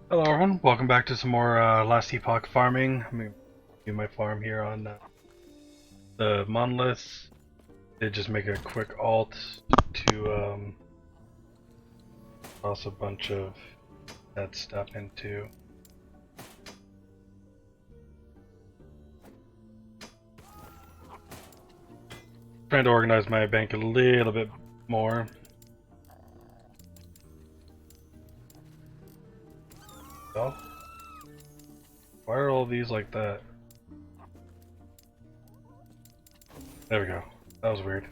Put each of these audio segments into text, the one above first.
Hello everyone, welcome back to some more Last Epoch farming. I'm going to do my farm here on the Monolith. Did just make a quick alt to toss a bunch of that stuff into. Trying to organize my bank a little bit more. Oh, why are all these like that? There we go. That was weird.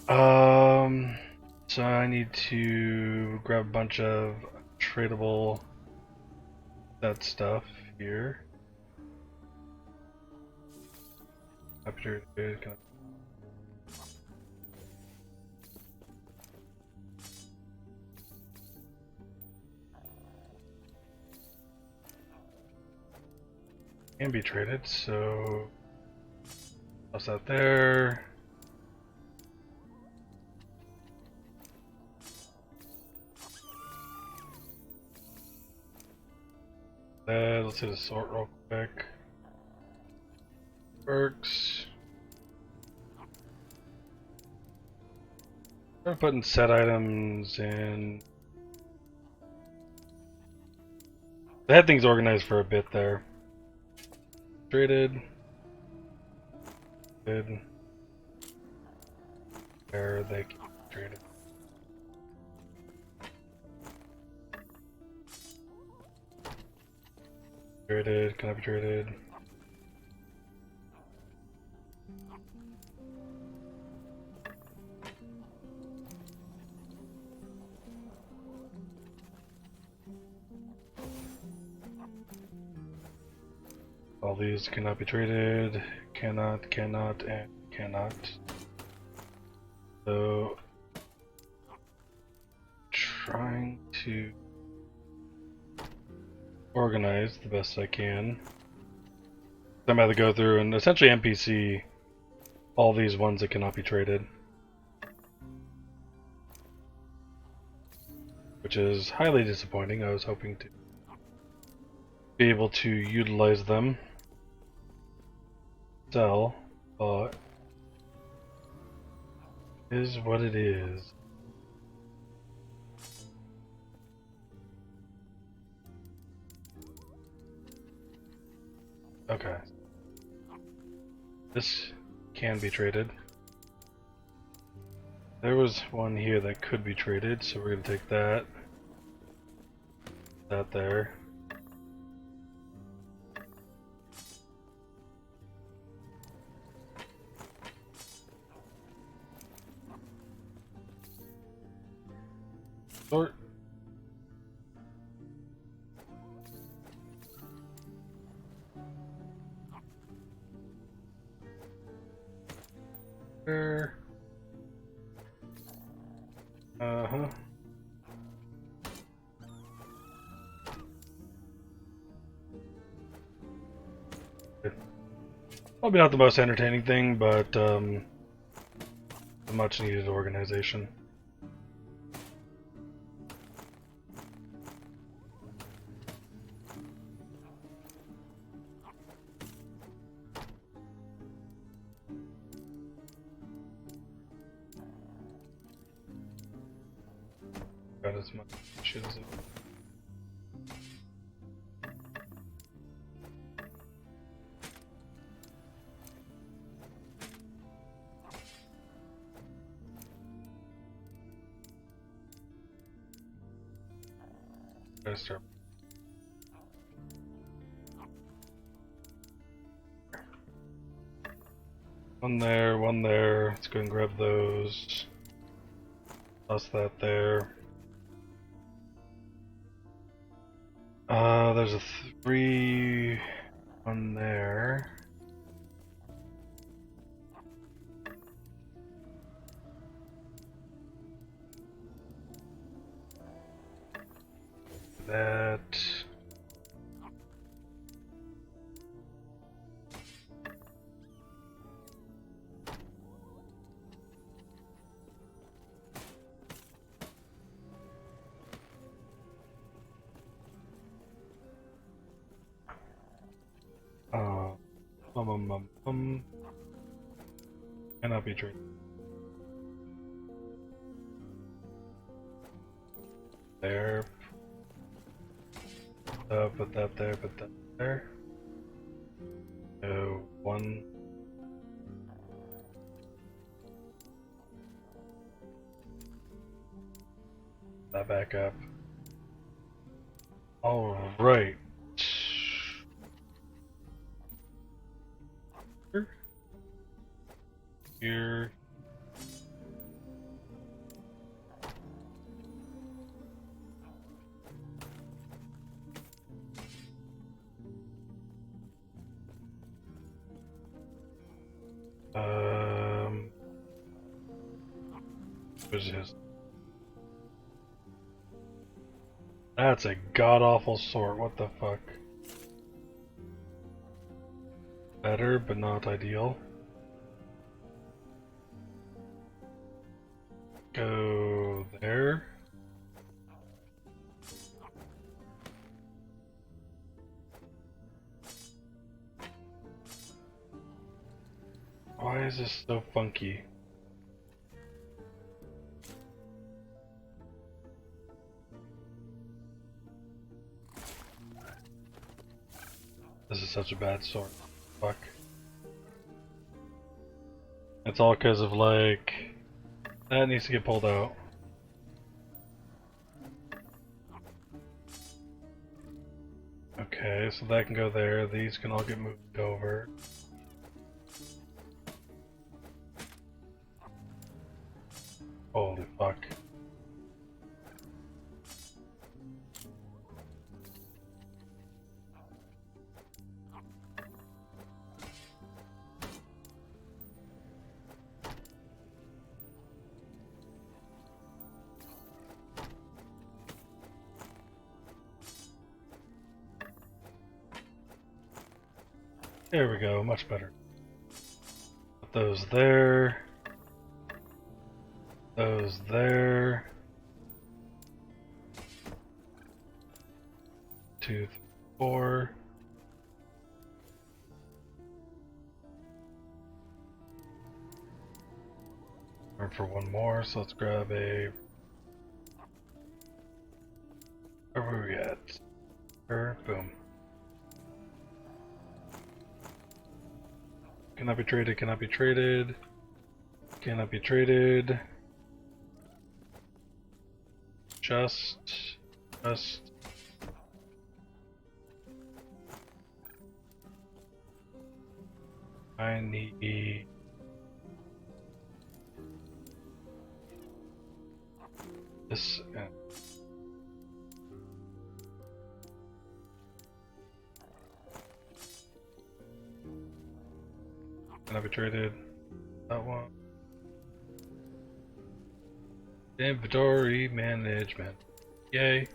So I need to grab a bunch of tradable that stuff here. Capture it. Can be traded, so toss that there. Let's hit a sort real quick. Works. I'm putting set items in. I had things organized for a bit there. Traded. Good. There they can be traded. Traded, can I be traded? All these cannot be traded. Cannot, and cannot. So, trying to organize the best I can. I'm going to go through and essentially NPC all these ones that cannot be traded. Which is highly disappointing. I was hoping to be able to utilize them. Sell, but is what it is. Okay. This can be traded. There was one here that could be traded, so we're gonna take that. That there. Sort. There. Uh-huh. Probably not the most entertaining thing, but a much needed organization. Got as much shit as it. Gotta start. One there, one there. Let's go and grab those. Toss that there. There's a 3 one there. That. Cannot be true. There. Put that there, put that there. So, one. That back up. Alright. Here. What is this? That's a god-awful sort, what the fuck? Better, but not ideal. Go there. Why is this so funky? This is such a bad sort. Fuck. It's all because of like... That needs to get pulled out. Okay, so that can go there. These can all get moved over. Holy fuck. There we go, much better. Put those there. Those there. 2, 3, 4. Or for one more, so let's grab a... Where were we at? Boom. Cannot be traded, cannot be traded. Cannot be traded. Just. I need this and cannot be traded. That one. Inventory management. Yay.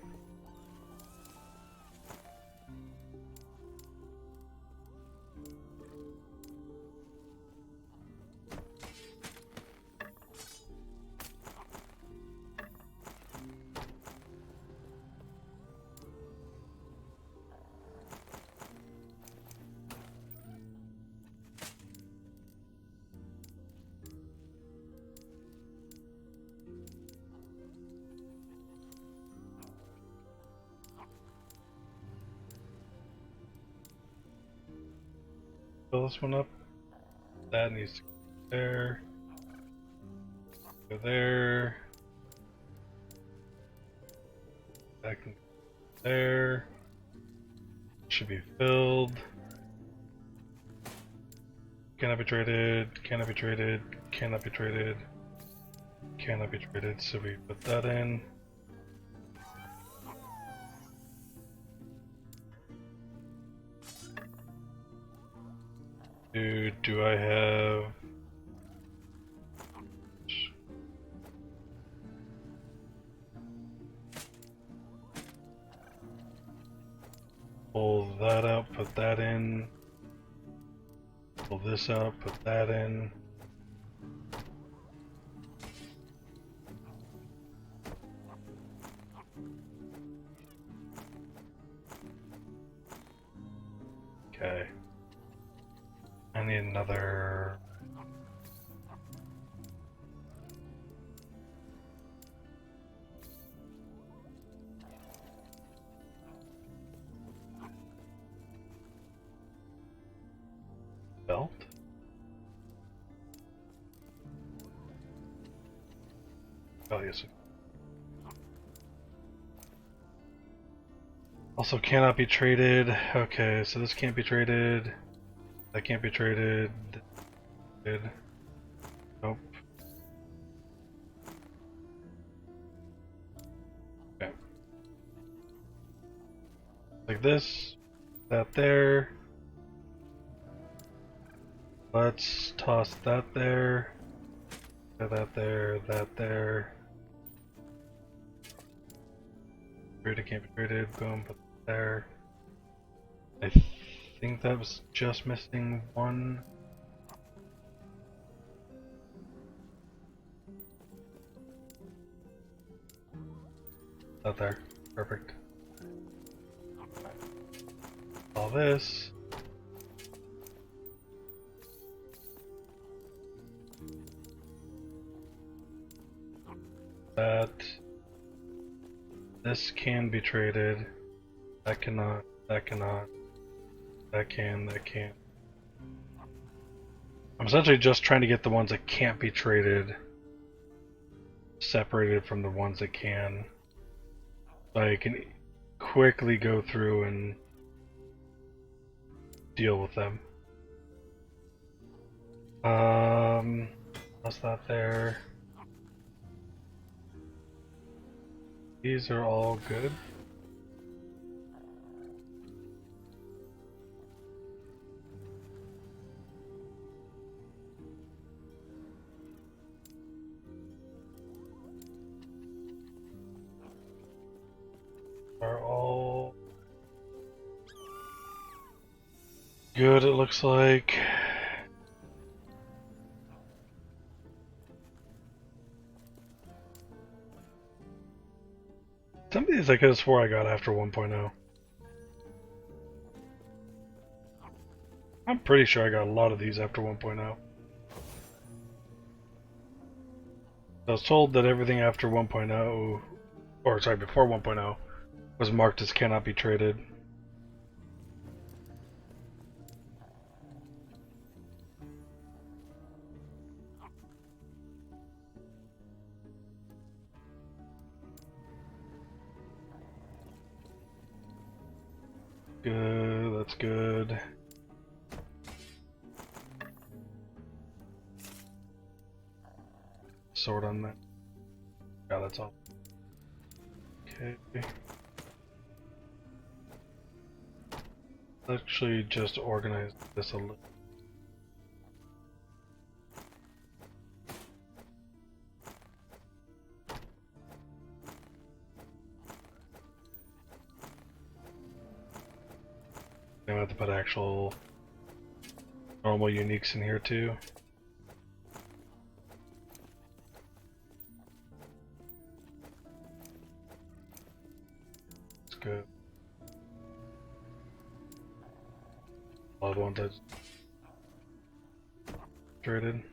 Fill this one up. That needs to go there. Go there. That can go there. Should be filled. Cannot be traded. Cannot be traded. Cannot be traded. Cannot be traded. So we put that in. Do I have... Pull that out, put that in. Pull this out, put that in. Okay. I need another. Belt? Oh, yes. Also cannot be traded. Okay, so this can't be traded. That can't be traded. Good. Nope. Okay. Like this. That there. Let's toss that there. That there. That there. Traded can't be traded. Boom. Put that there. I think that was just missing one. Out there. Perfect. All this. That. This can be traded. That cannot. That cannot. That can. That can't. I'm essentially just trying to get the ones that can't be traded separated from the ones that can. So I can quickly go through and deal with them. That's not there. These are all good. Are all good, it looks like. Some of these I could have swore I got after 1.0. I'm pretty sure I got a lot of these after 1.0. I was told that everything after 1.0, or sorry, before 1.0, was marked as cannot be traded. Good, that's good. Sword on that. Yeah, that's all. Okay. Let's actually just organize this a little. I have to put actual normal uniques in here too. That's good. A lot of ones that's traded.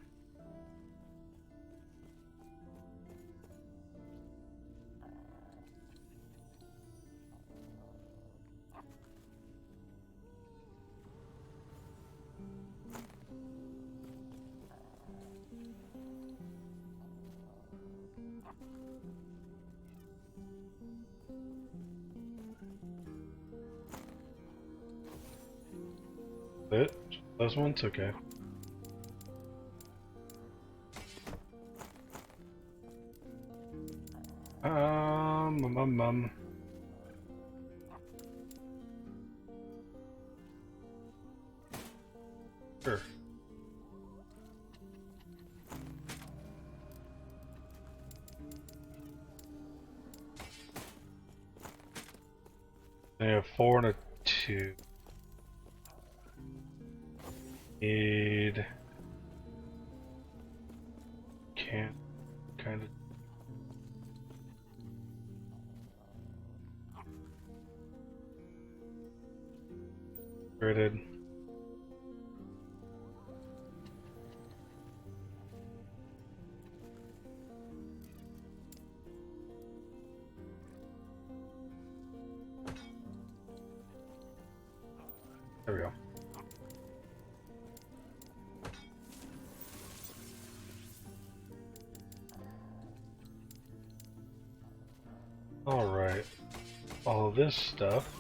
It? Those ones? Okay. Um. Sure. I have 4 and a 2. Need. Can't. Kind of. Traded. There we go. Alright. All this stuff.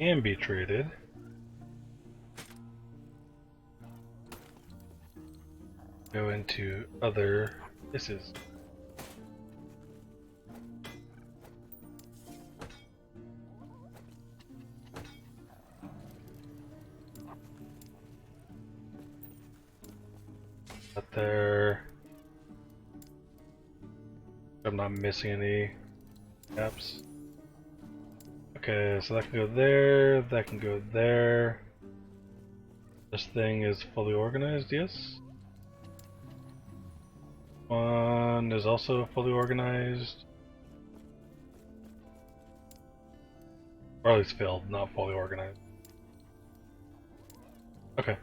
Can be traded. Go into other places. Up there. I'm not missing any gaps. Okay, so that can go there, that can go there. This thing is fully organized, yes. One is also fully organized. Or at least filled, not fully organized. Okay.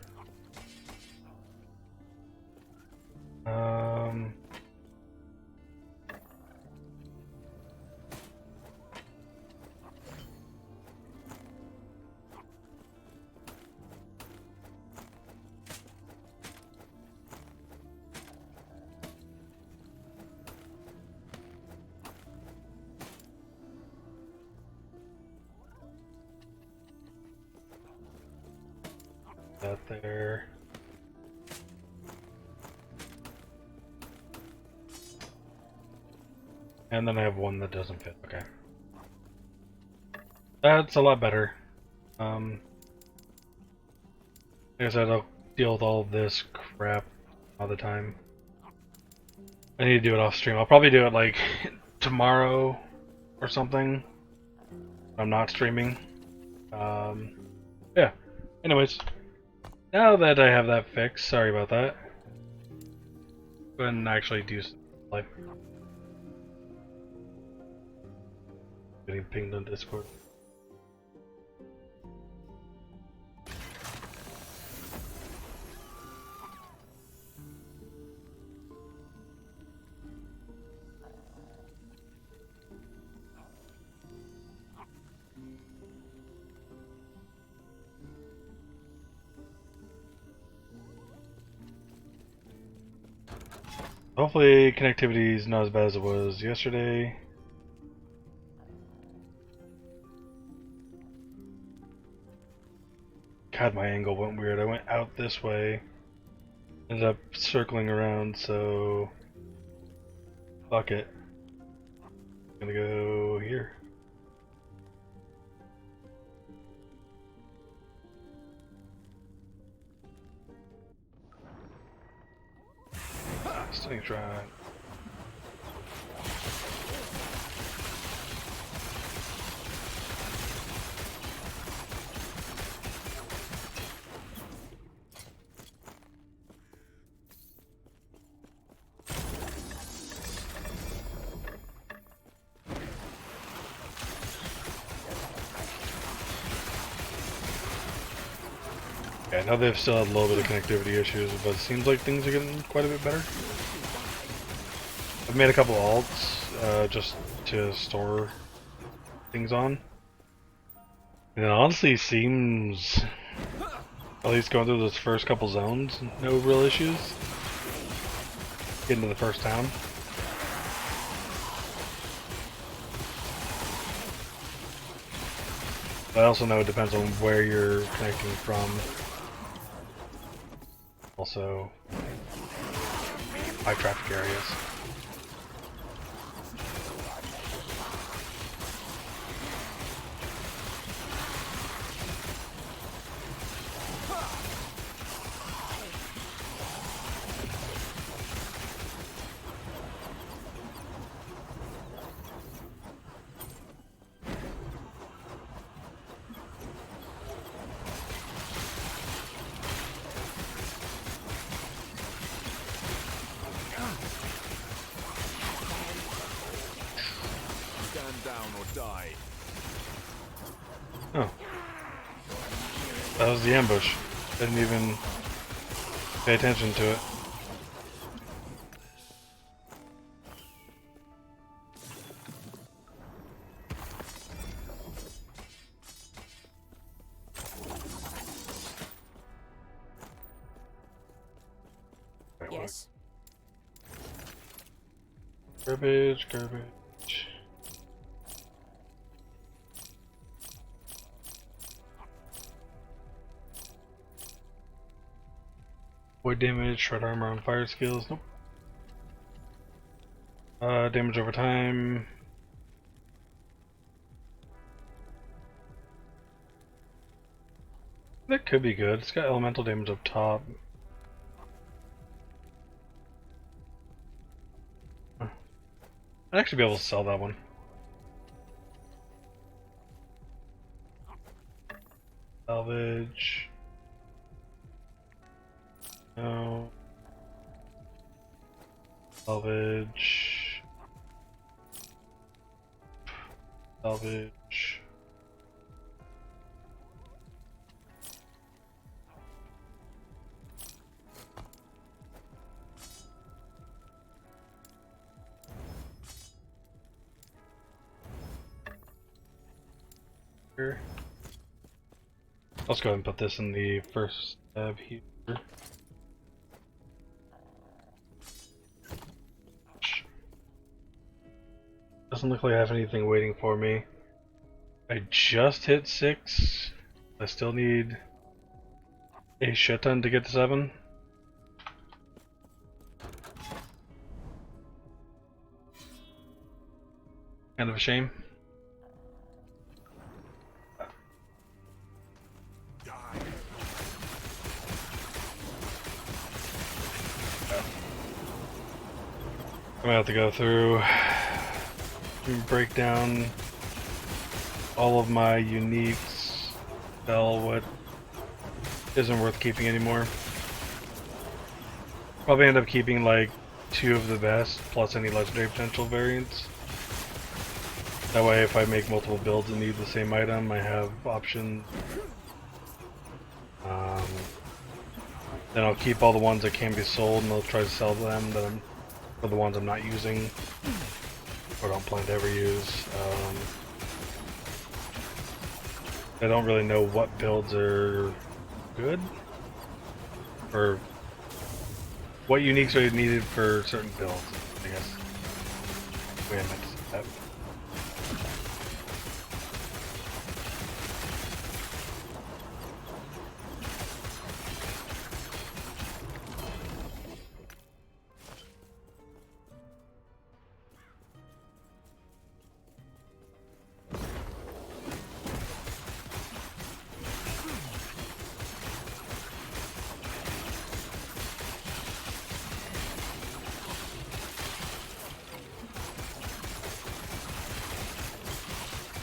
That there. And then I have one that doesn't fit. Okay. That's a lot better. I guess I don't deal with all this crap all the time. I need to do it off stream. I'll probably do it like tomorrow or something. I'm not streaming. Yeah. Anyways, now that I have that fixed, sorry about that. Go ahead and actually do some live. Getting pinged on Discord. Hopefully connectivity is not as bad as it was yesterday. God, my angle went weird. I went out this way. Ended up circling around, so fuck it. I'm gonna go here. Stunning Shrine. Okay, now they've still had a little bit of connectivity issues, but it seems like things are getting quite a bit better. I've made a couple alts just to store things on. And it honestly seems, at least going through those first couple zones, no real issues. Getting to the first town. But I also know it depends on where you're connecting from. Also, high traffic areas. Oh. That was the ambush. Didn't even pay attention to it. Garbage, garbage. Void damage, shred armor on fire skills. Nope. Damage over time. That could be good. It's got elemental damage up top. I'd actually be able to sell that one. Salvage. No. Salvage. Salvage. Here. Let's go ahead and put this in the first tab here. Doesn't look like I have anything waiting for me. I just hit 6. I still need a shit ton to get to 7. Kind of a shame. I'm gonna have to go through and break down all of my uniques, sell what isn't worth keeping anymore. Probably end up keeping like 2 of the best, plus any legendary potential variants. That way if I make multiple builds and need the same item, I have options. Then I'll keep all the ones that can be sold and I'll try to sell them for the ones I'm not using or don't plan to ever use. I don't really know what builds are good or what uniques are needed for certain builds, I guess. Wait a minute.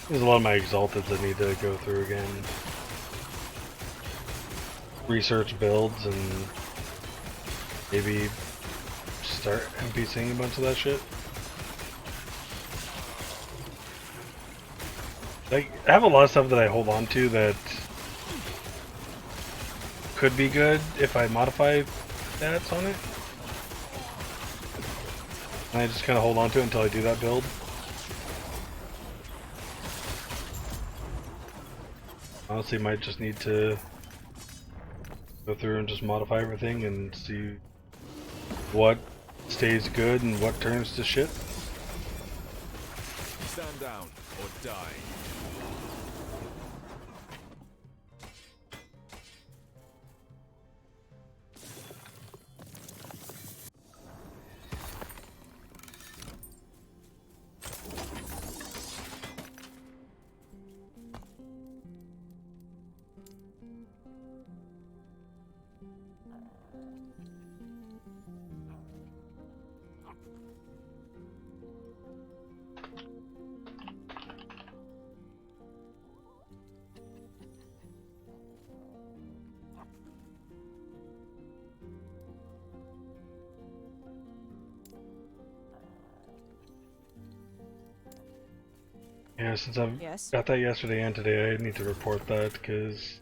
There's a lot of my exalted that need to go through again. Research builds and maybe start NPCing a bunch of that shit. Like, I have a lot of stuff that I hold on to that could be good if I modify stats on it. And I just kind of hold on to it until I do that build. Honestly, might just need to go through and just modify everything and see what stays good and what turns to shit. Stand down or die. Yeah, since I've got that yesterday and today, I need to report that because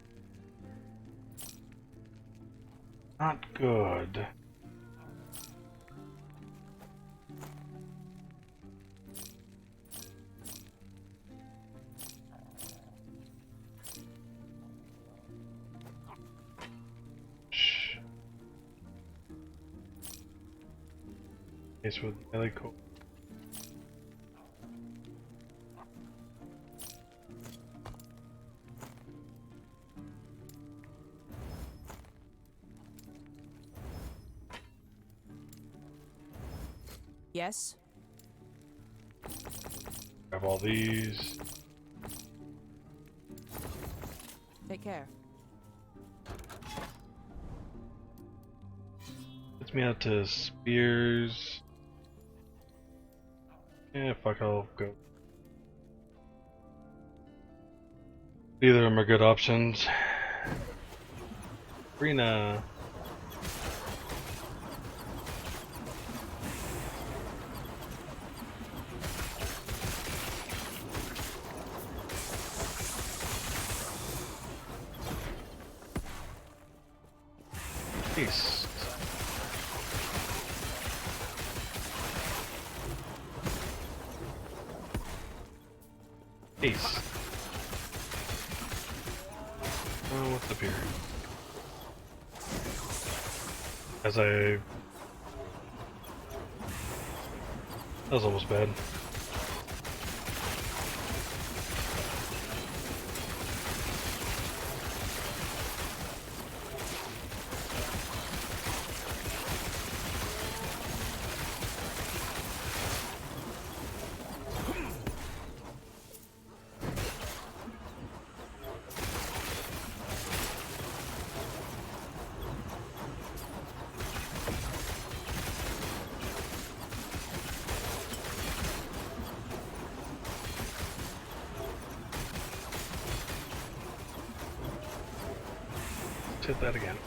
not good. Shh. Case with melee cool. Yes. Grab all these. Take care. Gets me out to spears. Yeah, fuck, I'll go. Either of them are good options. Arena. Peace. Peace. Oh, what's up here? As I... That was almost bad. Hit that again.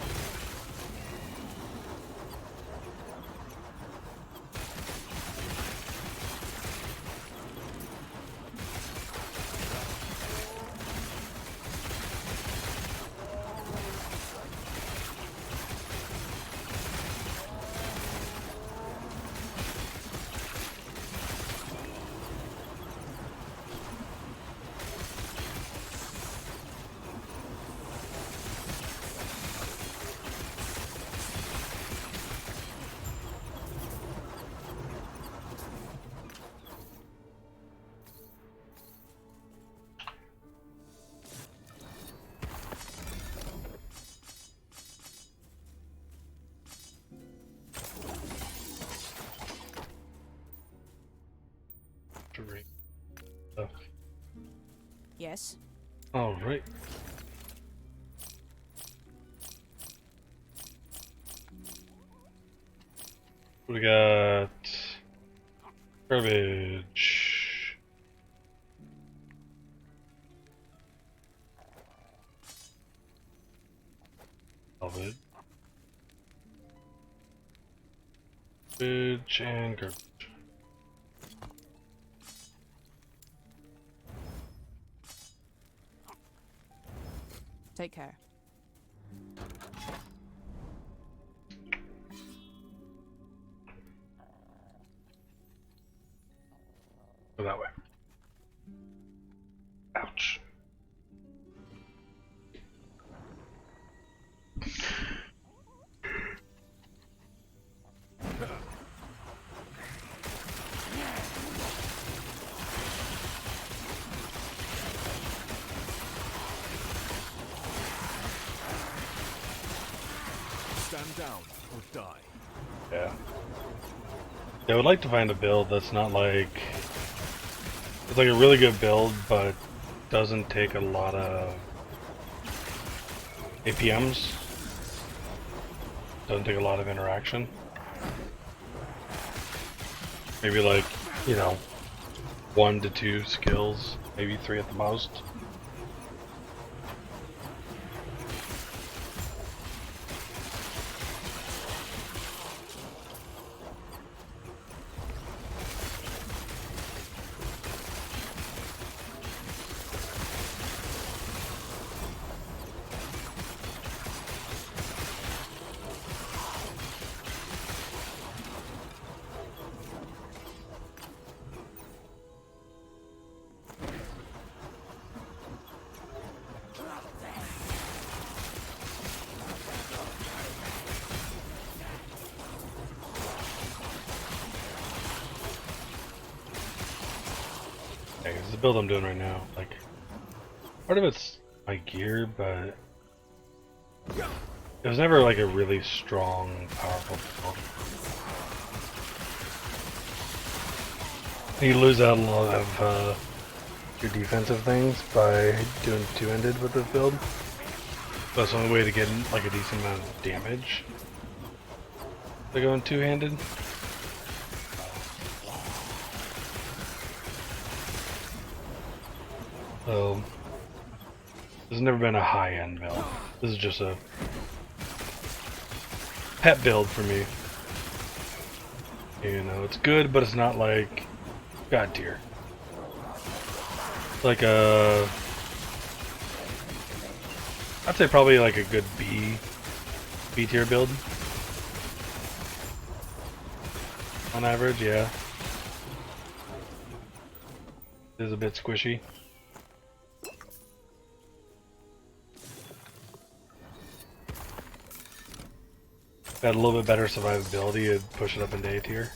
Stuff. Yes. All right. We got garbage. Salvage. Garbage and garbage. Take care. Go that way. Ouch. Stand down or die. Yeah. I would like to find a build that's not like... It's like a really good build, but doesn't take a lot of APMs. Doesn't take a lot of interaction. Maybe like, you know, 1 to 2 skills, maybe 3 at the most. Yeah, this is the build I'm doing right now. Like, part of it's my gear, but it was never like a really strong, powerful build. You lose out a lot of your defensive things by doing two-handed with this build. That's the only way to get like a decent amount of damage by going two-handed. So this has never been a high-end build. This is just a pet build for me. You know, it's good, but it's not like God tier. It's like a, I'd say probably like a good B tier build on average. Yeah, it is a bit squishy. Got a little bit better survivability, it'd push it up into A tier.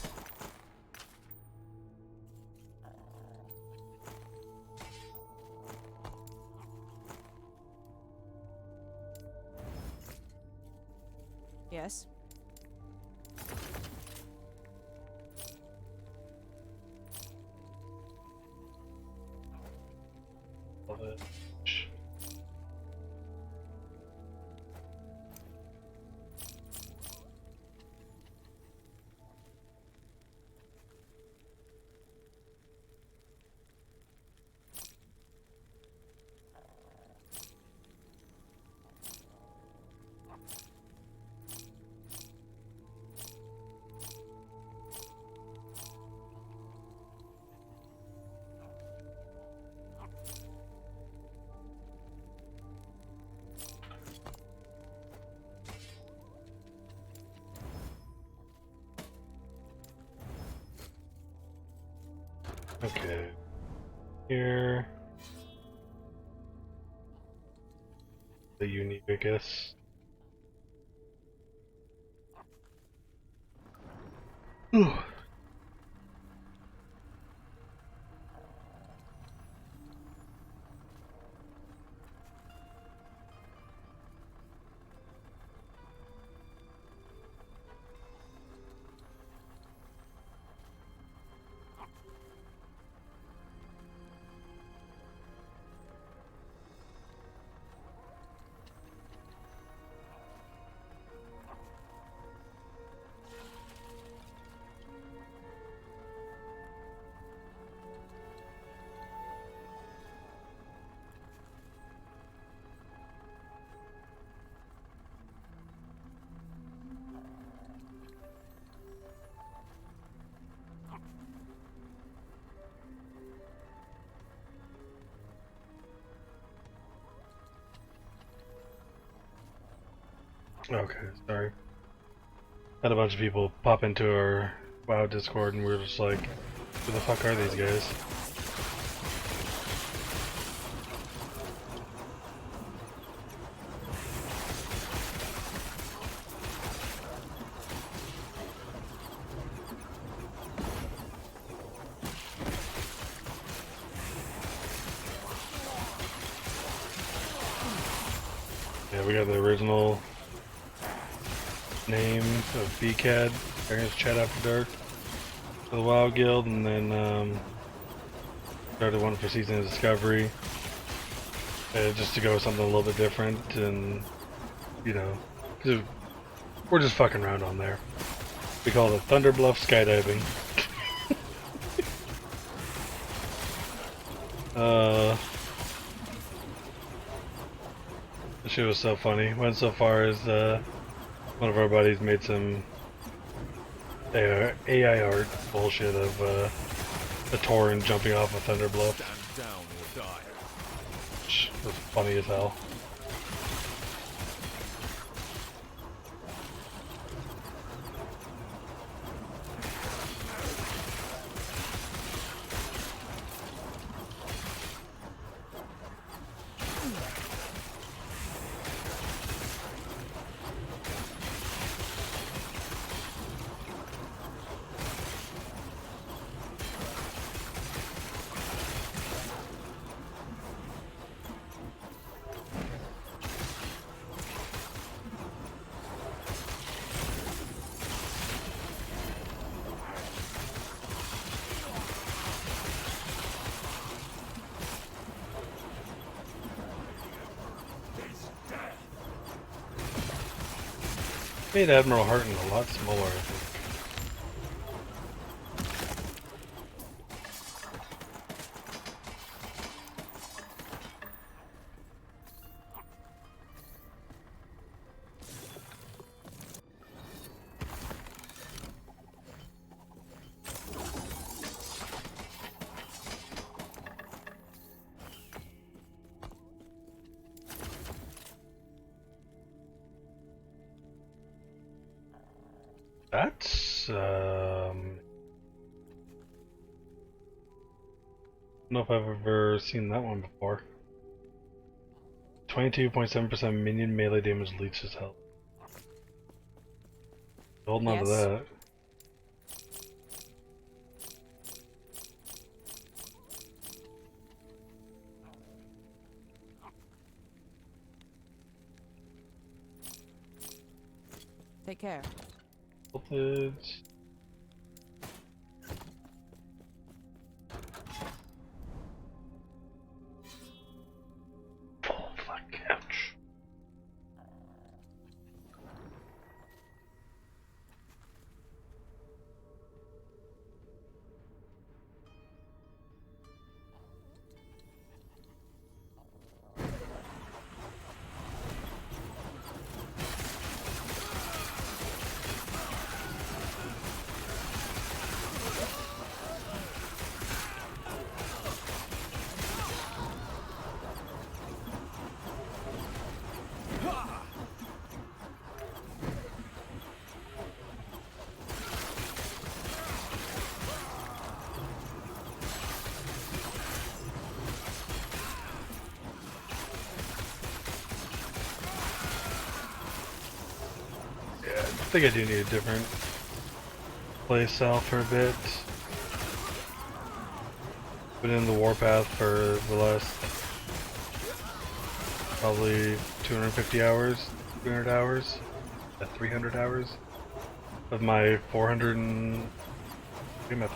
Yes. Love it. Okay. Here. The unique, I guess. Ooh. Okay, sorry. Had a bunch of people pop into our WoW Discord and we were just like, who the fuck are these guys? Yeah, we got the original name of BCAD, Variance Chat After Dark, for the WoW Guild, and then started one for Season of Discovery, just to go with something a little bit different, and you know, 'cause we're just fucking around on there. We call it Thunder Bluff Skydiving. The shit was so funny. Went so far as one of our buddies made some AI art bullshit of the Tauren jumping off a Thunder Bluff. Stand down or die. It was funny as hell. Made Admiral Harton a lot smaller, I think. That's, I don't know if I've ever seen that one before. 22.7% minion melee damage leeches health. Holding on to Yes. that. Take care. Voltage. Oh, fuck, ouch. Yeah, I think I do need a different playstyle for a bit. Been in the warpath for the last probably 250 hours, 200 hours, 300 hours of my 400 and I think I'm at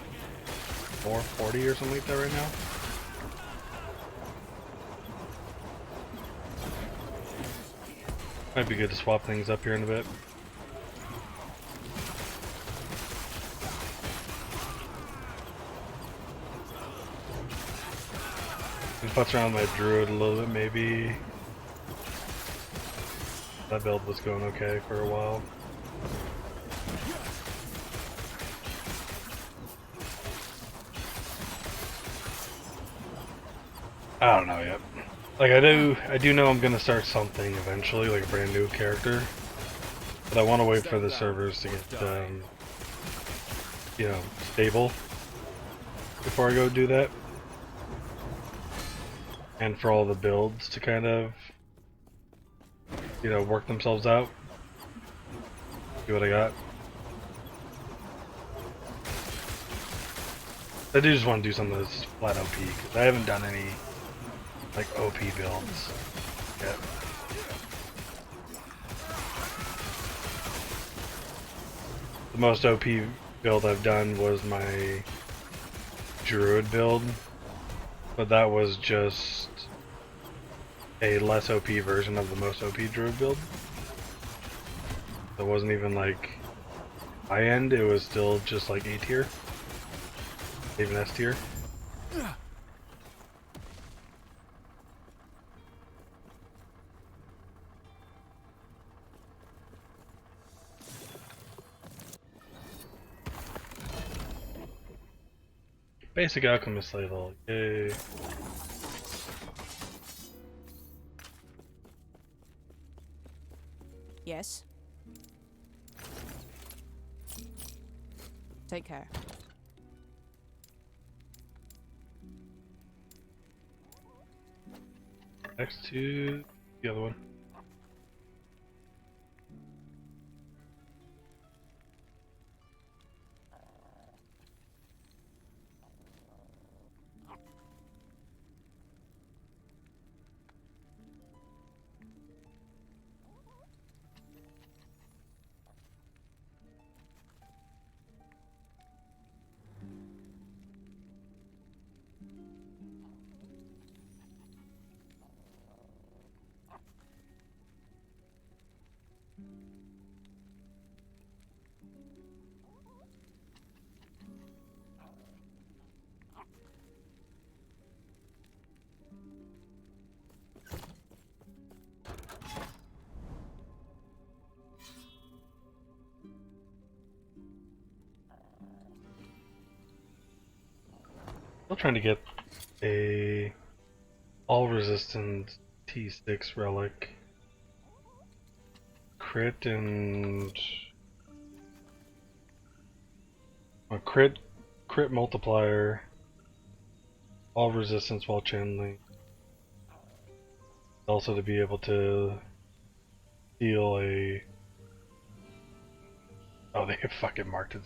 440 or something like that right now. Might be good to swap things up here in a bit. Futz around my druid a little bit, maybe. That build was going okay for a while. I don't know yet. Like I do know I'm gonna start something eventually, like a brand new character. But I want to wait for the servers to get, you know, stable before I go do that. And for all the builds to kind of, you know, work themselves out. See what I got. I do just want to do something that's flat OP, because I haven't done any, like, OP builds yet. The most OP build I've done was my Druid build, but that was just a less OP version of the most OP Druid build. It wasn't even like high end, it was still just like A tier, even S tier. Basic Alchemist level, yay. Yes. Take care. Next to the other one. Still trying to get a all resistant T6 relic. Crit and a crit multiplier. All resistance while channeling. Also to be able to deal a... Oh, they fucking marked it.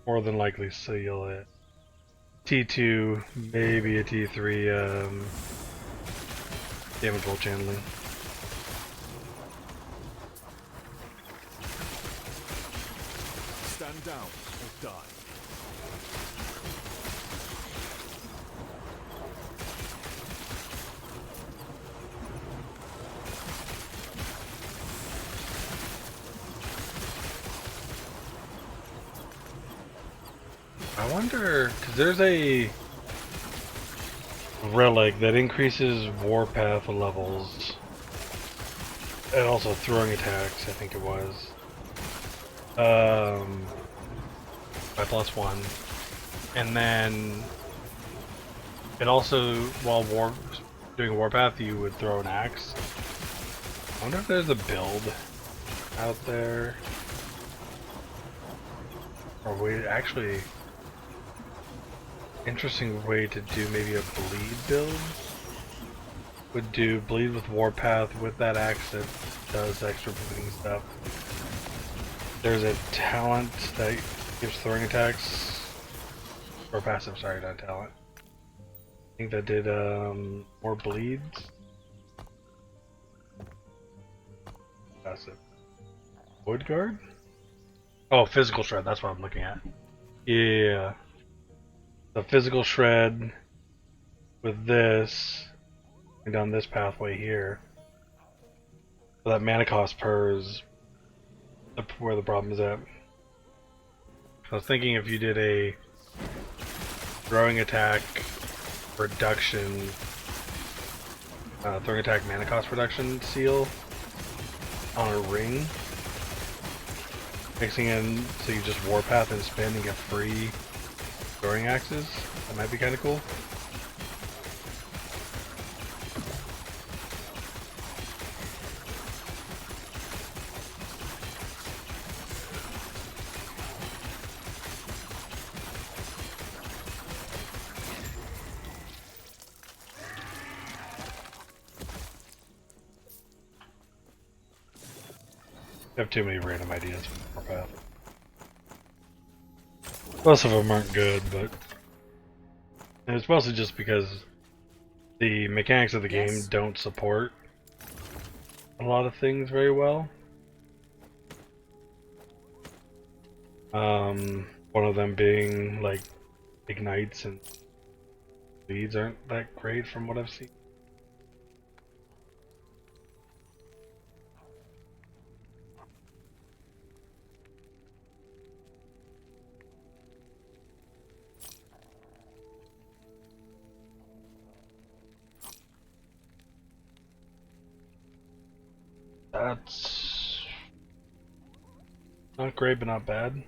More than likely seal it. T2, maybe a T3 damage while channeling. Stand down or die. I wonder, because there's a relic that increases warpath levels and also throwing attacks, I think it was. By +1. And then it also, while doing warpath, you would throw an axe. I wonder if there's a build out there. Or we actually... Interesting way to do maybe a bleed build. Would do bleed with warpath with that axe that does extra bleeding stuff. There's a talent that gives throwing attacks. Or passive, sorry, not talent. I think that did more bleeds. Passive. Wood guard? Oh, physical shred, that's what I'm looking at. Yeah. The physical shred with this and down this pathway here. So that mana cost per is where the problem is at. I was thinking if you did a throwing attack reduction, throwing attack mana cost reduction seal on a ring, mixing in so you just warpath and spin and get free throwing axes, that might be kind of cool. I have too many random ideas for Warpath. Most of them aren't good, but it's mostly just because the mechanics of the game don't support a lot of things very well. One of them being like ignites and leads aren't that great from what I've seen. That's not great, but not bad.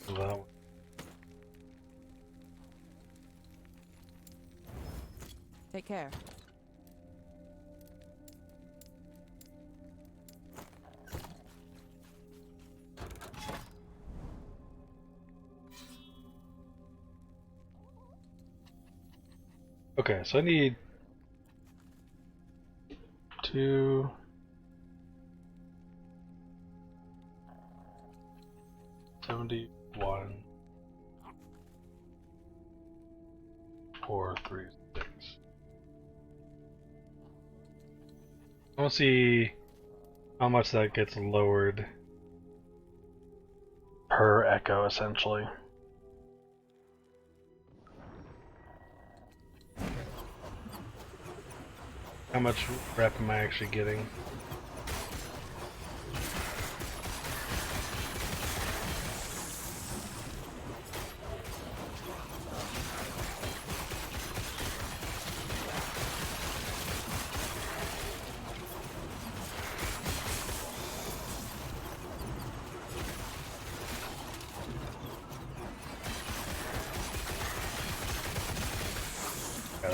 That one. Take care. Okay, so I need 271 436. I want to see how much that gets lowered per echo, essentially. How much rep am I actually getting?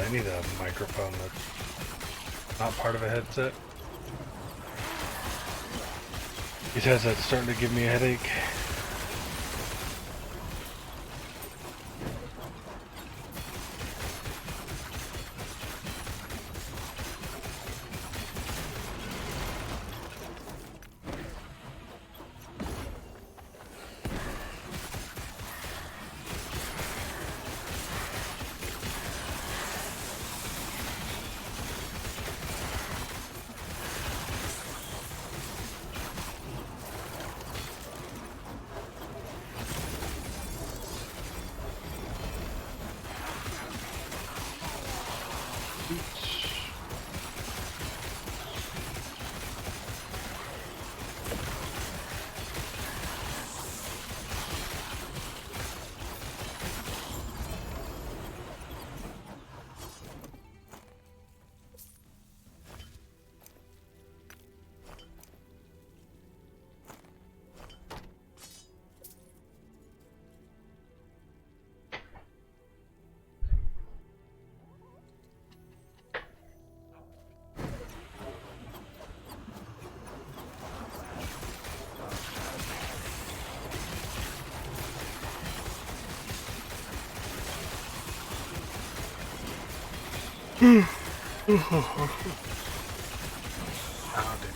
I need a microphone that's not part of a headset. These headsets starting to give me a headache. Oh, dude.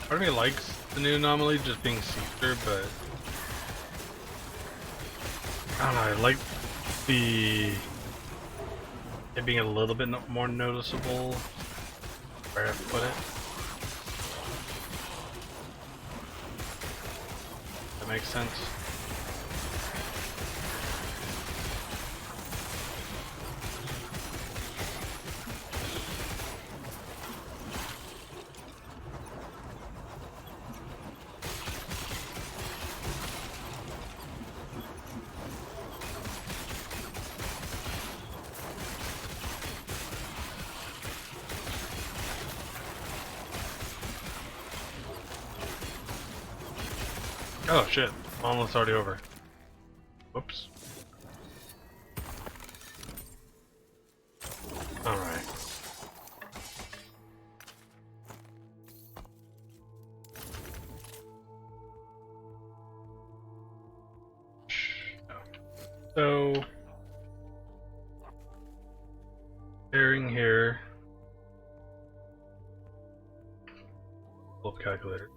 Part of me likes the new anomaly just being see-through, but I don't know, I like it being a little bit more noticeable where I put it. That makes sense. Oh shit, Monolith's already over. Whoops. Alright. So, bearing here. Full calculator.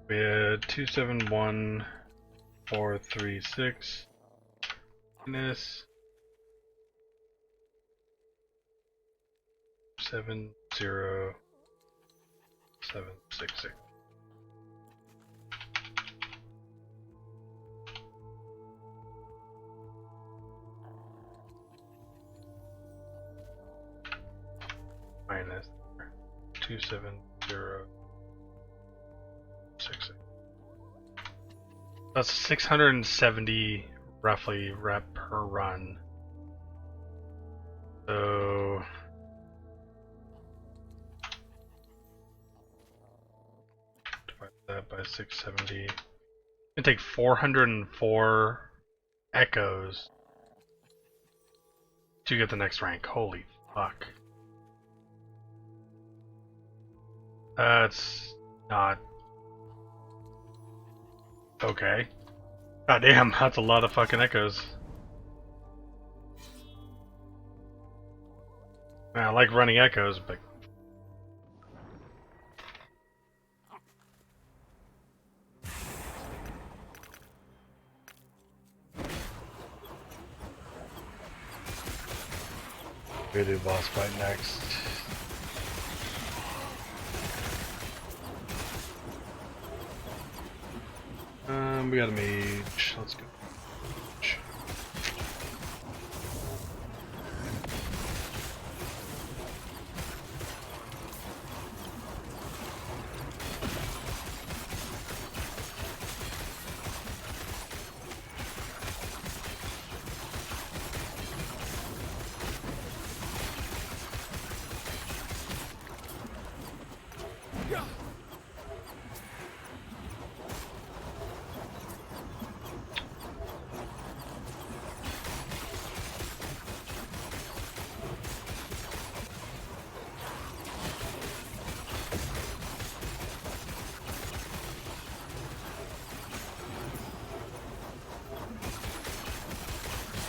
We had 271436 minus 70766. Minus 27066. That's 670 roughly rep per run. So divide that by 670. It take 404 echoes to get the next rank. Holy fuck. That's not okay. God damn, that's a lot of fucking echoes. I like running echoes, but We do boss fight next. We got a mage. Let's go.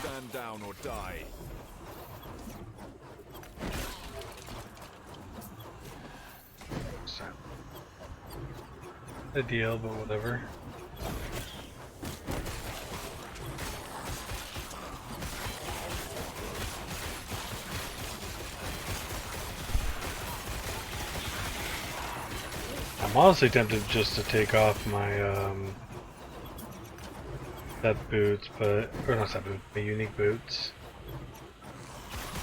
Stand down or die. A deal, but whatever. I'm honestly tempted just to take off my set boots, but or not set boots, my unique boots.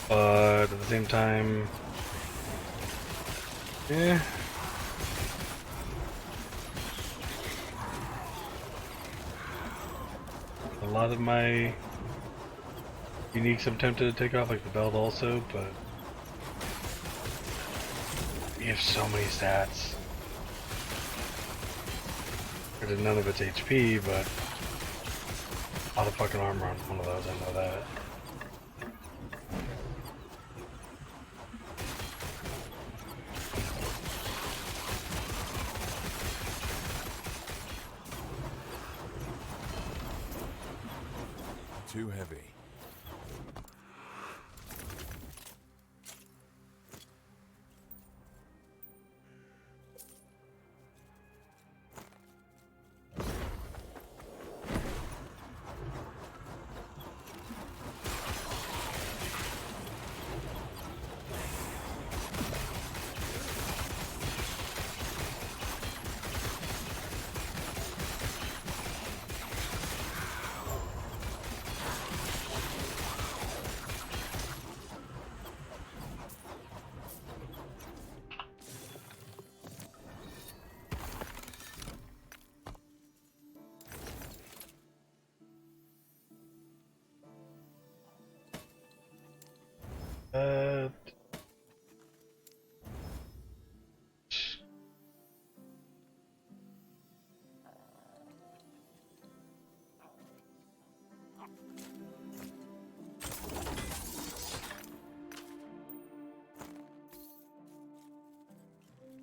But at the same time, yeah. A lot of my uniques I'm tempted to take off, like the belt also, but you have so many stats. Granted, none of it's HP, but a lot of fucking armor on one of those, I know that. Too heavy. Uh,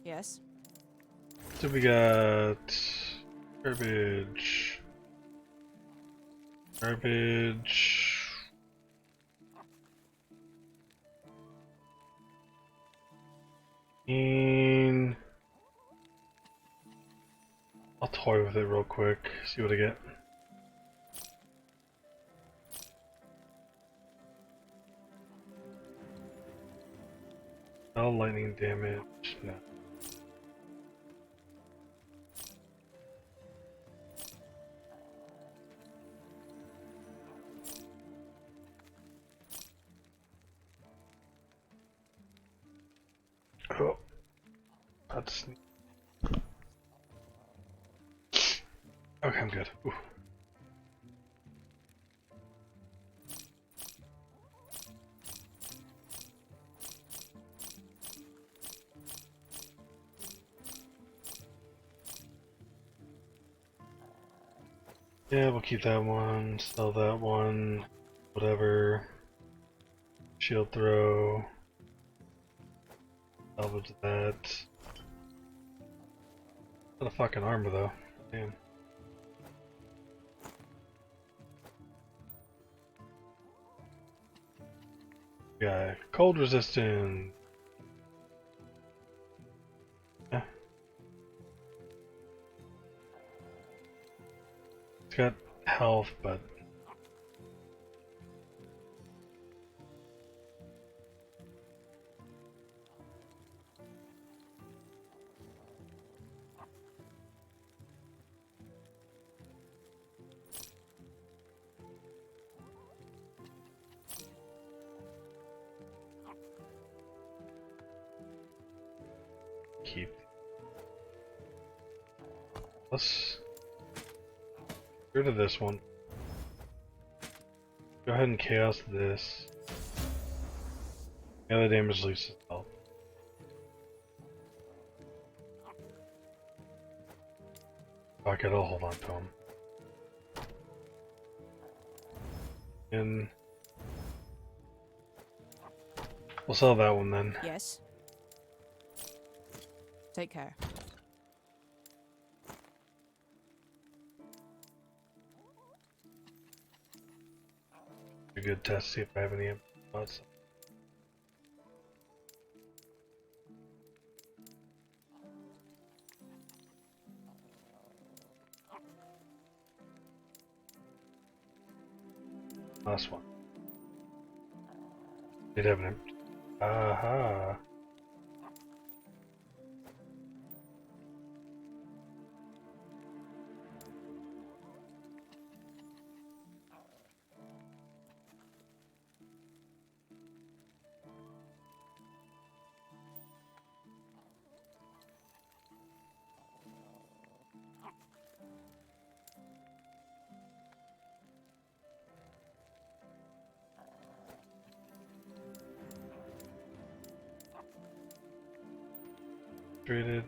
Yes. so we got garbage, garbage, and I'll toy with it real quick, see what I get. Oh, lightning damage, no. Oh, that's okay. I'm good. Ooh. Yeah, we'll keep that one. Sell that one. Whatever. Shield throw. Salvage that. Not a fucking armor though. Damn. Yeah, cold resistant. Yeah. It's got health, but keep. Let's get rid of this one. Go ahead and chaos this. The other damage leaves his health. Fuck it, I'll hold on to him. And we'll sell that one then. Yes. Take care. A good test, see if I have any spots. Last one. Did have an empty. Aha. Traded.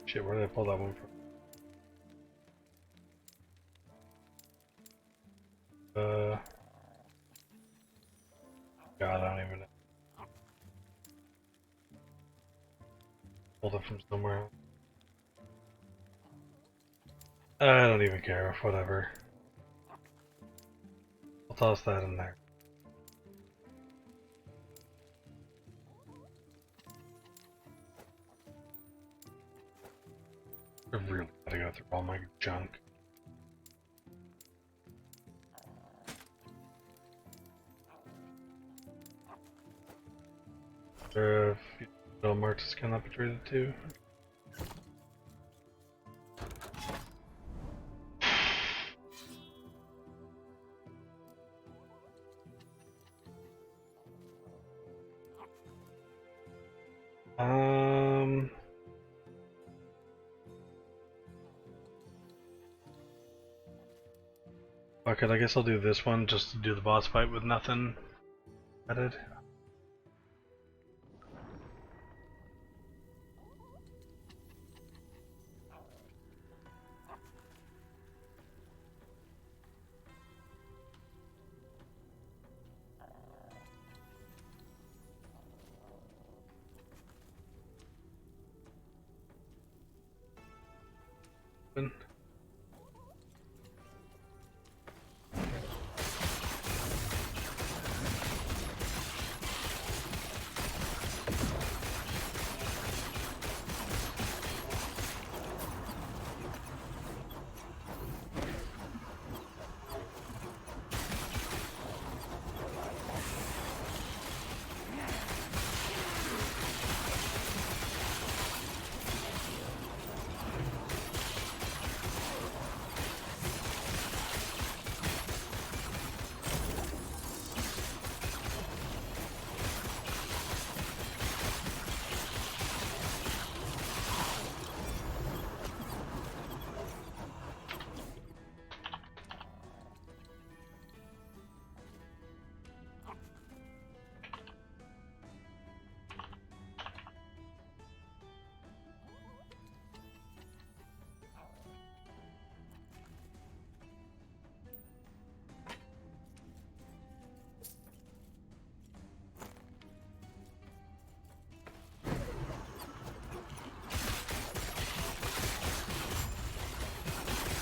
Shit, where did I pull that one from? God, I don't even know. Pulled it from somewhere. I don't even care, whatever. I'll toss that in there. I really gotta go through all my junk. Marks cannot be traded to. Fuck it, I guess I'll do this one just to do the boss fight with nothing added.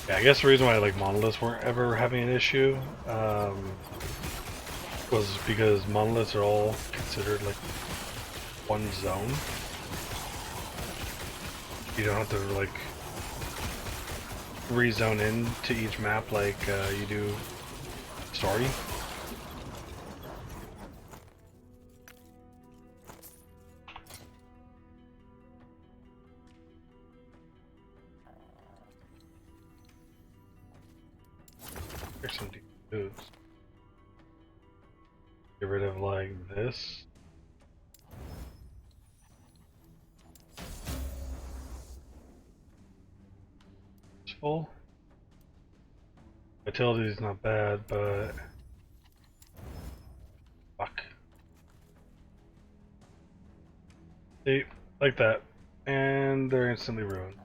Yeah, I guess the reason why like monoliths weren't ever having an issue was because monoliths are all considered like one zone. You don't have to like rezone in to each map like you do story. There's some deep dudes. Get rid of like this. It's full. Vitality is not bad, but fuck. See, like that, and they're instantly ruined.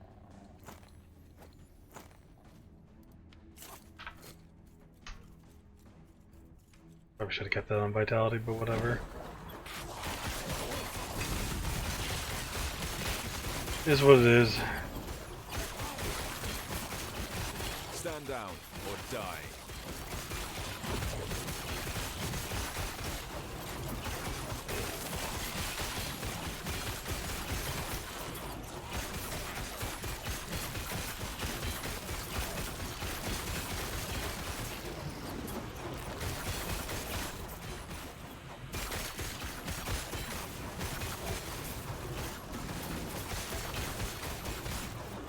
Probably should have kept that on vitality, but whatever. Is what it is. Stand down or die.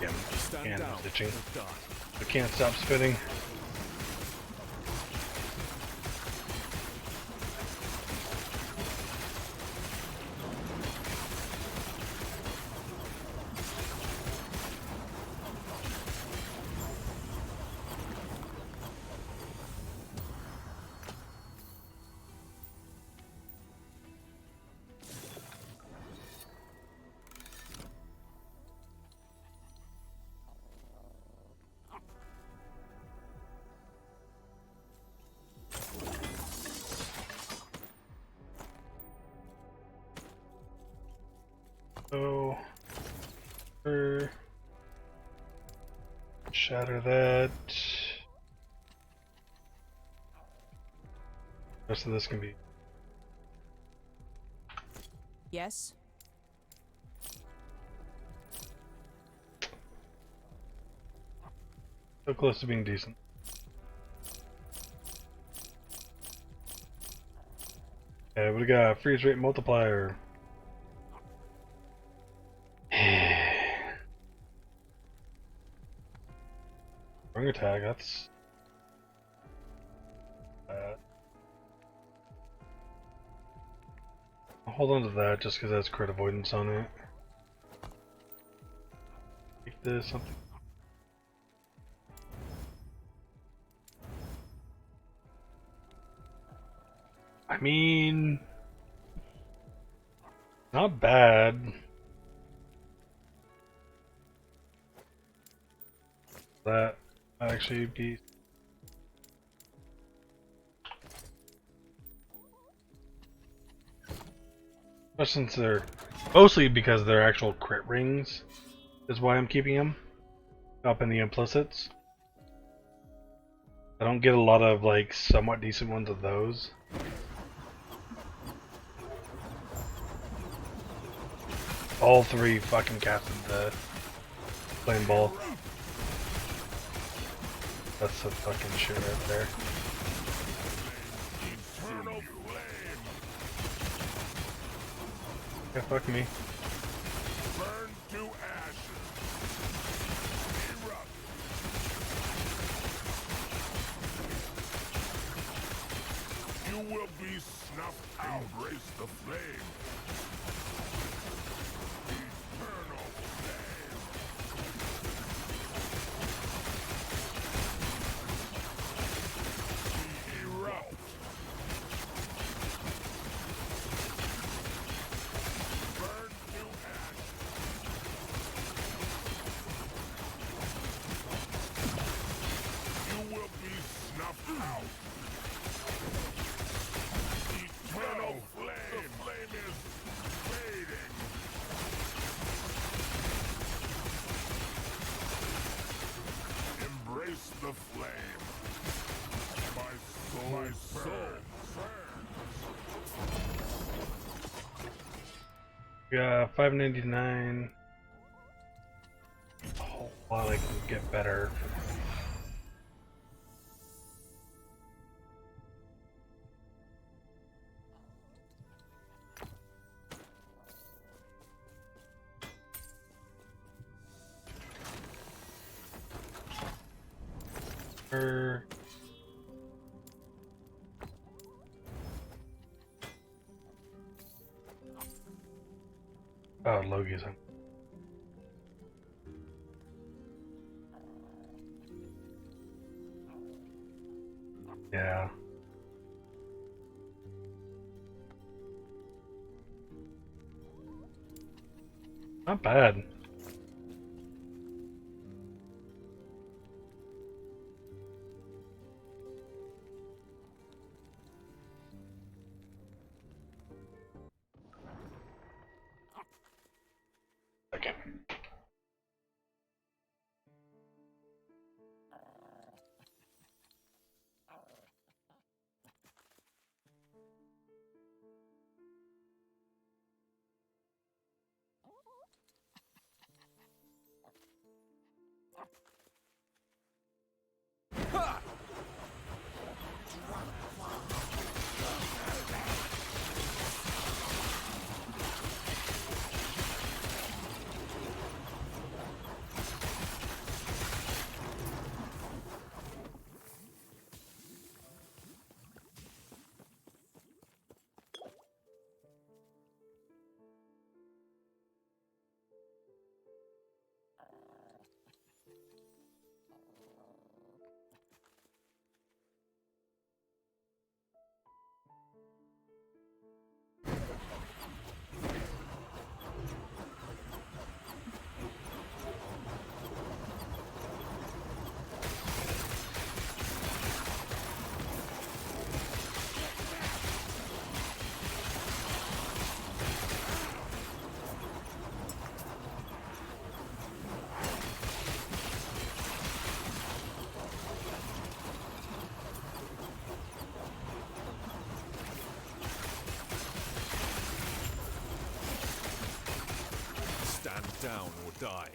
Yeah, Stand and down ditching. or die. I can't stop spinning. So, shatter that. The rest of this can be. Yes. So close to being decent. Okay, we got freeze rate multiplier. Ring attack, that's bad. I'll hold on to that just because that's crit avoidance on it. Take this, something. I mean, not bad. That might actually be. But since they're mostly because they're actual crit rings, is why I'm keeping them up in the implicits. I don't get a lot of like somewhat decent ones of those. All three fucking casted the flame ball. That's the fucking shit right there. Eternal flame. Yeah, fuck me. Burn to ashes. Erupt. You will be snuffed out. Embrace the flame. Eternal flame. Erupt. Burn to ashes. You will be snuffed out. Eternal flame. The flame is fading. Embrace the flame. My soul burns. Yeah, 599. A whole lot I can get better. Oh, Logi's in. Yeah. Not bad. Okay. Stand down or die.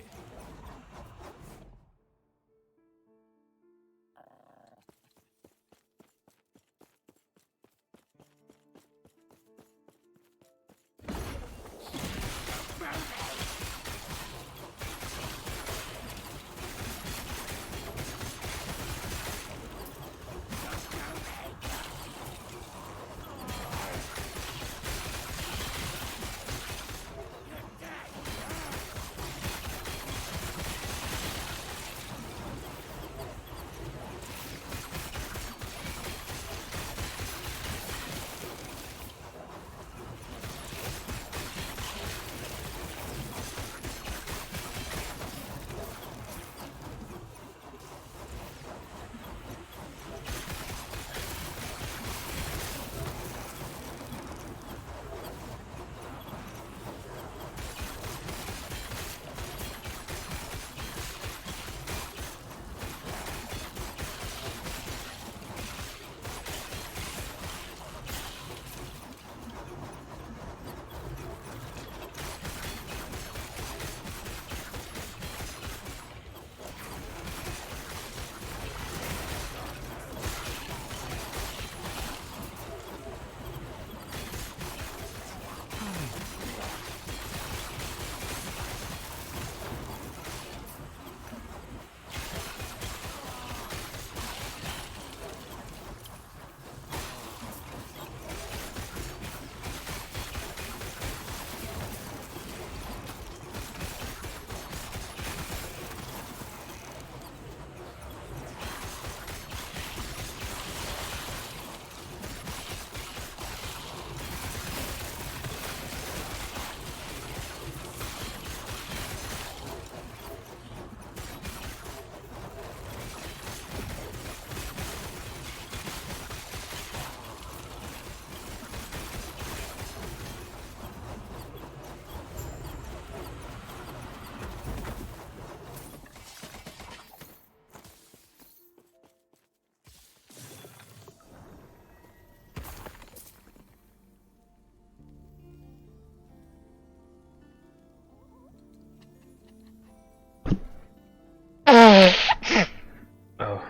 Oh.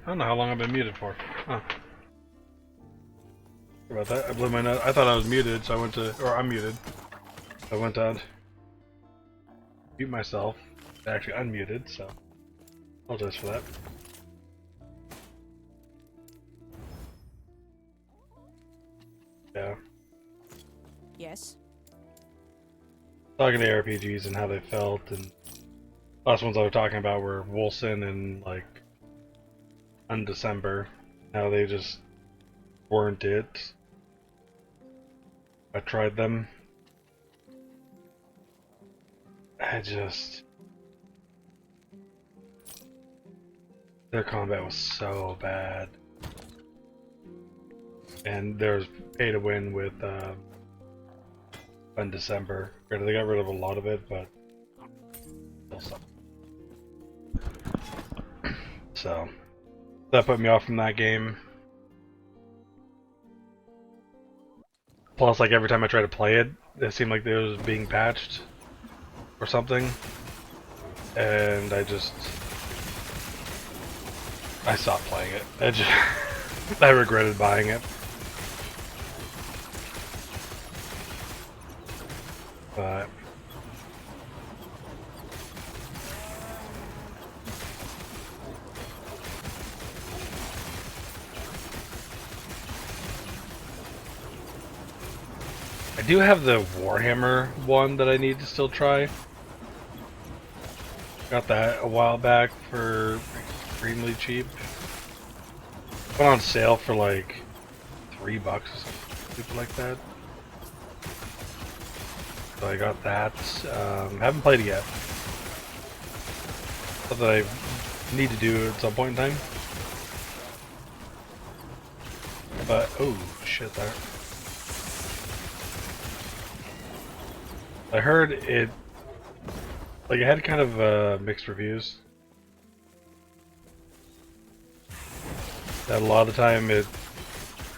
I don't know how long I've been muted for. Huh. Sorry about that. I blew my nose. I thought I was muted, so I went to, or I'm muted. I went to mute myself. I actually unmuted, so apologize for that. Yeah. Yes. Talking to RPGs and how they felt, and last ones I was talking about were Wilson and like Undecember. How they just weren't it. I tried them. Their combat was so bad. And there's pay to win with Undecember. Granted, they got rid of a lot of it, but still some. So that put me off from that game. Plus, like every time I tried to play it, it seemed like it was being patched or something, and I stopped playing it. I regretted buying it. But I do have the Warhammer one that I need to still try. Got that a while back for extremely cheap. Went on sale for like $3 or something like that. So I got that. Haven't played it yet. Something I need to do at some point in time. But oh shit, there. I heard it. Like it had kind of mixed reviews. That a lot of the time you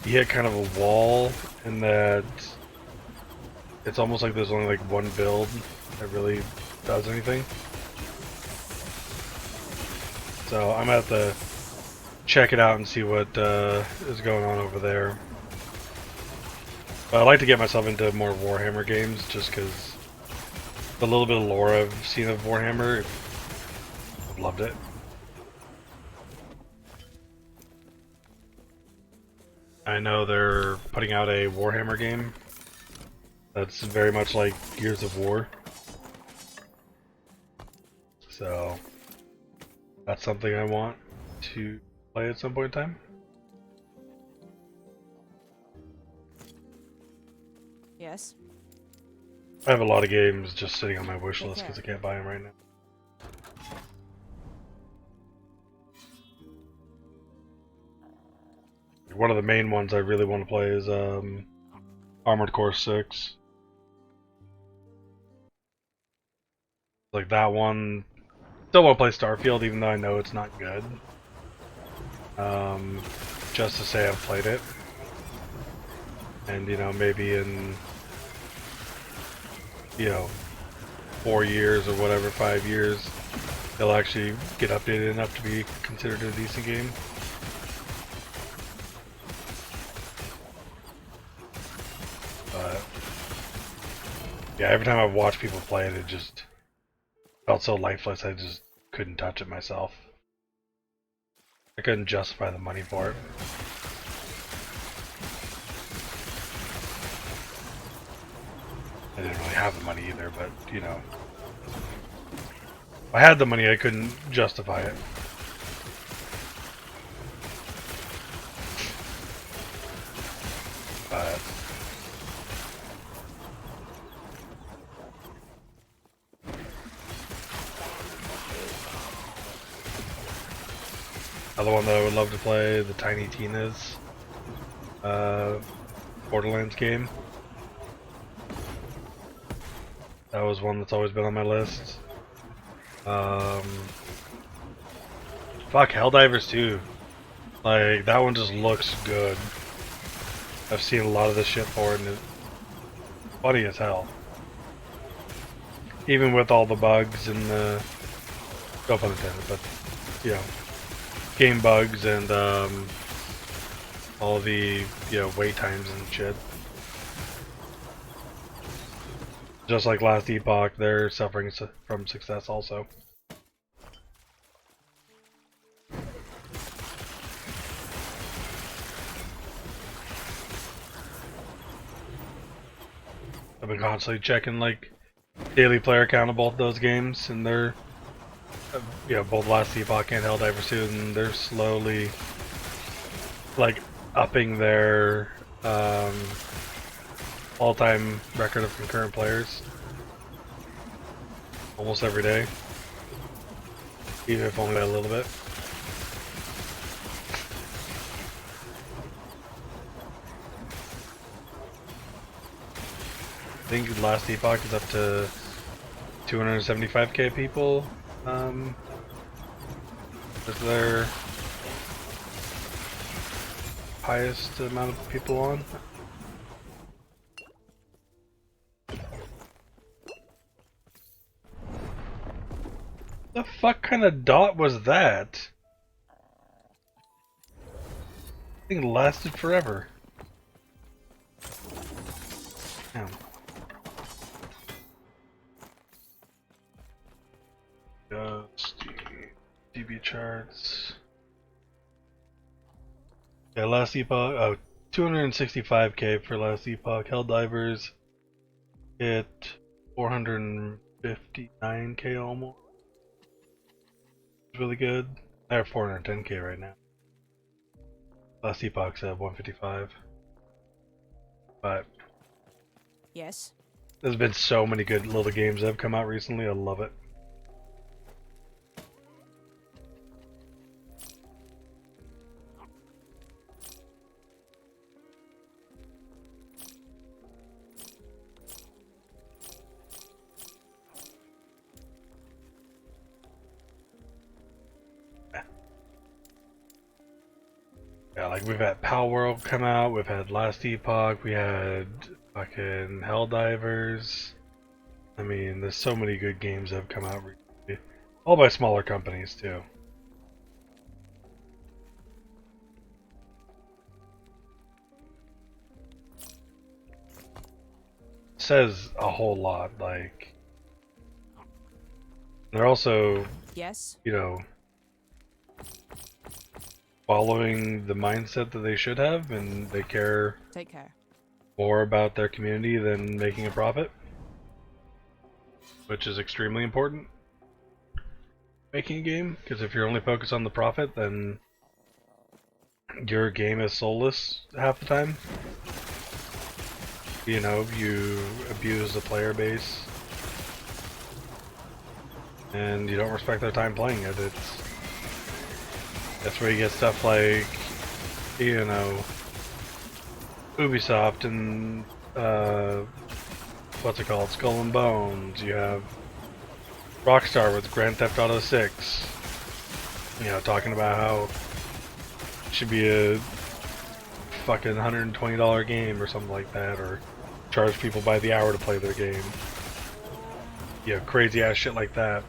hit kind of a wall, and that it's almost like there's only like one build that really does anything. So I'm gonna have to check it out and see what is going on over there. But I'd like to get myself into more Warhammer games, just because the little bit of lore I've seen of Warhammer, I've loved it. I know they're putting out a Warhammer game that's very much like Gears of War. So that's something I want to play at some point in time. Yes. I have a lot of games just sitting on my wish list because I can't buy them right now. One of the main ones I really want to play is Armored Core 6. Like that one. Still want to play Starfield even though I know it's not good. Just to say I've played it. And you know, maybe in 4 years or whatever, 5 years, they'll actually get updated enough to be considered a decent game. But yeah, every time I've watched people play it, it just felt so lifeless. I just couldn't touch it myself. I couldn't justify the money for it. I didn't really have the money either, but you know, if I had the money, I couldn't justify it. But another one that I would love to play, the Tiny Tina's Borderlands game. That was one that's always been on my list. Fuck, Helldivers 2. Like, that one just looks good. I've seen a lot of this shit for it, and it's funny as hell. Even with all the bugs and the... no pun intended, but, you know, game bugs and, all the, wait times and shit. Just like last Epoch, they're suffering from success also. I've been constantly checking like daily player count of both those games, and they're both Last Epoch and Helldivers 2, and they're slowly like upping their all-time record of concurrent players almost every day, even if only by a little bit. I think Last Epoch is up to 275k people. Is their highest amount of people on? The fuck kind of dot was that? Thing lasted forever. Damn. DB charts. Yeah, Last Epoch. Oh, 265k for Last Epoch. Helldivers hit 459k almost. It's really good. I have 410k right now. Last Epoch's at 155. But Yes. there's been so many good little games that have come out recently. I love it. Yeah, like we've had Pal World come out, we've had Last Epoch, we had fucking Helldivers. I mean, there's so many good games that have come out recently. All by smaller companies, too. Says a whole lot, like... They're also, Yes. following the mindset that they should have, and they care Take care. more about their community than making a profit. Which is extremely important. Making a game, because if you're only focused on the profit, then your game is soulless half the time. You abuse the player base, and you don't respect their time playing it. That's where you get stuff like, Ubisoft and what's it called, Skull and Bones. You have Rockstar with Grand Theft Auto 6. Talking about how it should be a fucking $120 game or something like that, or charge people by the hour to play their game. Crazy ass shit like that.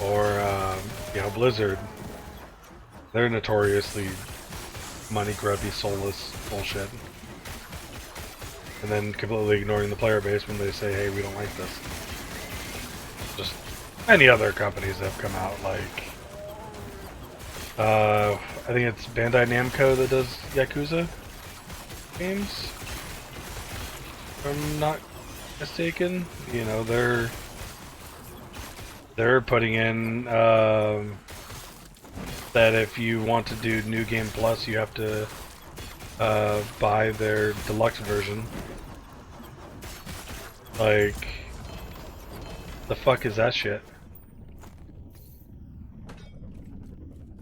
Or, Blizzard. They're notoriously money grubby, soulless bullshit. And then completely ignoring the player base when they say, hey, we don't like this. Just any other companies that have come out, like... I think it's Bandai Namco that does Yakuza games, if I'm not mistaken. They're putting in that if you want to do New Game Plus, you have to buy their deluxe version. Like, the fuck is that shit?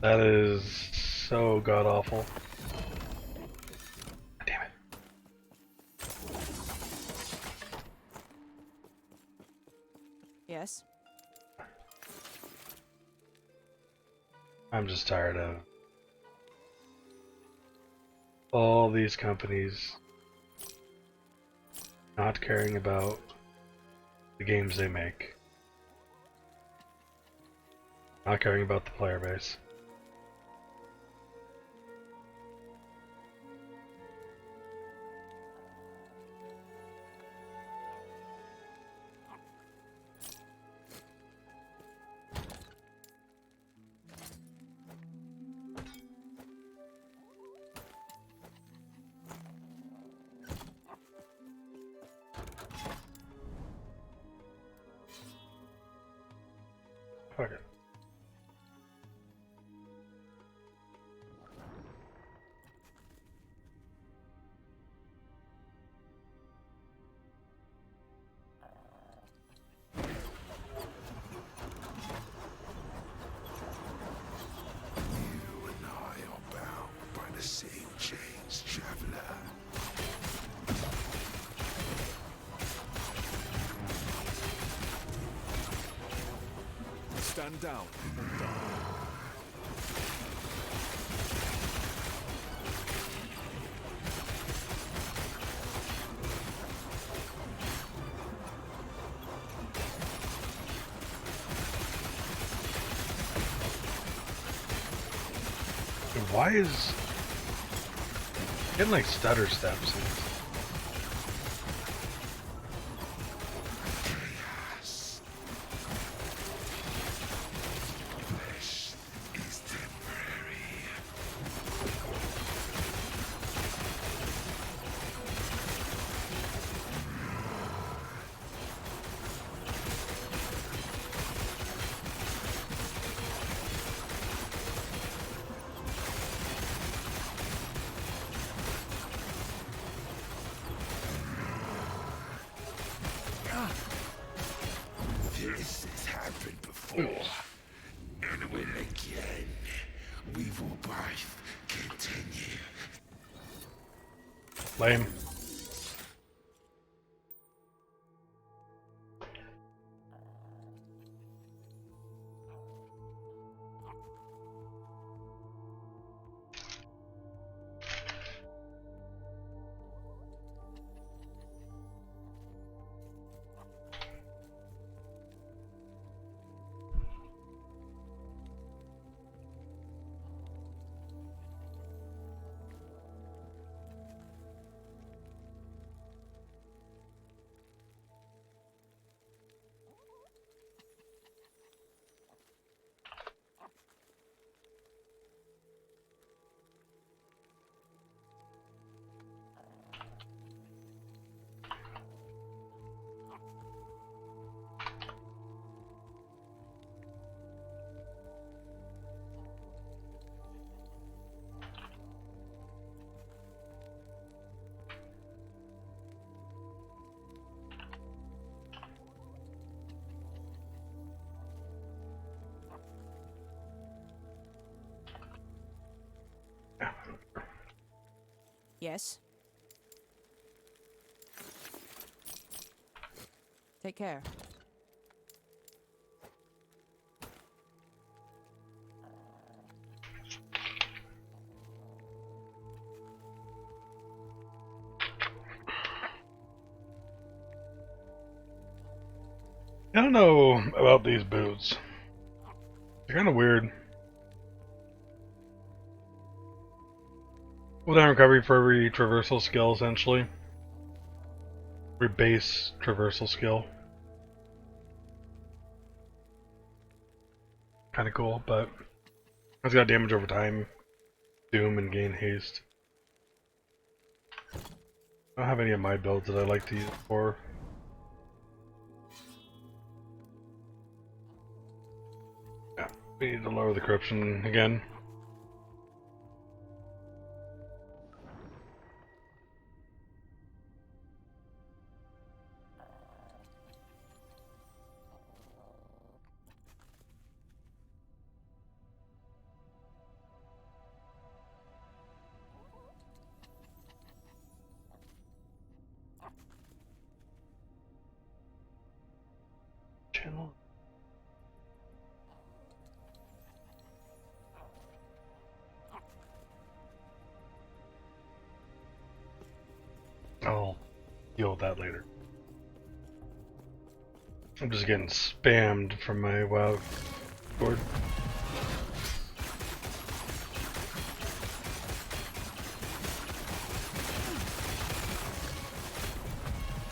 That is so god awful. Damn it. Yes. I'm just tired of all these companies not caring about the games they make. Not caring about the player base. Fuck it. You and I are bound by the same chains, traveler. Stand down or die. And why is getting like stutter steps? Chaos. Flesh is temporary. This has happened before, and will again. We will both continue. Lame. Yes. Take care. I don't know about these boots. They're kind of weird. Cooldown recovery for every traversal skill, essentially. Every base traversal skill. Kind of cool, but it's got damage over time, doom, and gain haste. I don't have any of my builds that I like to use for. Yeah, we need to lower the corruption again. Channel. I'll deal with that later. I'm just getting spammed from my WoW board.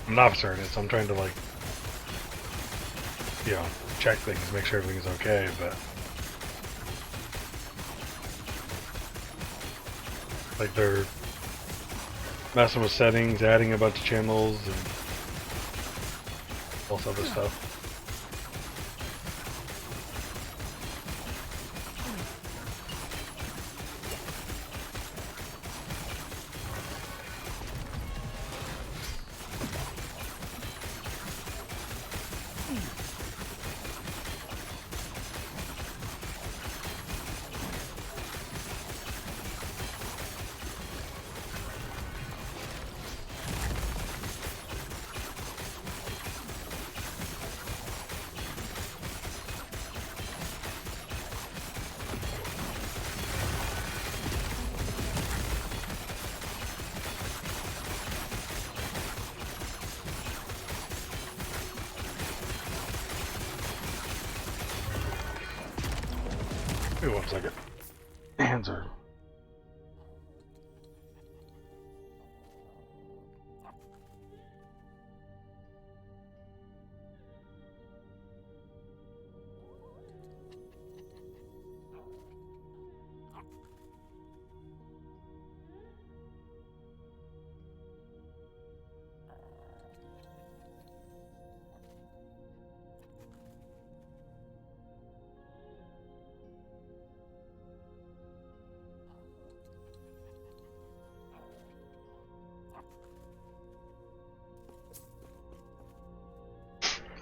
I'm an officer in it, so I'm trying to, like, you know, check things, make sure everything's okay, but like they're messing with settings, adding a bunch of channels, and all this other stuff. Wait 1 second. Hands are.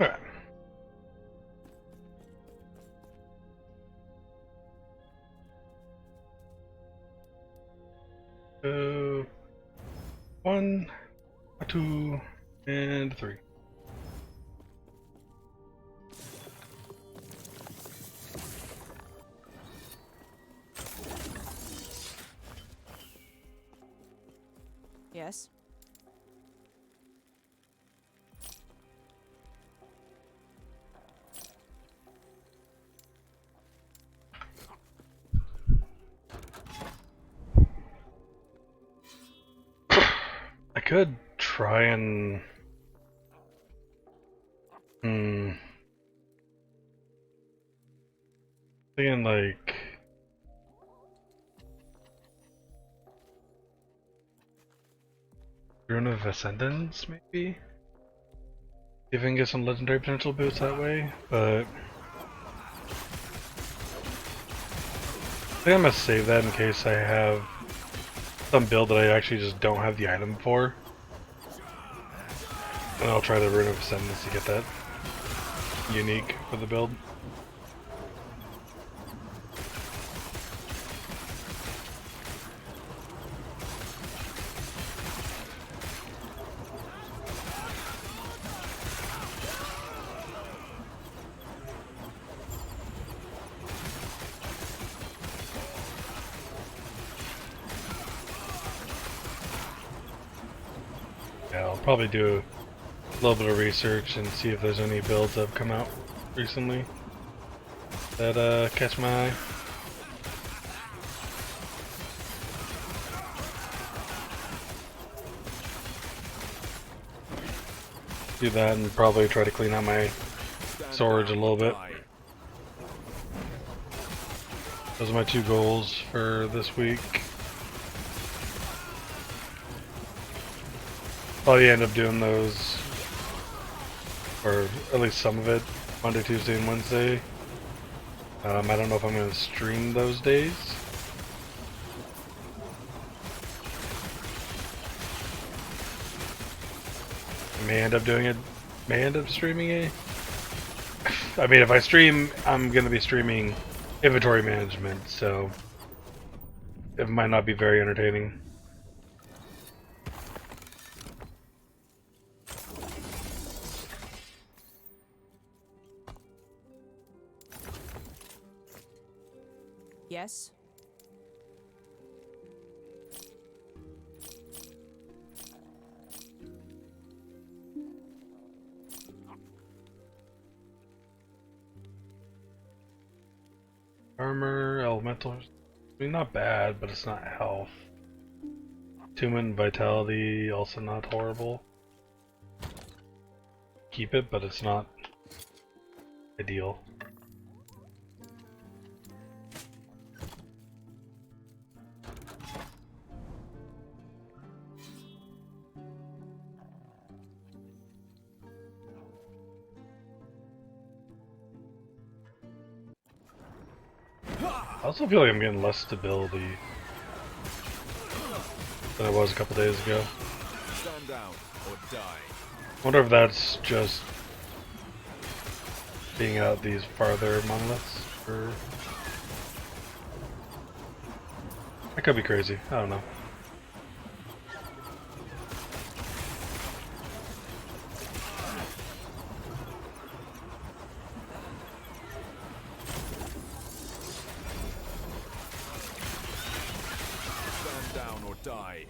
Alright. So 1, 2, and 3. Yes. I could try and thinking like Rune of Ascendance, maybe? See if I can get some legendary potential boosts that way, but I think I'm gonna save that in case I have some build that I actually just don't have the item for. And I'll try the Rune of Ascendance to get that unique for the build. Yeah, I'll probably do a little bit of research and see if there's any builds that have come out recently that catch my eye. Do that and probably try to clean out my storage a little bit. Those are my 2 goals for this week. Probably end up doing those, or at least some of it, Monday, Tuesday, and Wednesday. I don't know if I'm going to stream those days. I may end up doing it, may end up streaming it. I mean, if I stream, I'm going to be streaming inventory management, so it might not be very entertaining. Yes. Armor, elemental. I mean, not bad, but it's not health. Attunement, vitality, also not horrible. Keep it, but it's not ideal. I also feel like I'm getting less stability than I was a couple days ago. Stand down or die. Wonder if that's just being out these farther monoliths, or I could be crazy. I don't know. Stand down or die.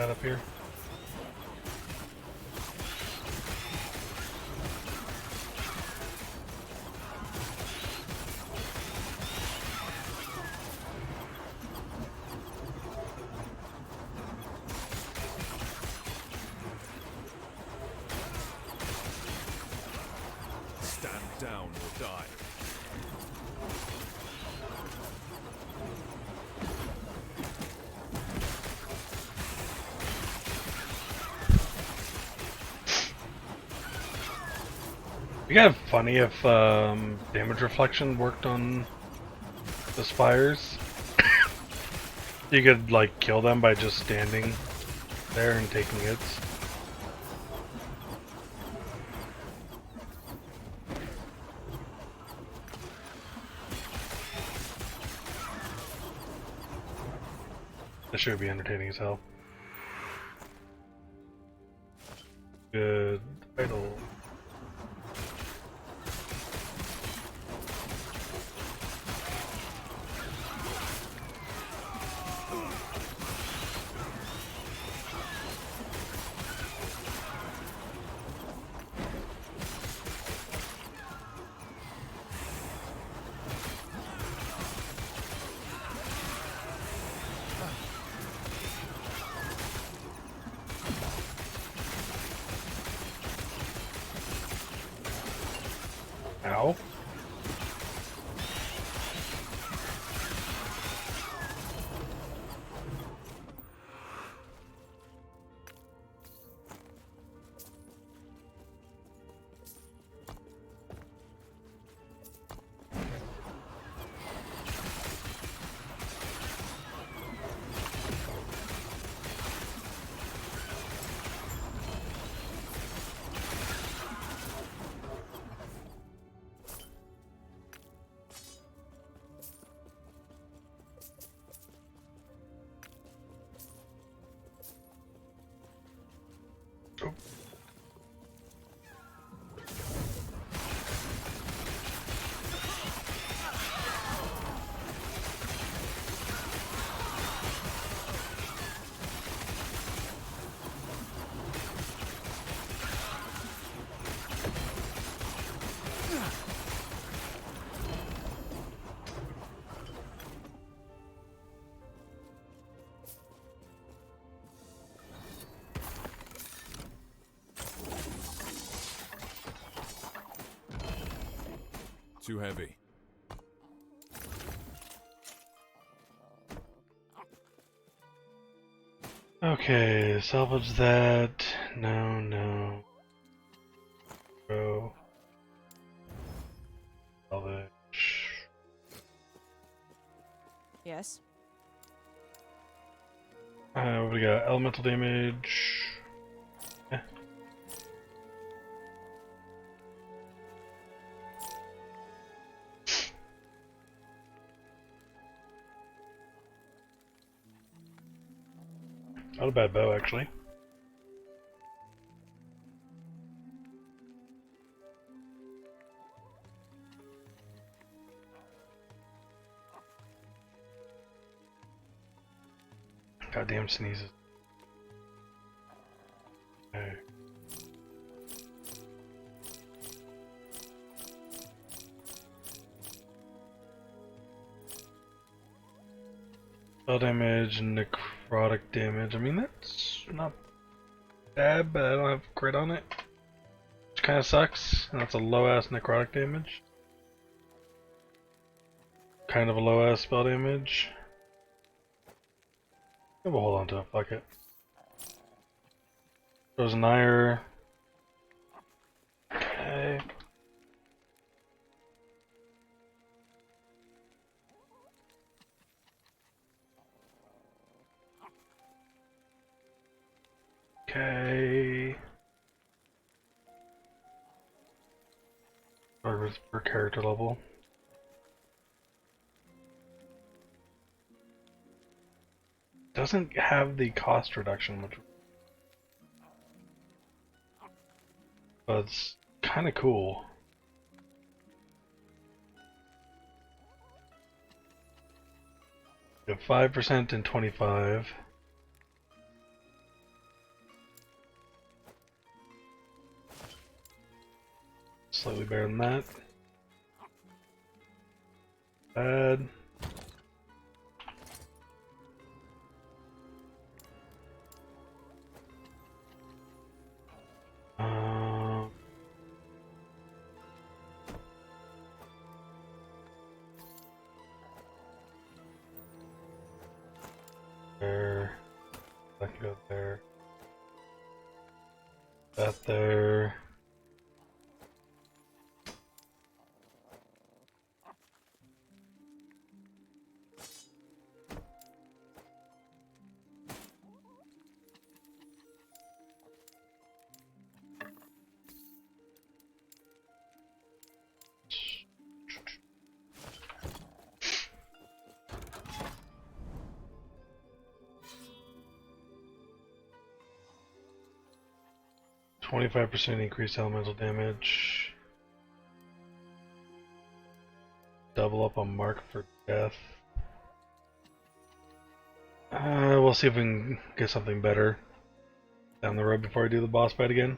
that up here. Stand down or die. It'd be kind of funny if damage reflection worked on the spires. You could like kill them by just standing there and taking hits. This should be entertaining as hell. Good title. Ow. Too heavy. Okay, salvage that. No, no. Go. Salvage. Yes. We got elemental damage. Eh. Not a bad bow, actually. Goddamn sneezes. Okay. Spell damage and necrotic damage. I mean, that's not bad, but I don't have crit on it. Which kind of sucks. And that's a low ass necrotic damage. Kind of a low ass spell damage. Yeah, we'll hold on to it. Fuck it. There's an ire. Okay. Okay. Targets per character level. Doesn't have the cost reduction, which but it's kind of cool. You have 5% and 25. Slightly better than that. Bad. There. That can go there. That there. %25 increased elemental damage. Double up on mark for death. We'll see if we can get something better down the road before I do the boss fight again.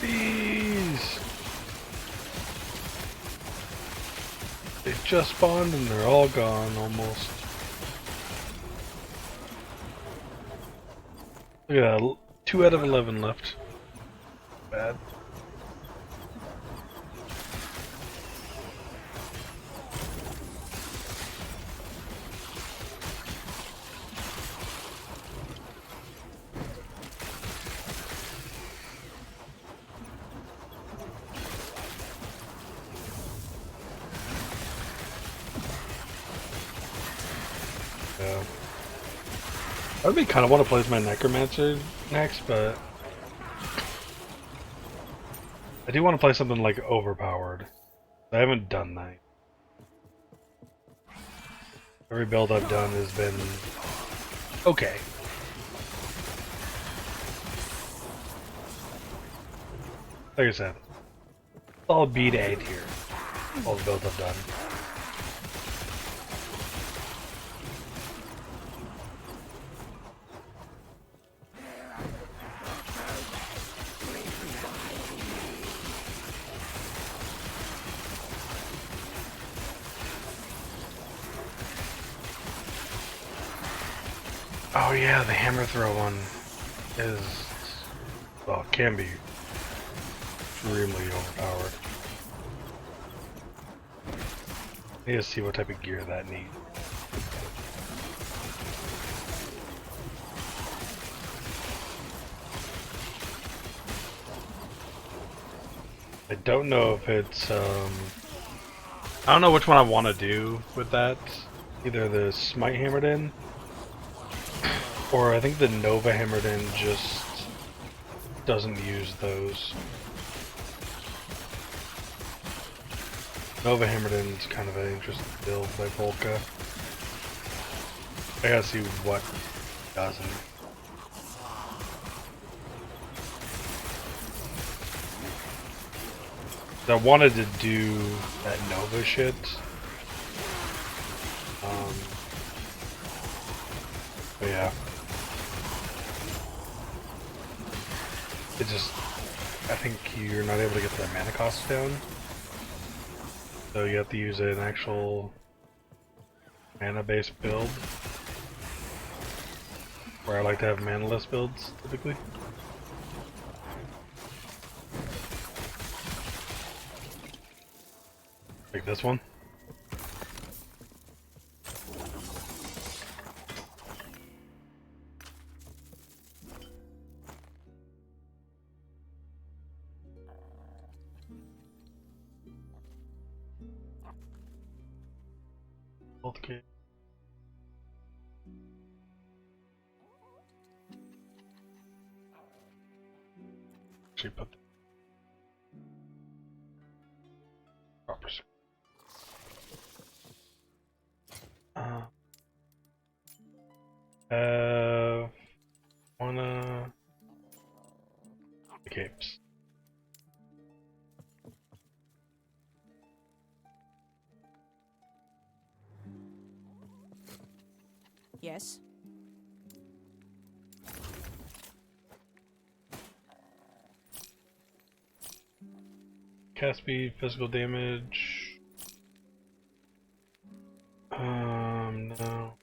Bees! They just spawned and they're all gone almost. Look at that, 2 out of 11 left. Bad. Yeah. I really kind of want to play as my Necromancer next, but I do want to play something like overpowered. I haven't done that. Every build I've done has been okay. Like I said, I'll beat 8 here. All the builds I've done. Oh yeah, the hammer throw one is, well, can be extremely overpowered. I need to see what type of gear that needs. I don't know if it's, I don't know which one I want to do with that. Either the Smite Hammered In, or I think the Nova Hammered In just doesn't use those. Nova Hammered In is kind of an interesting build by Volca. I gotta see what doesn't. I wanted to do that Nova shit. But yeah. It just, I think you're not able to get the mana cost down. So you have to use an actual mana based build. Where I like to have mana-less builds, typically. Like this one. Okay. Actually put the proper. cast speed, physical damage. No.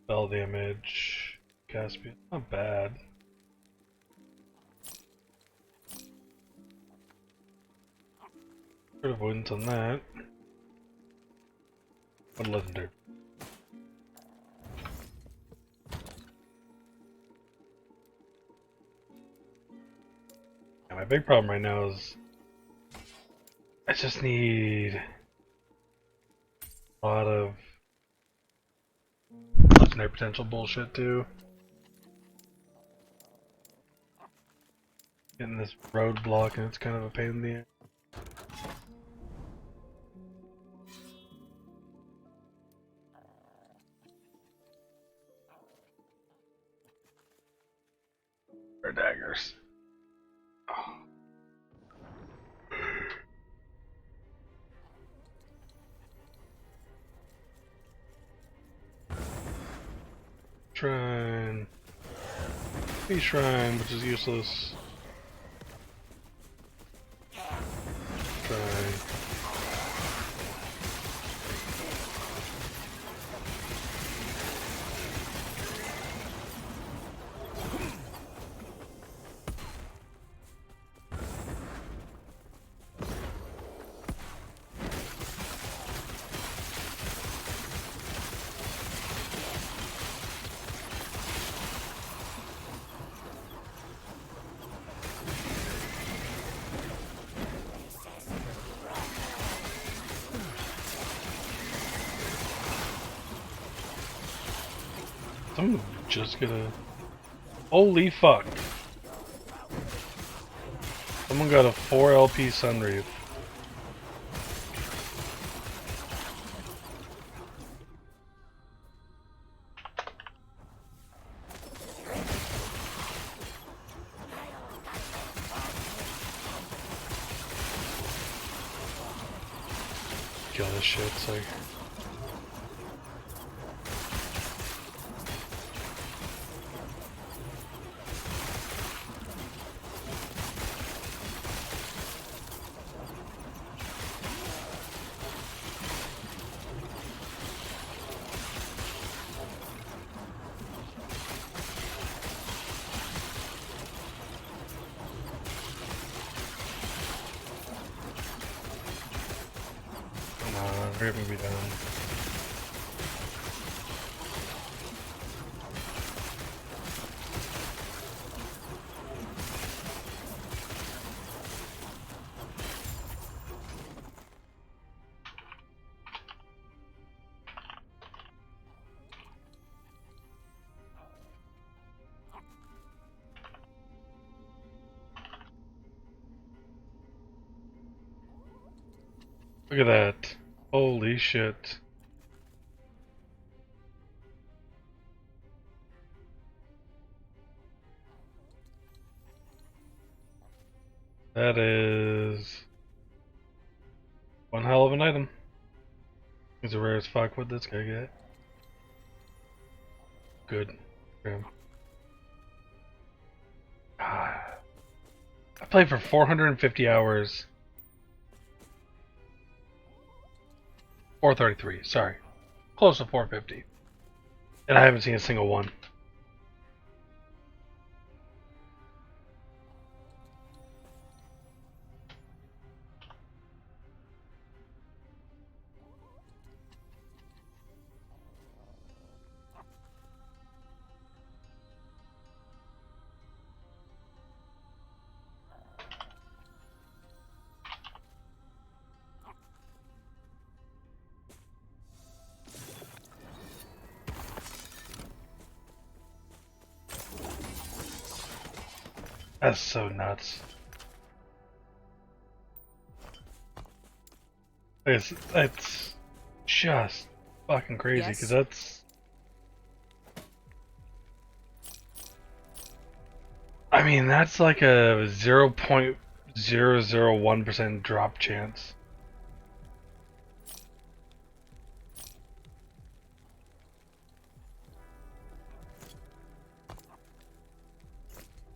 Spell damage, cast speed, not bad. Good avoidance on that. What legendary? Yeah, my big problem right now is I just need a lot of legendary potential bullshit too. Getting this roadblock and it's kind of a pain in the ass. Or daggers. Oh. Shrine. Peace shrine, which is useless. Shrine. I'm just gonna... Holy fuck! Someone got a 4 LP Sunreef. Kill this shit, it's like... We're gonna be done. Look at that. Holy shit. That is one hell of an item. He's a rare as fuck. What'd this guy get? Good. Yeah. Ah. I played for 450 hours. 433, sorry. Close to 450. And I haven't seen a single one. That's so nuts. That's just fucking crazy, because Yes. that's... I mean, that's like a 0.001% drop chance.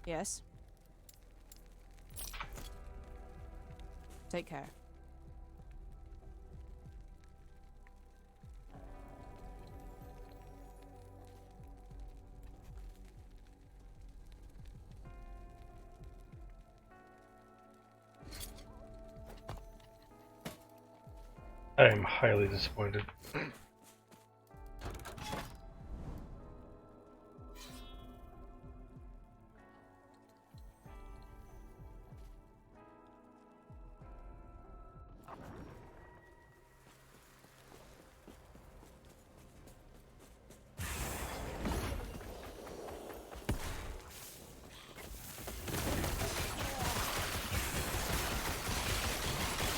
Yes. Take care. I am highly disappointed.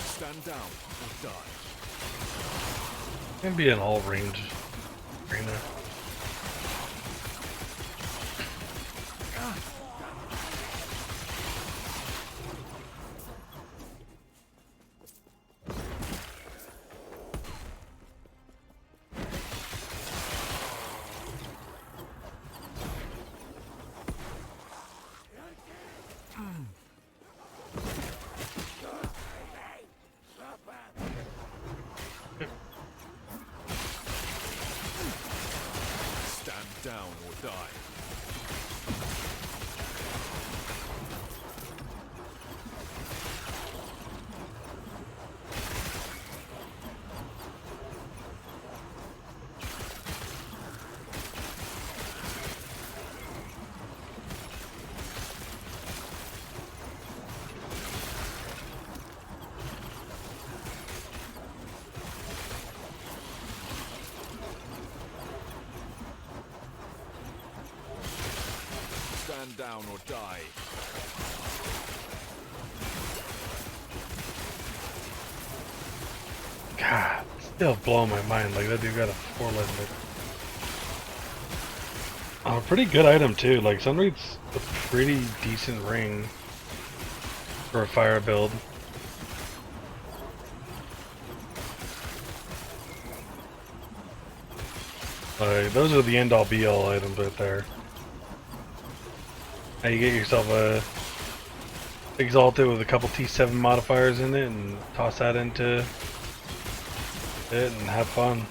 Stand down or die. Can be an all range arena. Stand down or die. Stand down or die. God, still blowing my mind. Like that dude got a 4-legged. A pretty good item too. Like Sunraid's a pretty decent ring for a fire build. Like those are the end-all be-all items right there. Now you get yourself a Exalted with a couple T7 modifiers in it and toss that into it and have fun.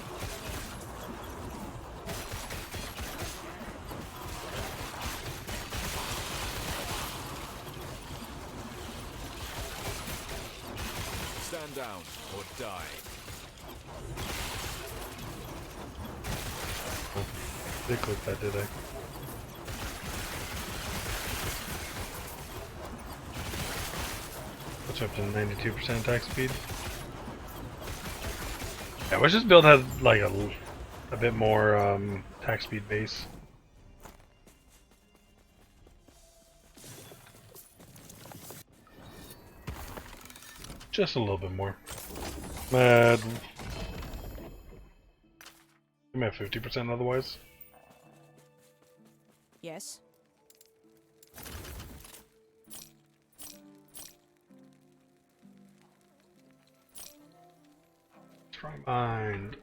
Stand down or die. They clicked that, did I? What's up to 92% attack speed? Yeah, I wish this build had like a bit more attack speed base. Just a little bit more. Mad. I'm at 50% otherwise. Yes. Try mind.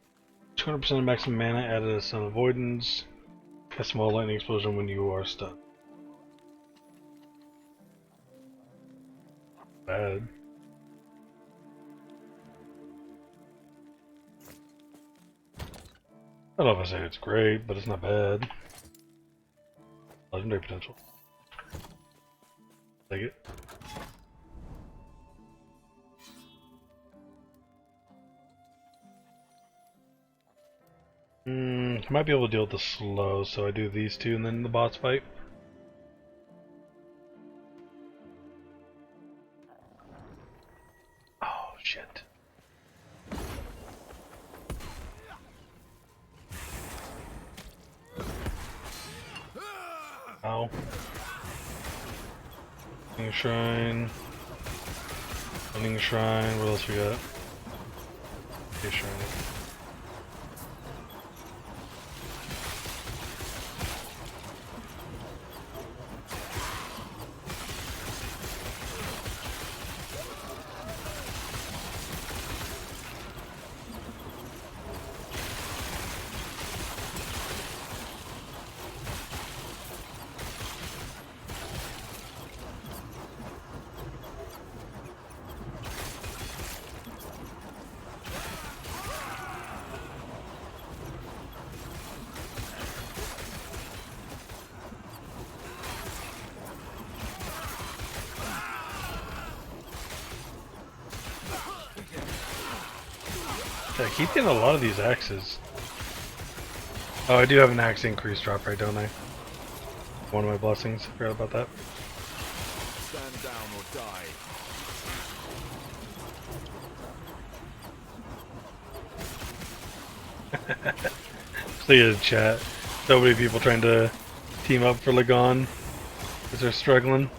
200% of maximum mana added as sun avoidance. A small lightning explosion when you are stunned. Bad. I don't know if I say it's great, but it's not bad. Legendary potential. Take it. I might be able to deal with the slow, so I do these two and then the boss fight. Oh shit. Ow. Running Shrine. Running Shrine. What else we got? Okay, Shrine. I keep getting a lot of these axes. Oh, I do have an axe increase drop, right, don't I? One of my blessings. Forgot about that. Stand down or die. See in chat. So many people trying to team up for Lagon because they're struggling.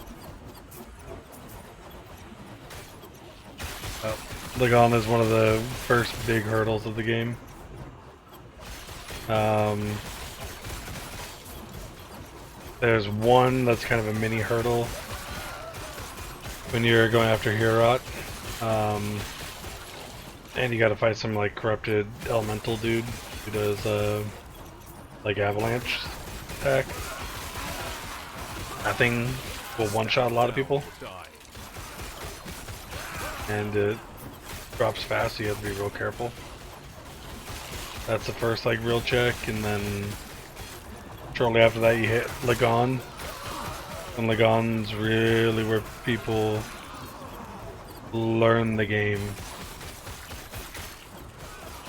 Lagon is one of the first big hurdles of the game. There's one that's kind of a mini hurdle when you're going after Hurot. And you gotta fight some like corrupted elemental dude who does like avalanche attack. That thing will one-shot a lot of people. Die. And it drops fast, so you have to be real careful. That's the first like real check, and then shortly after that you hit Lagon. And Lagon's really where people learn the game.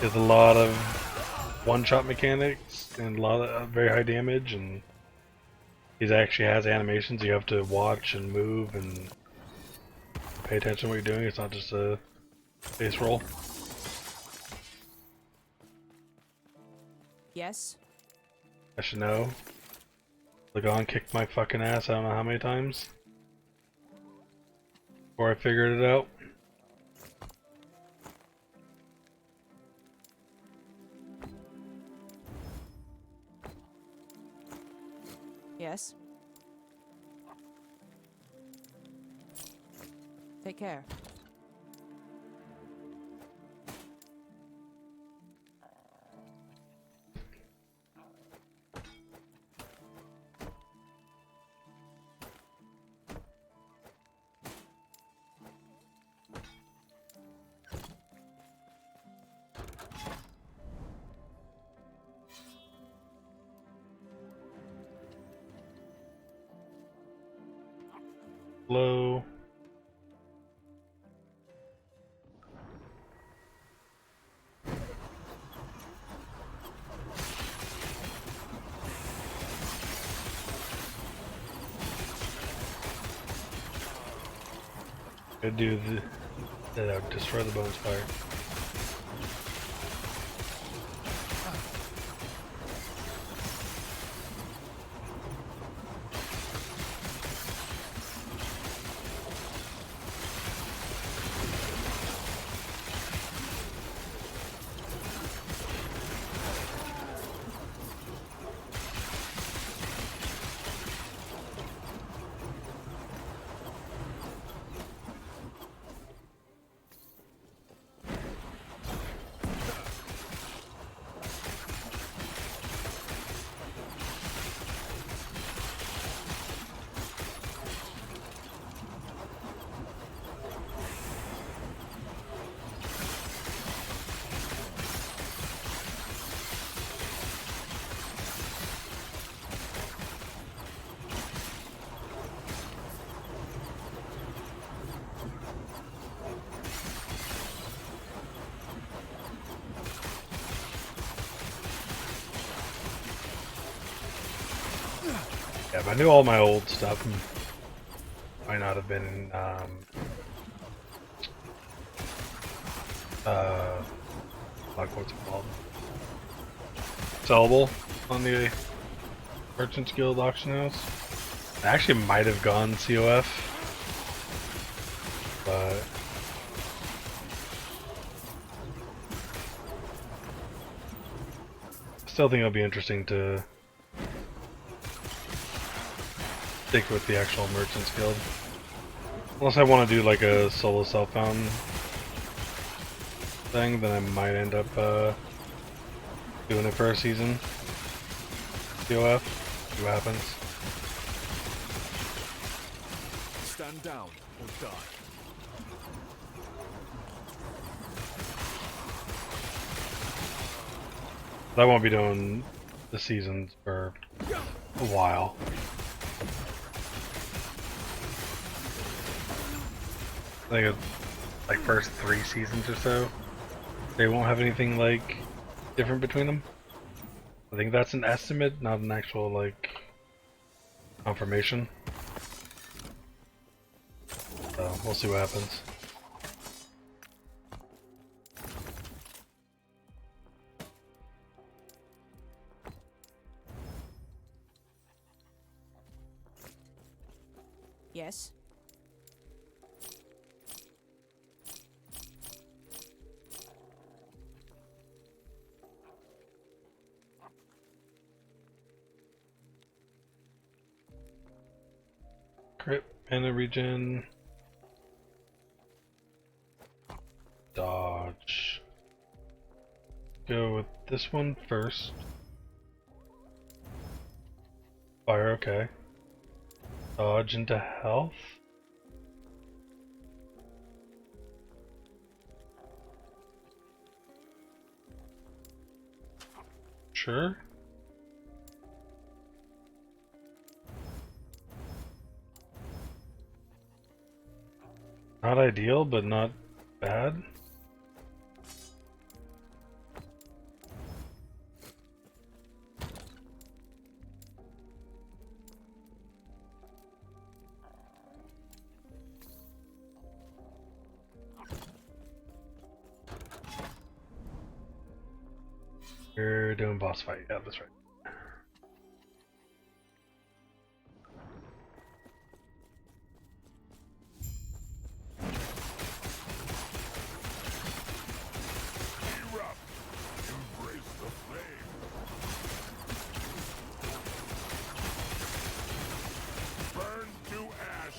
There's a lot of one-shot mechanics and a lot of very high damage, and he actually has animations you have to watch and move and pay attention to what you're doing. It's not just a base roll. Yes? I should know. Lagon kicked my fucking ass I don't know how many times before I figured it out. Yes? Take care. Hello. Could do the destroy the bone spire. Yeah, if I knew all my old stuff, might not have been, like what's it called? Sellable on the Merchants Guild auction house. I actually might have gone COF, but still think it'll be interesting to stick with the actual Merchants Guild. Unless I want to do like a solo self-found thing, then I might end up doing it for a season. COF, see what happens. Stand down or die. I won't be doing the seasons for a while. I think it's like first 3 seasons or so. they won't have anything like different between them. I think that's an estimate, not an actual like confirmation. So we'll see what happens. Yes. Crit, mana regen, dodge. Go with this one first. Fire, okay. Dodge into health. Sure. Not ideal, but not bad. You're doing boss fight, yeah, that's right. Erupt! Embrace the flame! Burn to ash!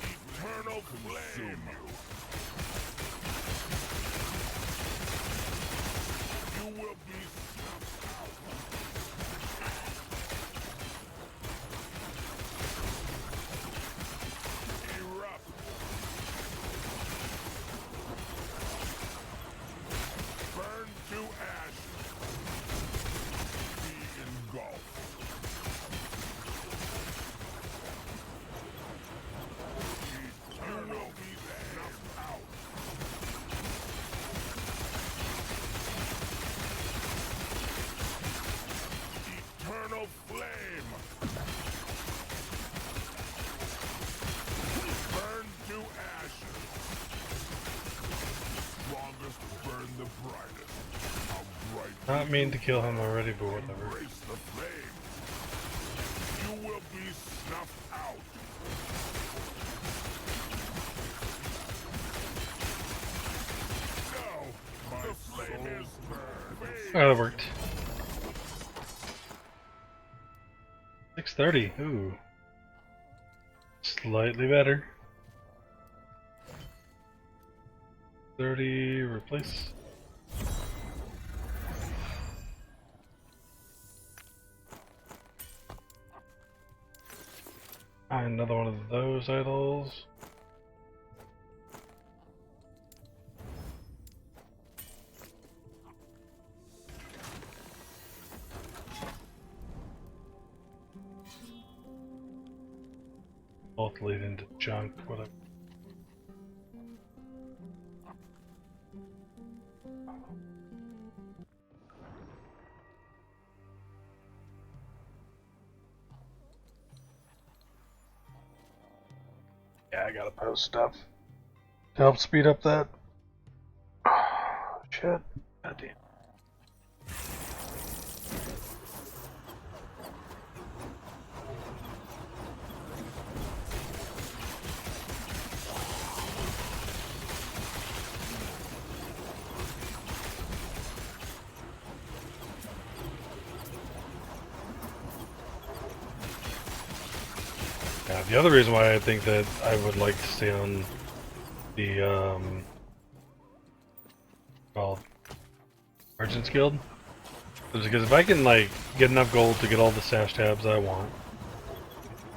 Eternal flame! You will be snuffed out! Erupt! Burn to ash! Be engulfed! You will be snuffed out! Eternal flame! Burn to ashes! Strongest burn the brightest. How bright Not mean to kill him already, but whatever. embrace the flame! You will be snuffed out! No! The flame is burned! Oh, that worked. 630, ooh. Slightly better. 30, replace. Another one of those idols. Both lead into junk, whatever. Yeah, I gotta post stuff to help speed up that. Shit. Goddamn. Yeah, the other reason why I think that I would like to stay on the called Merchant's Guild is because if I can like get enough gold to get all the stash tabs I want,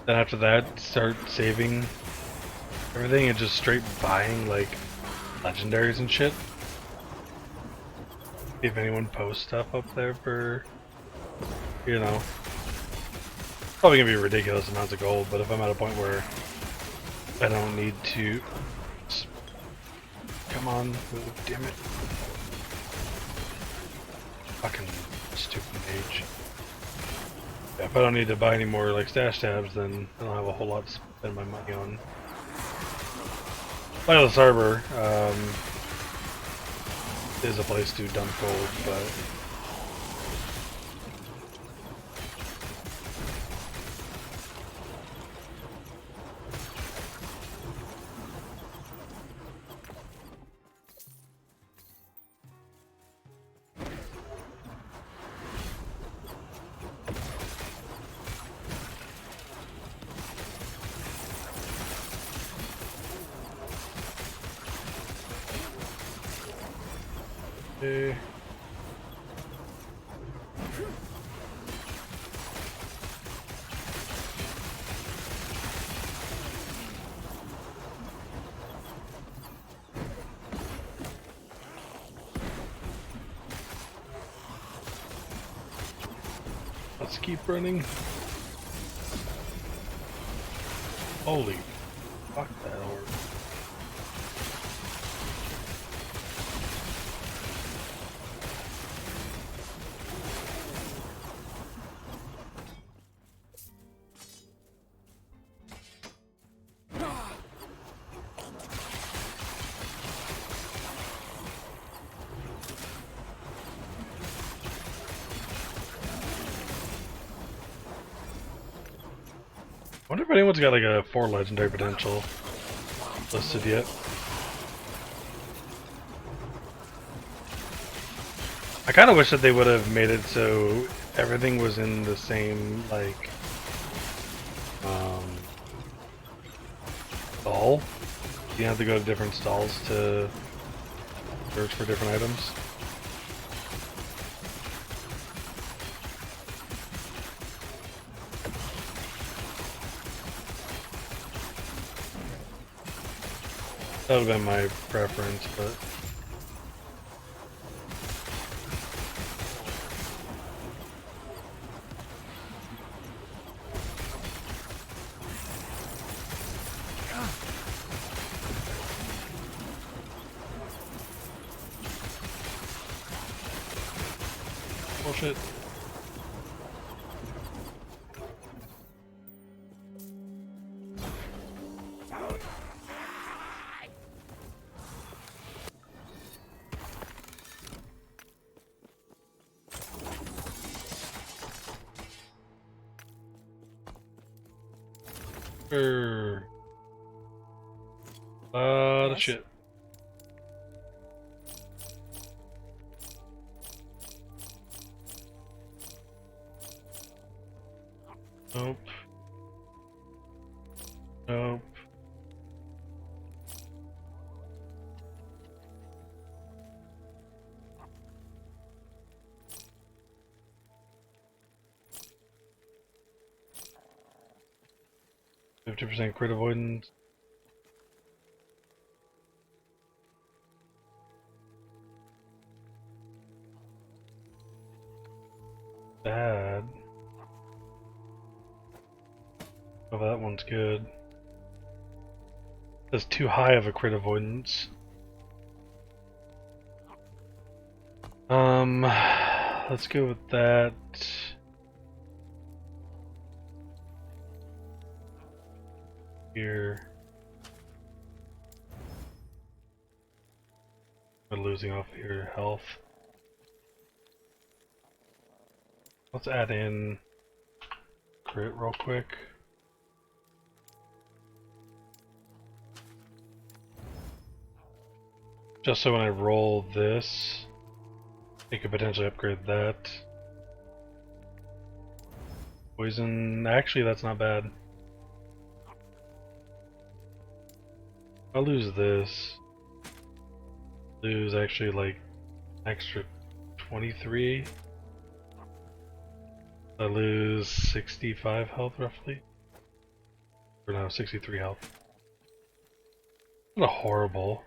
then after that start saving everything and just straight buying like legendaries and shit. If anyone posts stuff up there for, you know, probably gonna be ridiculous amounts of gold, but if I'm at a point where I don't need to come on. Oh, damn it. Fucking stupid mage. Yeah, if I don't need to buy any more like stash tabs, then I don't have a whole lot to spend my money on. Monolith Harbor is a place to dump gold, but okay. Let's keep running. Holy fuck that orb. I wonder if anyone's got like a 4 legendary potential listed yet. I kind of wish that they would have made it so everything was in the same like stall. You have to go to different stalls to search for different items. That would have been my preference, but bullshit. Lot of Yes. shit. Nope. Nope. %50 crit avoidance. Bad. Oh, that one's good. That's too high of a crit avoidance. Let's go with that. Here. We're losing off here health. Let's add in crit real quick. Just so when I roll this, it could potentially upgrade that. Poison, actually that's not bad. I'll lose this. Lose actually like extra 23. I lose 65 health roughly. Or no, 63 health. Not horrible.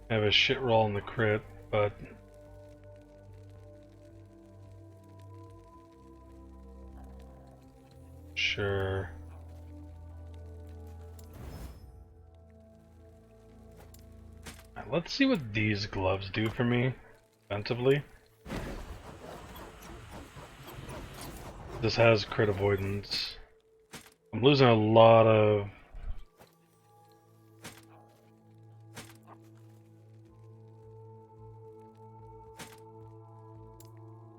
I have a shit roll on the crit, but sure. Alright, let's see what these gloves do for me defensively. This has crit avoidance. I'm losing a lot of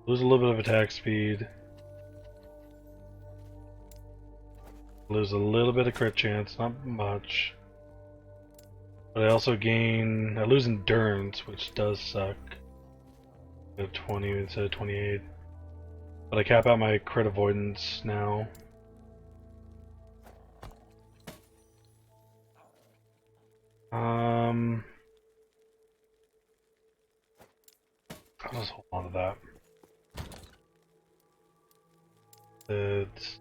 lose a little bit of attack speed. Lose a little bit of crit chance, not much. But I also gain I lose endurance, which does suck. I have 20 instead of 28. But I cap out my crit avoidance now. I'll just hold on to that. It's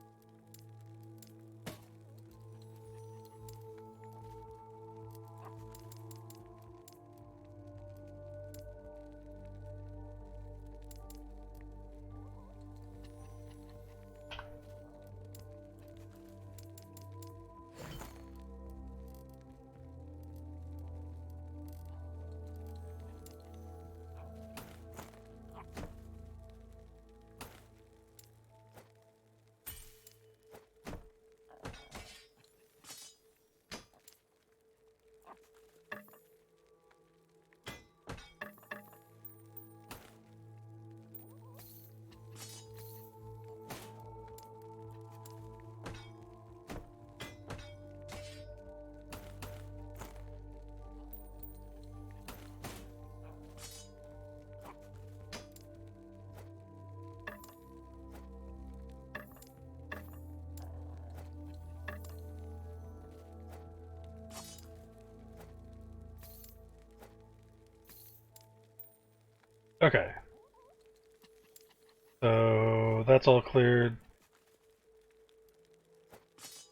okay. So that's all cleared.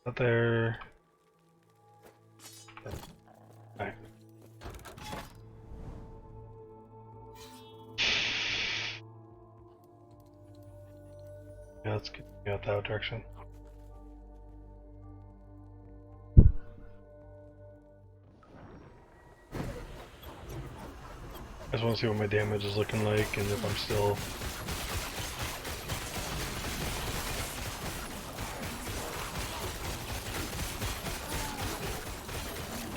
Out there. Alright. Yeah, let's get out that direction. I just want to see what my damage is looking like and if I'm still.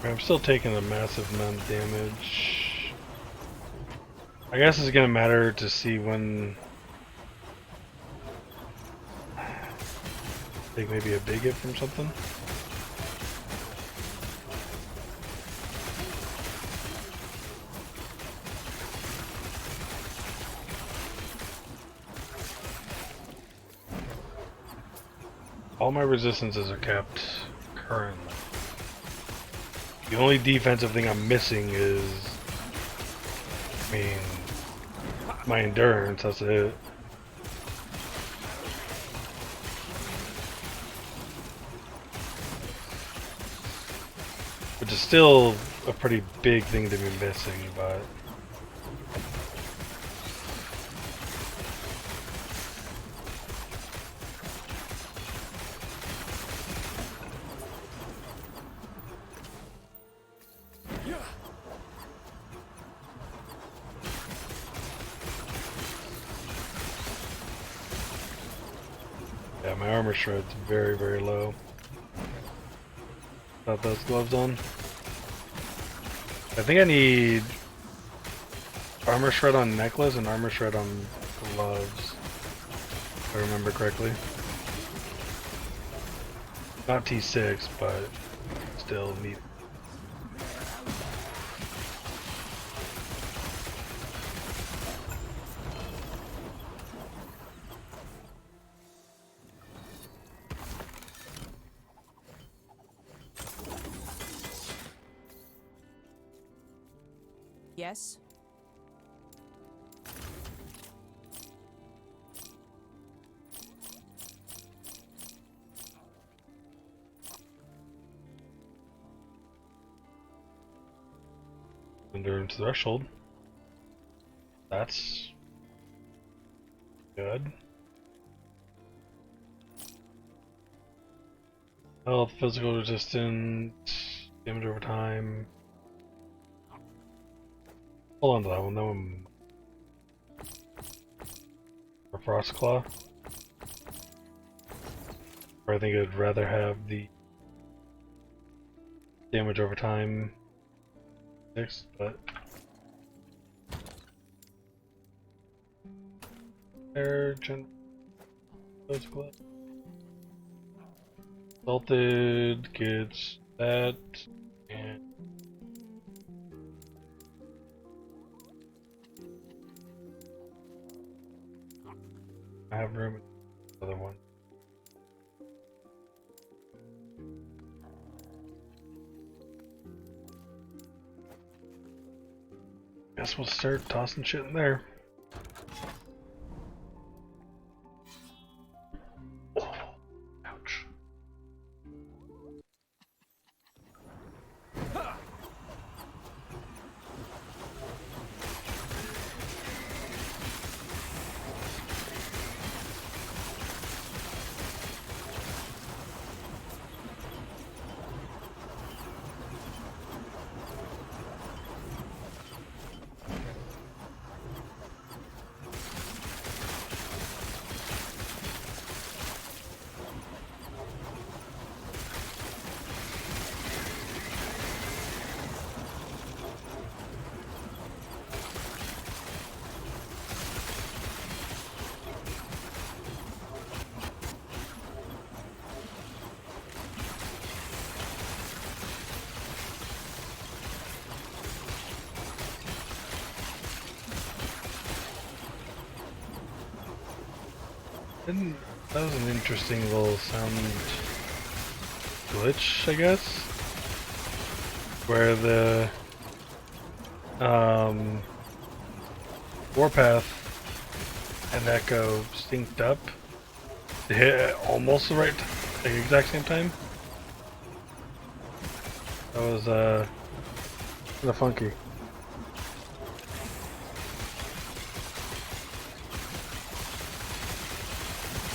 I'm still taking a massive amount of damage. I guess it's gonna matter to see when. Take maybe a big hit from something. All my resistances are kept currently. The only defensive thing I'm missing is, I mean, my endurance, that's it. Which is still a pretty big thing to be missing, but... Yeah, my armor shred's very, very low. Got those gloves on. I think I need armor shred on necklace and armor shred on gloves, if I remember correctly. Not T6, but still neat. Yes? endurance threshold. That's good. Health, physical resistance, damage over time. Hold on to that one. That one. Or Frost Claw. Or I think I'd rather have the damage over time fixed, but air general physical. Salted gets that, and I have room in the other one. Guess we'll start tossing shit in there. Oh, ouch. That was an interesting little sound glitch, I guess, where the Warpath and Echo synced up to hit at almost the right, the exact same time. That was kinda funky.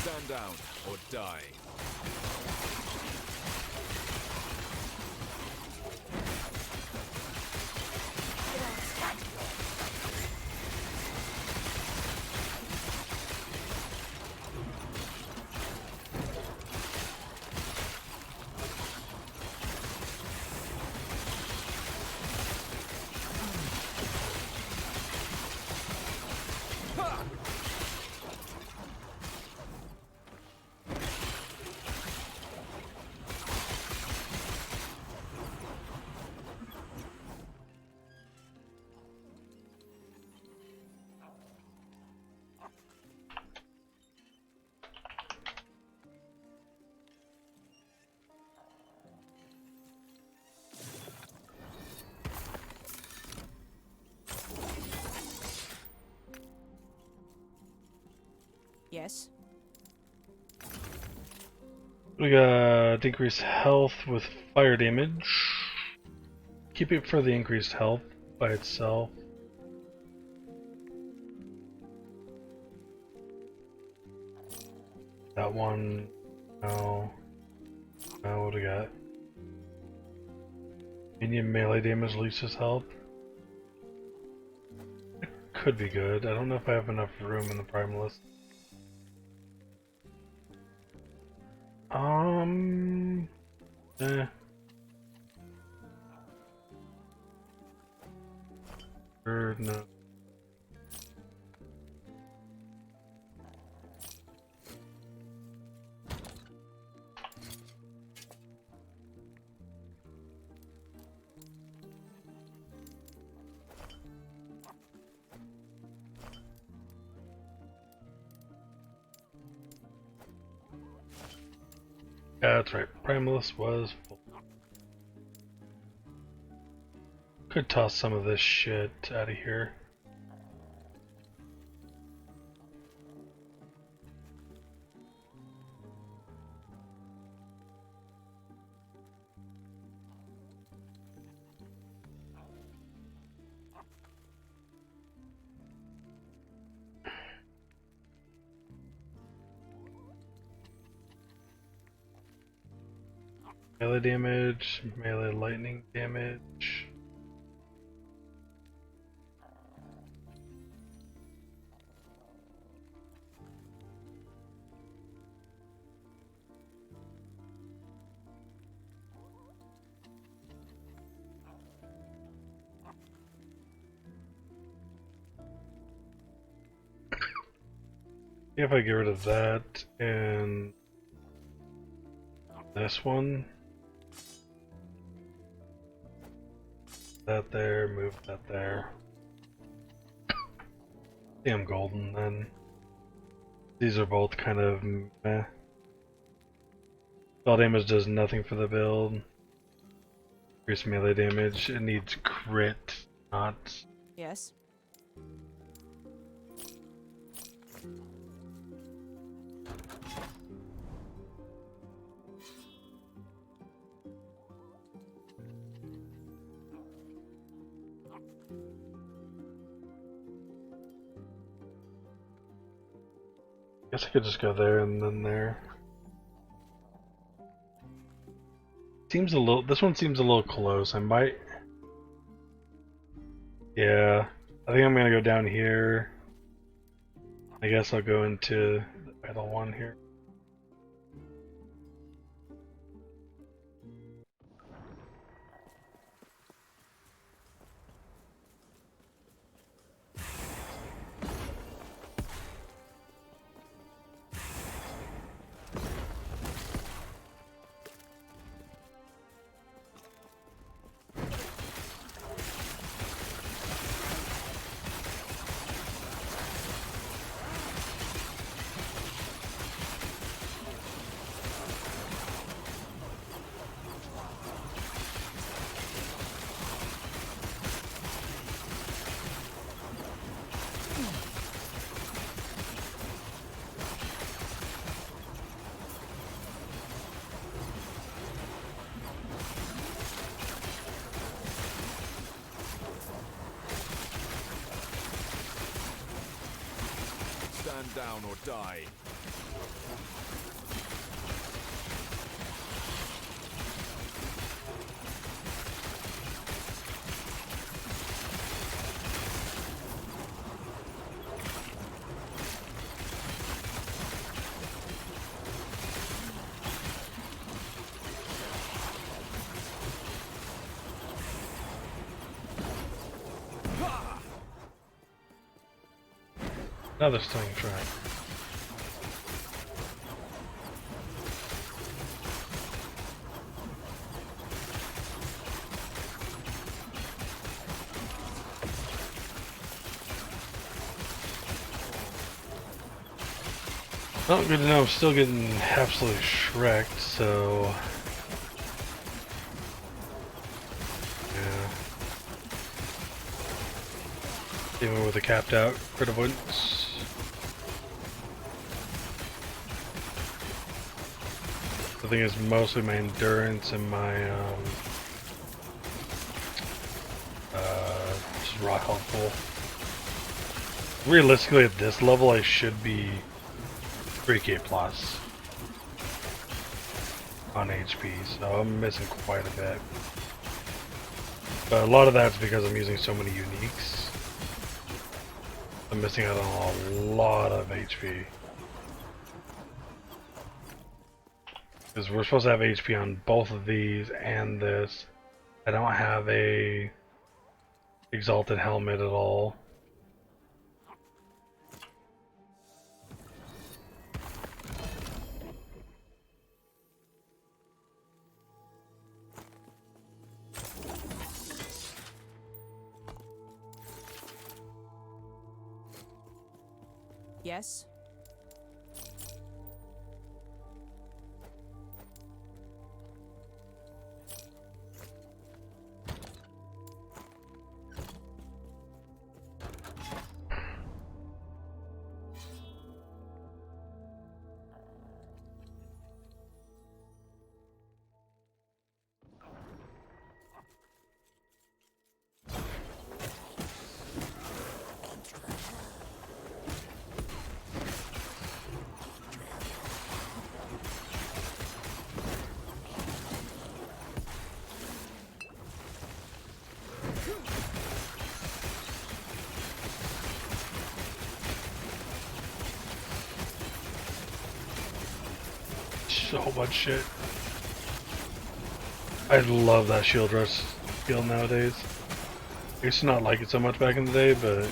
Stand down or die. Yes. We got decreased health with fire damage. Keep it for the increased health by itself. That one, no. No, what do we got? Minion melee damage leases health. It could be good. I don't know if I have enough room in the Primalist. Eh. Or no. Yeah, that's right. Primalist was full. Could toss some of this shit out of here. Melee damage, melee lightning damage. If I get rid of that and this one, that there, move that there. Damn golden then. These are both kind of meh. Spell damage does nothing for the build. Increase melee damage. It needs crit, not. Yes. Guess I could just go there and then there. Seems a little. This one seems a little close. I might. Yeah, I think I'm gonna go down here. I guess I'll go into the battle one here. Stand down or die. Another sling track. Well, good to know I'm still getting absolutely shreked, so... Yeah. Even with a capped out crit avoidance. I think it's mostly my endurance and my, just rock helpful. Realistically, at this level, I should be 3k plus on HP, so I'm missing quite a bit. But a lot of that's because I'm using so many uniques. I'm missing out on a lot of HP. Because we're supposed to have HP on both of these and this. I don't have a exalted helmet at all. Yes. so much shit. I love that shield rush skill nowadays. I used to not like it so much back in the day, but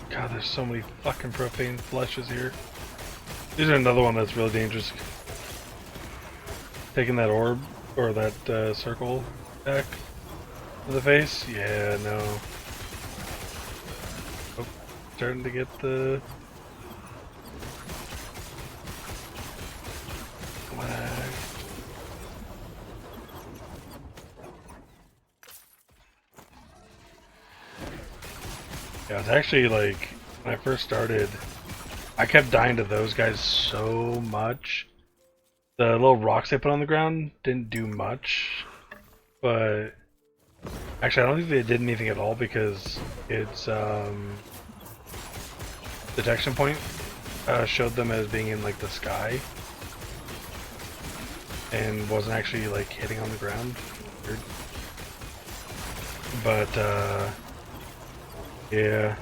God, there's so many fucking profane fleshes here. These are another one that's really dangerous. Taking that orb, or that circle back to the face? Yeah, no. Oh, starting to get the lag. Yeah, it's actually like, when I first started, I kept dying to those guys so much. The little rocks they put on the ground didn't do much, but actually I don't think they did anything at all because its detection point showed them as being in like the sky and wasn't actually like hitting on the ground. Weird. But yeah,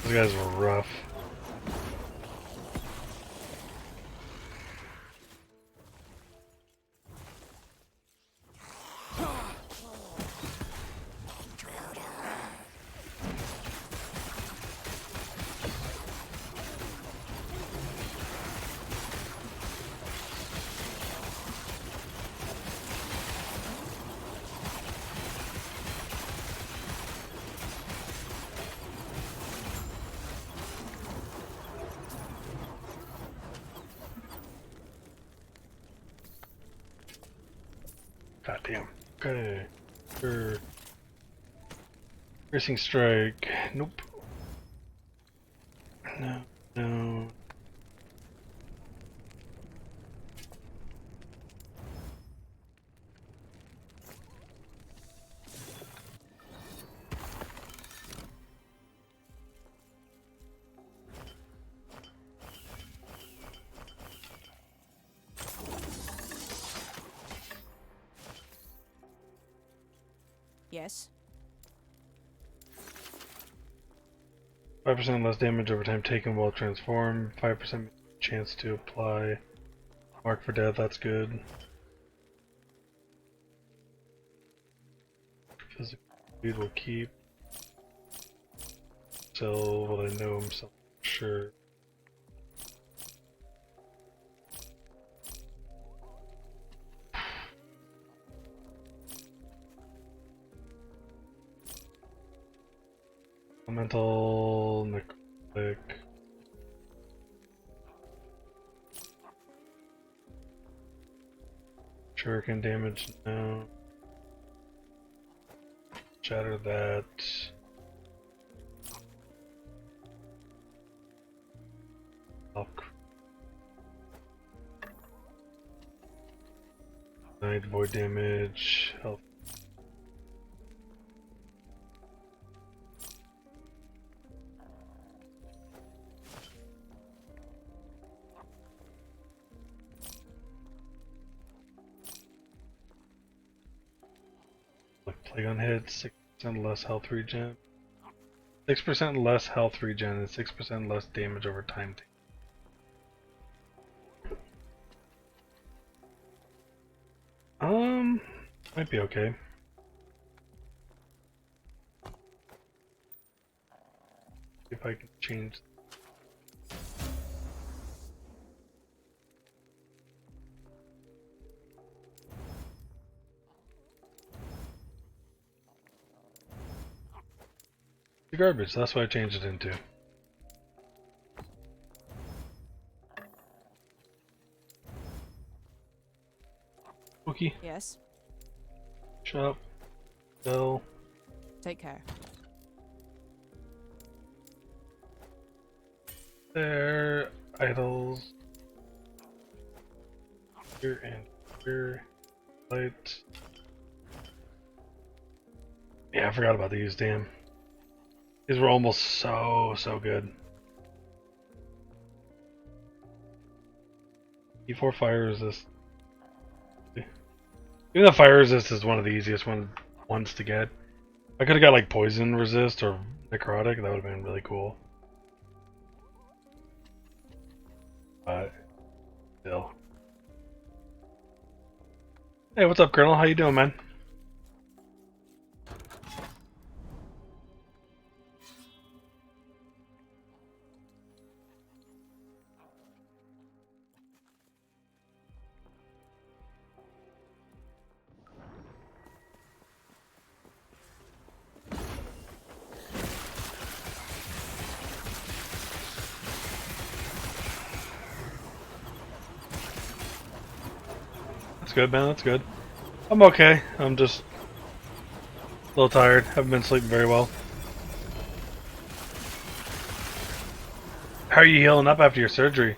those guys were rough. God damn. Okay. Sure. Piercing strike. Nope. No. No. Yes. 5% less damage over time taken while transformed. 5% chance to apply. Mark for death, that's good. Physical speed will keep. Sell what I know himself. Sure. Elemental, necrotic. Shuriken damage now. Shatter that. Night void damage. Health. Like play on hit, 6% less health regen. 6% less health regen and 6% less damage over time. Might be okay. See if I can change. The garbage, that's what I changed it into. Wookie. Yes. Shop. Sell. Take care. There. Idols. Here and here. Light. Yeah, I forgot about these, damn. These were almost so good. E4 fire resist. Even the fire resist is one of the easiest ones to get. I could have got like poison resist or necrotic, that would have been really cool. But still. Hey, what's up, Colonel? How you doing, man? That's good, man. That's good. I'm okay. I'm just a little tired. Haven't been sleeping very well. How are you healing up after your surgery?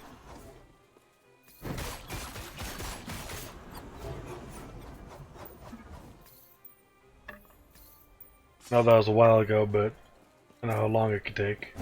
I know that was a while ago, but I don't know how long it could take.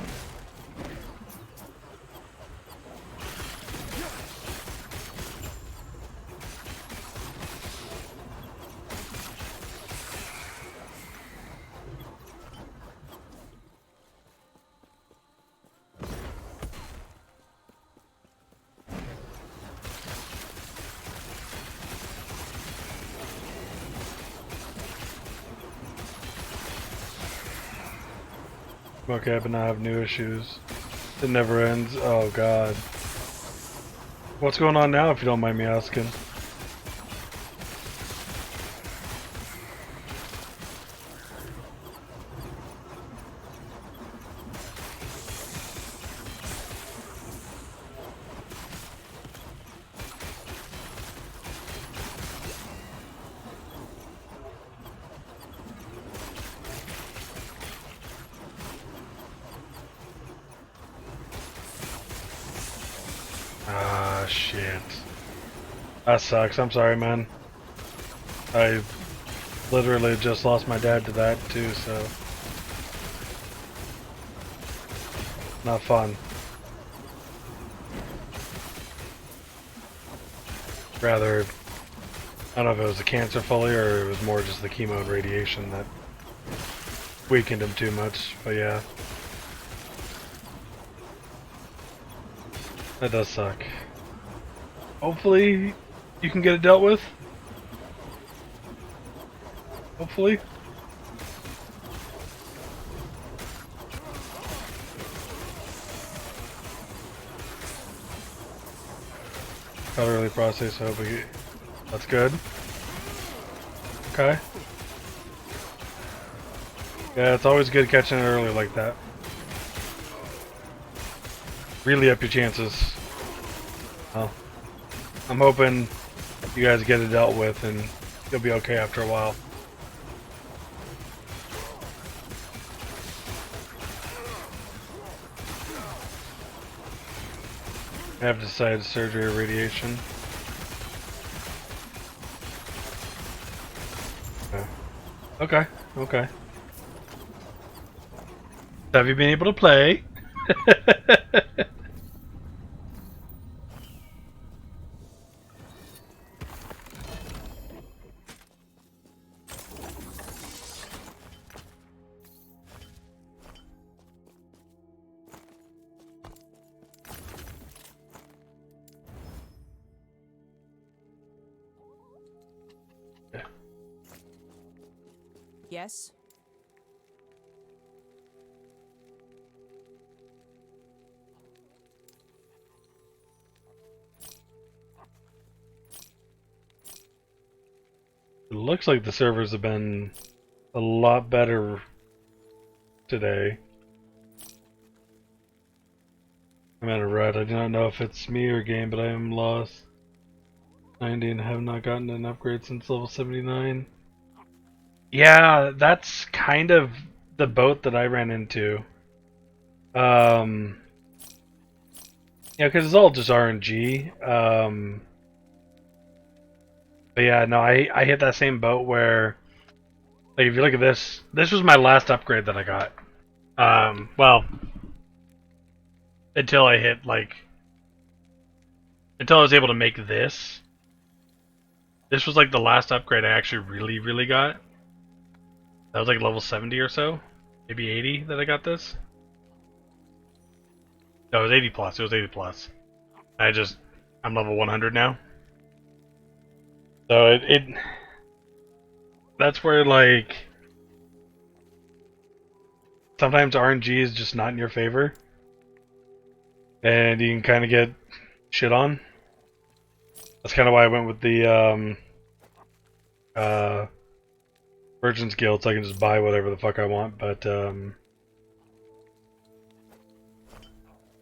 Okay, but now I have new issues. It never ends. Oh god. What's going on now, if you don't mind me asking? Ah, shit. That sucks. I'm sorry, man. I literally just lost my dad to that, too, so... Not fun. Rather, I don't know if it was a cancer fully or it was more just the chemo and radiation that weakened him too much, but yeah. That does suck. Hopefully, you can get it dealt with. Hopefully. Got early prostate, so that's good. Okay. Yeah, it's always good catching it early like that. Really up your chances. Well, I'm hoping you guys get it dealt with and you'll be okay after a while. I have decided surgery or radiation. Okay, okay. Have you been able to play? Yes. It looks like the servers have been a lot better today. I'm at a red. I do not know if it's me or game, but I am lost. 90 and have not gotten an upgrade since level 79. Yeah, that's kind of the boat that I ran into. Yeah, because it's all just RNG. But yeah, no, I hit that same boat where, like, if you look at this was my last upgrade that I got. Well, until I hit, like, until I was able to make this. This was, like, the last upgrade I actually really, really got. That was, like, level 70 or so. Maybe 80 that I got this. No, it was 80 plus. It was 80 plus. I'm level 100 now. So that's where, like, sometimes RNG is just not in your favor. And you can kind of get shit on. That's kind of why I went with the, uh, Virgin's Guild, so I can just buy whatever the fuck I want, but,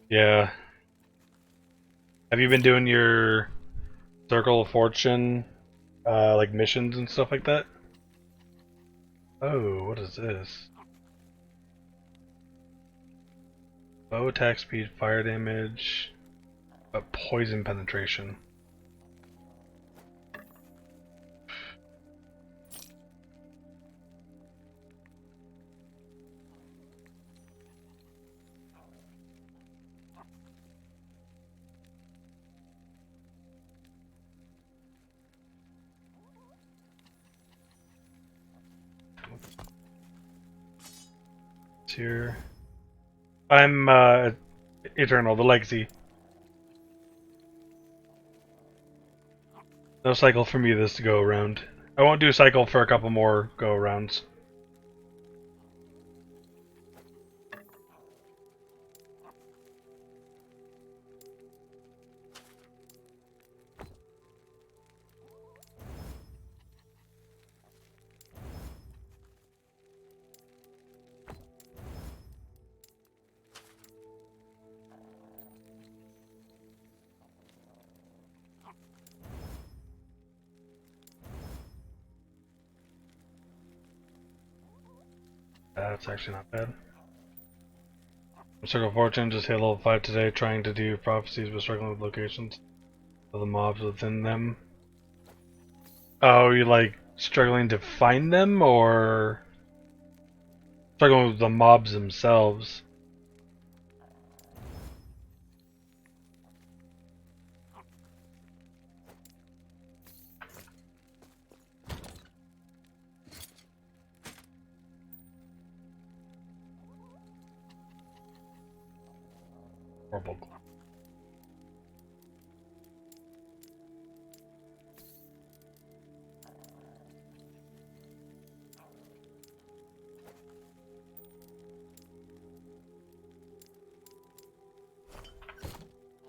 yeah. Have you been doing your Circle of Fortune, like, missions and stuff like that? Oh, what is this? Bow attack speed, fire damage, but poison penetration. It's here. I'm, Eternal, the Legacy. No cycle for me this to go around. I won't do cycle for a couple more go arounds. That's actually not bad. Circle of Fortune just hit level 5 today, trying to do prophecies but struggling with locations of the mobs within them. Oh, you like struggling to find them, or struggling with the mobs themselves? Horrible.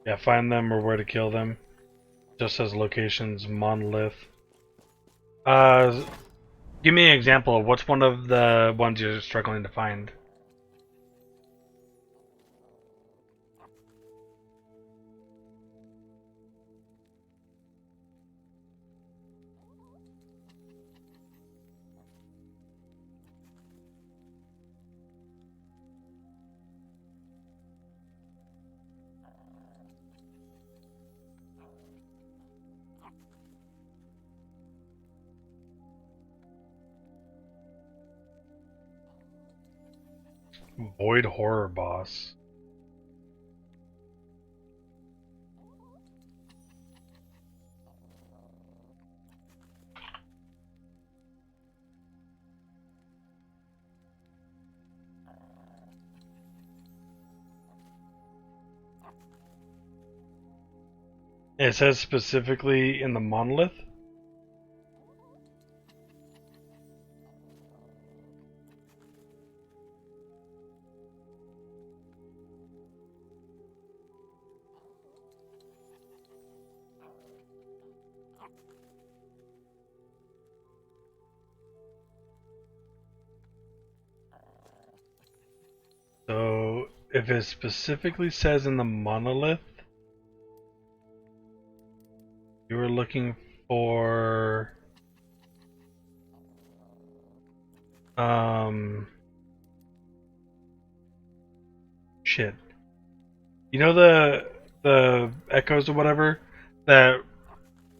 Yeah, find them or where to kill them. Just says locations, Monolith. Uh, Give me an example of what's one of the ones you're struggling to find. Void Horror Boss. It says specifically in the Monolith. So if it specifically says in the Monolith, You were looking for shit. You know the echoes or whatever that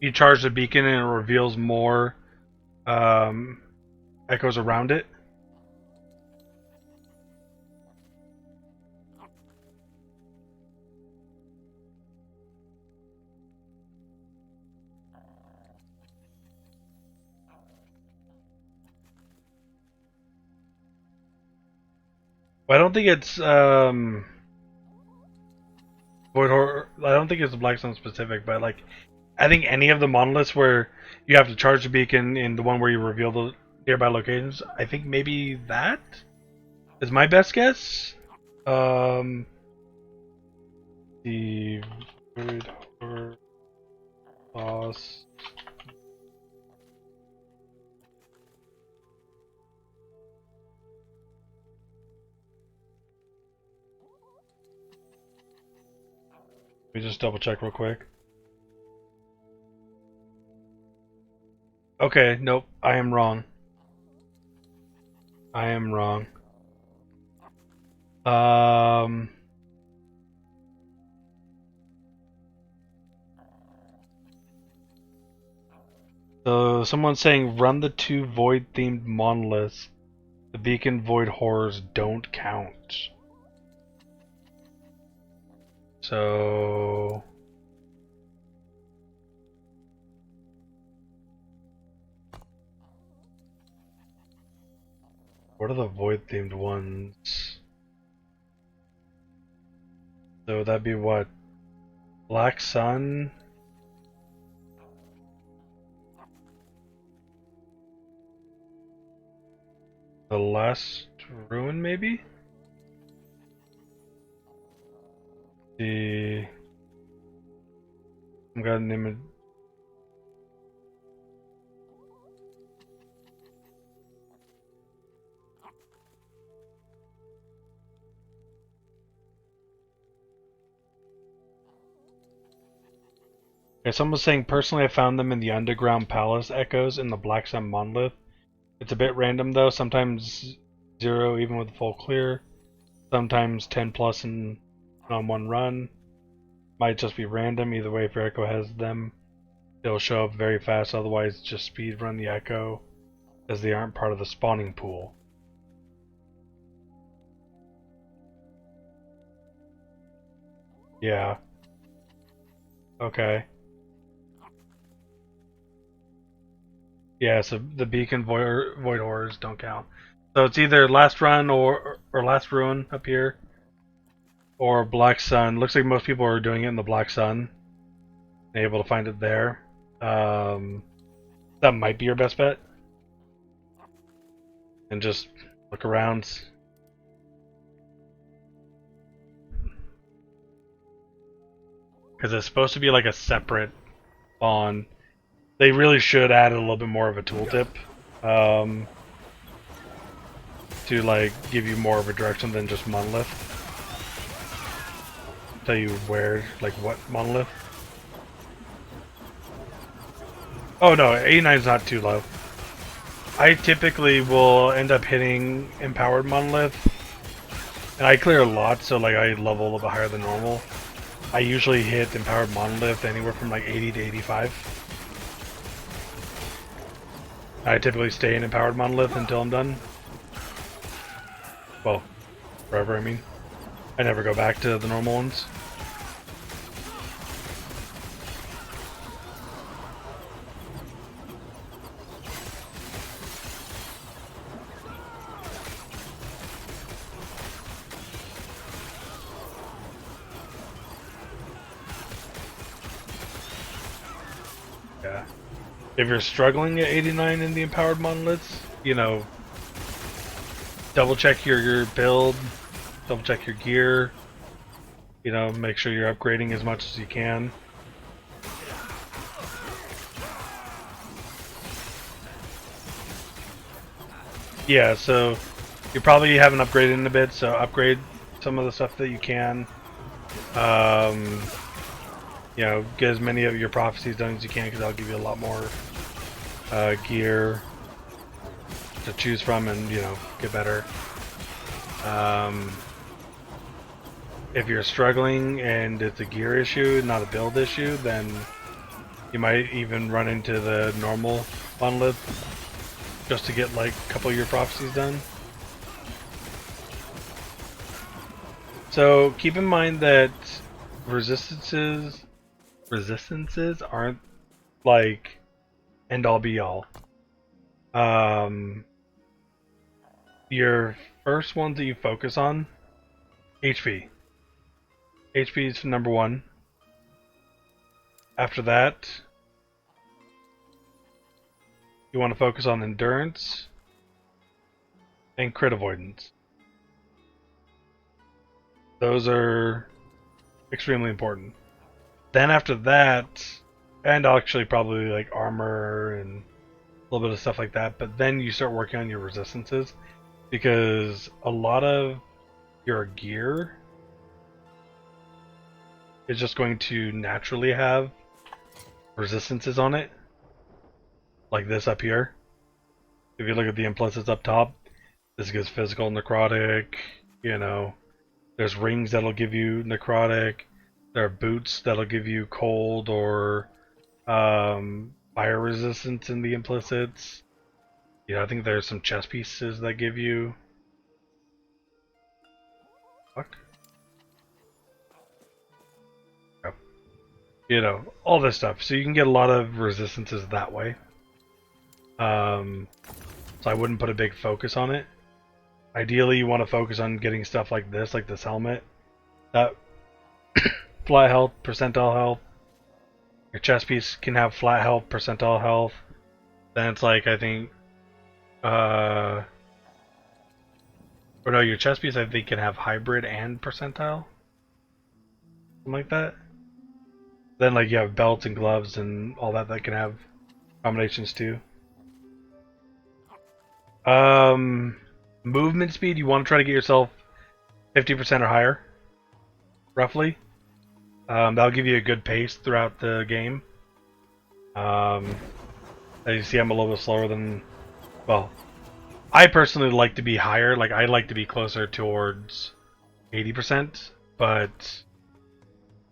you charge the beacon and it reveals more echoes around it? Well, I don't think it's Void Horror. I don't think it's Black Sun specific, but like I think any of the monoliths where you have to charge the beacon and the one where you reveal the nearby locations, I think maybe that is my best guess. The Void Horror Lost. Let me just double check real quick. Okay, nope, I am wrong. I am wrong. So someone's saying run the 2 void themed monoliths. The beacon void horrors don't count. So what are the void themed ones? So that'd be what? Black Sun? The Last Ruin, maybe? I'm gonna name it. Okay, someone's saying personally I found them in the Underground Palace echoes in the Black Sun Monolith. It's a bit random though, sometimes 0 even with full clear, sometimes 10 plus on one run. Might just be random, either way if your echo has them, they'll show up very fast, otherwise just speed run the echo as they aren't part of the spawning pool. Yeah. Okay. Yeah, so the beacon void horrors don't count. So it's either Last Run or Last Ruin up here, or Black Sun. Looks like most people are doing it in the Black Sun. And able to find it there. That might be your best bet. And just look around. Because it's supposed to be like a separate spawn. They really should add a little bit more of a tooltip. To like give you more of a direction than just Monolith. Tell you where, like what Monolith. Oh no, 89 is not too low. I typically will end up hitting Empowered Monolith. And I clear a lot, so like I level a little bit higher than normal. I usually hit Empowered Monolith anywhere from like 80 to 85. I typically stay in Empowered Monolith until I'm done. Well, forever, I mean. I never go back to the normal ones. Yeah. If you're struggling at 89 in the Empowered Monoliths, you know, double check your build, double check your gear, you know, make sure you're upgrading as much as you can. Yeah, so you probably haven't upgraded in a bit, so upgrade some of the stuff that you can. You know, get as many of your prophecies done as you can, because that'll give you a lot more gear to choose from and, you know, get better. If you're struggling and it's a gear issue, not a build issue, then you might even run into the normal Monolith just to get like a couple of your prophecies done. So keep in mind that resistances aren't like end all be all. Your first ones that you focus on, HP. HP is number one. After that, you want to focus on endurance and crit avoidance. Those are extremely important. Then after that, and actually probably like armor and a little bit of stuff like that, but then you start working on your resistances, because a lot of your gear is just going to naturally have resistances on it, like this up here. If you look at the implicits up top, this gives physical necrotic, you know. There's rings that'll give you necrotic. There are boots that'll give you cold or fire resistance in the implicits. You know, I think there's some chest pieces that give you... Fuck. Yep. You know, all this stuff. So you can get a lot of resistances that way. So I wouldn't put a big focus on it. Ideally, you want to focus on getting stuff like this, like this helmet. That flat health, percentile health. Your chest piece can have flat health, percentile health. Then it's like, I think... or no, your chest piece I think can have hybrid and percentile. Something like that. Then like you have belts and gloves and all that that can have combinations too. Movement speed, you want to try to get yourself 50% or higher, roughly. That'll give you a good pace throughout the game. As you see, I'm a little bit slower than... Well, I personally like to be higher. Like, I like to be closer towards 80%, but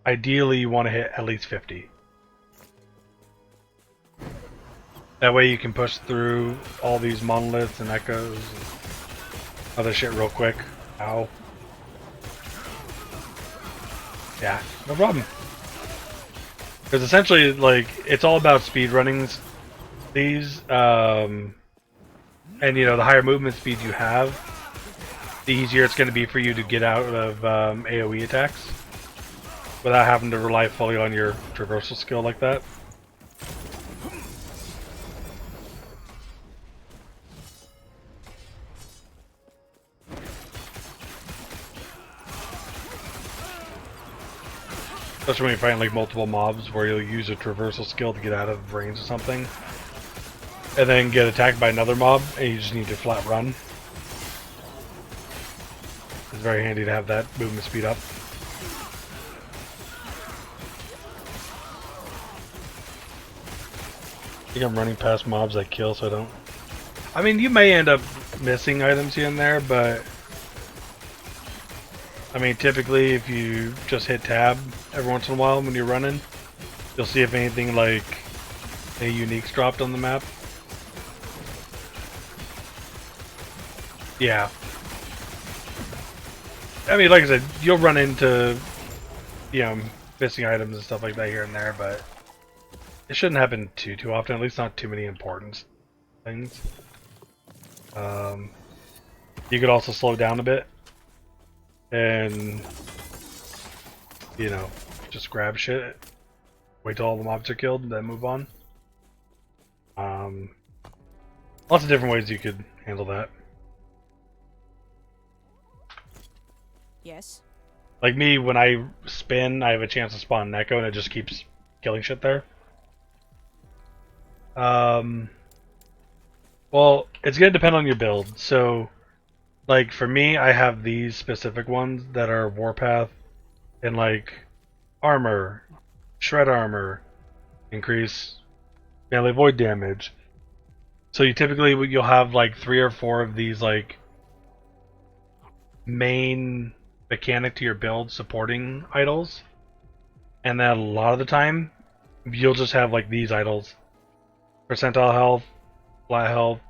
ideally you want to hit at least 50. That way you can push through all these monoliths and echoes and other shit real quick. Ow. Yeah, no problem. Because essentially, like, it's all about speed runnings. These, and you know, the higher movement speed you have, the easier it's going to be for you to get out of AoE attacks without having to rely fully on your traversal skill like that. Especially when you find like multiple mobs where you'll use a traversal skill to get out of range or something. And then get attacked by another mob and you just need to flat run. It's very handy to have that movement speed up. I think I'm running past mobs I kill so I don't... I mean, you may end up missing items here and there, but... I mean, typically if you just hit tab every once in a while when you're running, you'll see if anything like any uniques dropped on the map. Yeah. I mean, like I said, you'll run into, you know, missing items and stuff like that here and there, but it shouldn't happen too often, at least not too many important things. You could also slow down a bit and, you know, just grab shit, wait till all the mobs are killed, and then move on. Lots of different ways you could handle that. Yes. Like me, when I spin, I have a chance to spawn an echo, and it just keeps killing shit there. Well, it's gonna depend on your build. So, like for me, I have these specific ones that are Warpath and like armor, shred armor, increase melee void damage. So you typically you'll have like 3 or 4 of these like main mechanic to your build supporting idols, and then a lot of the time you'll just have like these idols: percentile health, flat health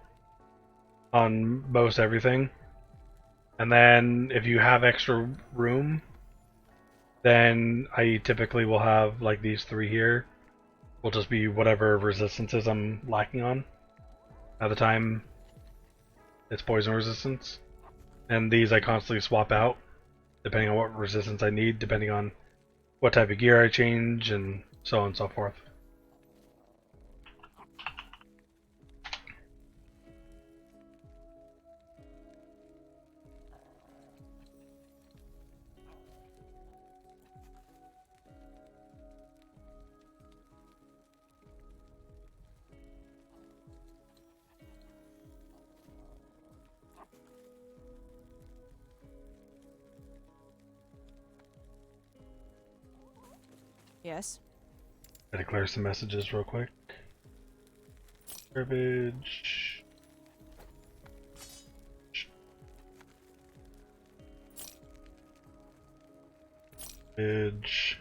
on most everything. And then if you have extra room, then I typically will have like these 3 here. Will just be whatever resistances I'm lacking on at the time. It's poison resistance. And these I constantly swap out depending on what resistance I need, depending on what type of gear I change, and so on and so forth. Yes. Gotta clear some messages real quick. Garbage. Garbage.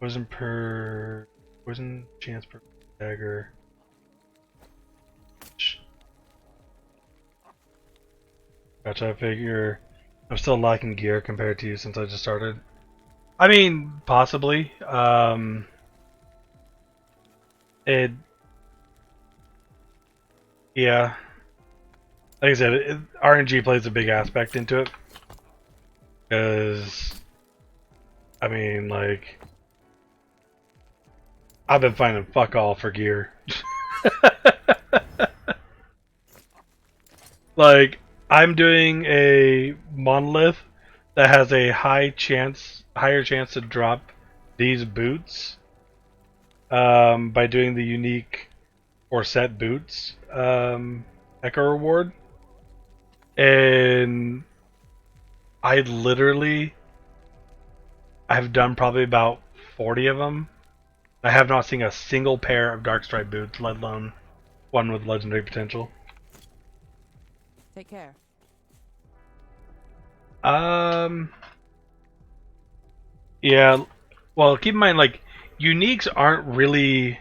Poison chance per dagger. Gotcha, I figure I'm still lacking gear compared to you since I just started. I mean, possibly. Yeah. Like I said, RNG plays a big aspect into it. Because, I mean, like, I've been finding fuck all for gear. Like, I'm doing a monolith that has a higher chance to drop these boots by doing the unique or set boots echo reward, and I've done probably about 40 of them. I have not seen a single pair of Darkstripe boots, let alone one with legendary potential. Take care. Yeah. Well, keep in mind, like, uniques aren't really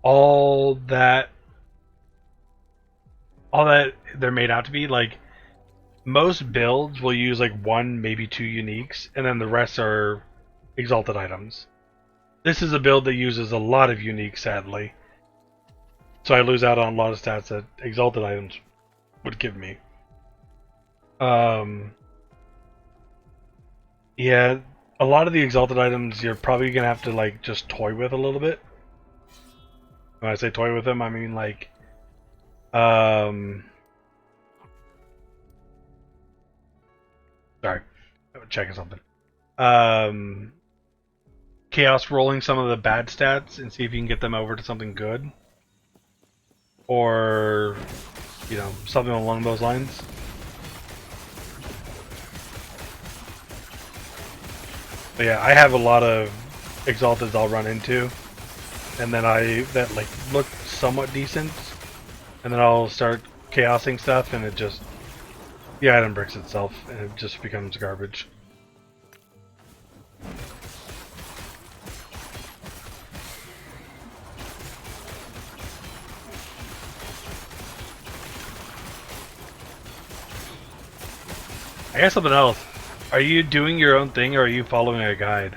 all that they're made out to be. Like, most builds will use like 1, maybe 2 uniques, and then the rest are exalted items. This is a build that uses a lot of uniques, sadly. So I lose out on a lot of stats that exalted items would give me. Yeah, a lot of the exalted items you're probably gonna have to like just toy with a little bit. When I say toy with them, I mean like, sorry, I'm checking something. Chaos rolling some of the bad stats and see if you can get them over to something good, or you know, something along those lines. But yeah, I have a lot of exalteds I'll run into, and then that like look somewhat decent, and then I'll start chaosing stuff, and it just the item bricks itself, and it just becomes garbage. I guess something else. Are you doing your own thing, or are you following a guide?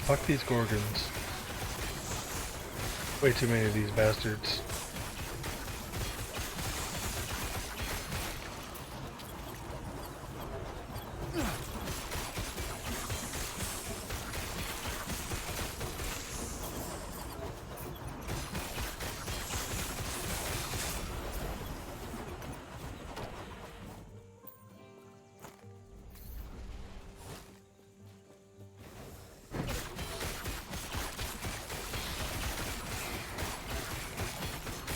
Fuck these gorgons. Way too many of these bastards.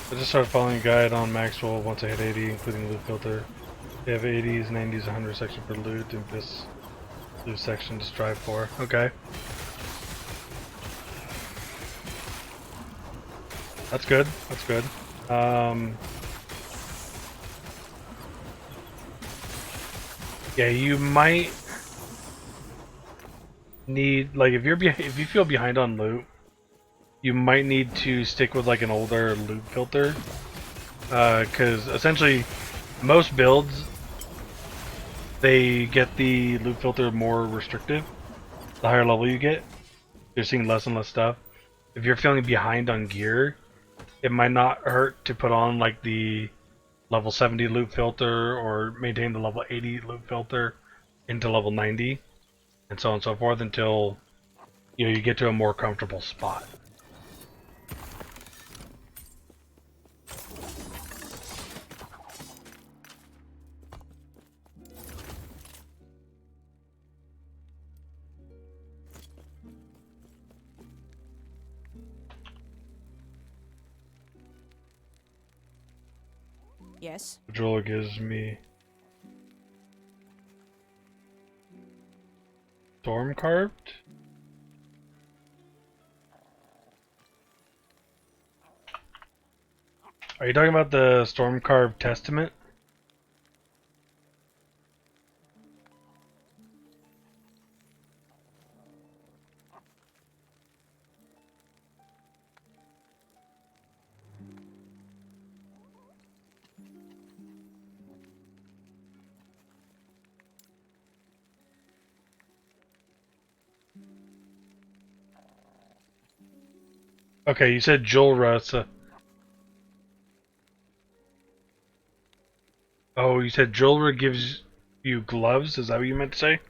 I just started following a guide on max roll once I hit 80, including loot filter. They have 80s, 90s, 100 section for loot, and this loot section to strive for. Okay. That's good. That's good. Yeah, you might need, like, if you feel behind on loot, you might need to stick with like an older loot filter, because essentially most builds they get the loot filter more restrictive the higher level you get. You're seeing less and less stuff. If you're feeling behind on gear, it might not hurt to put on like the level 70 loot filter or maintain the level 80 loot filter into level 90 and so on and so forth until you get to a more comfortable spot. Yes. The controller gives me storm carved. Are you talking about the storm carved testament? Okay, you said Julra, so... Oh, you said Julra gives you gloves? Is that what you meant to say?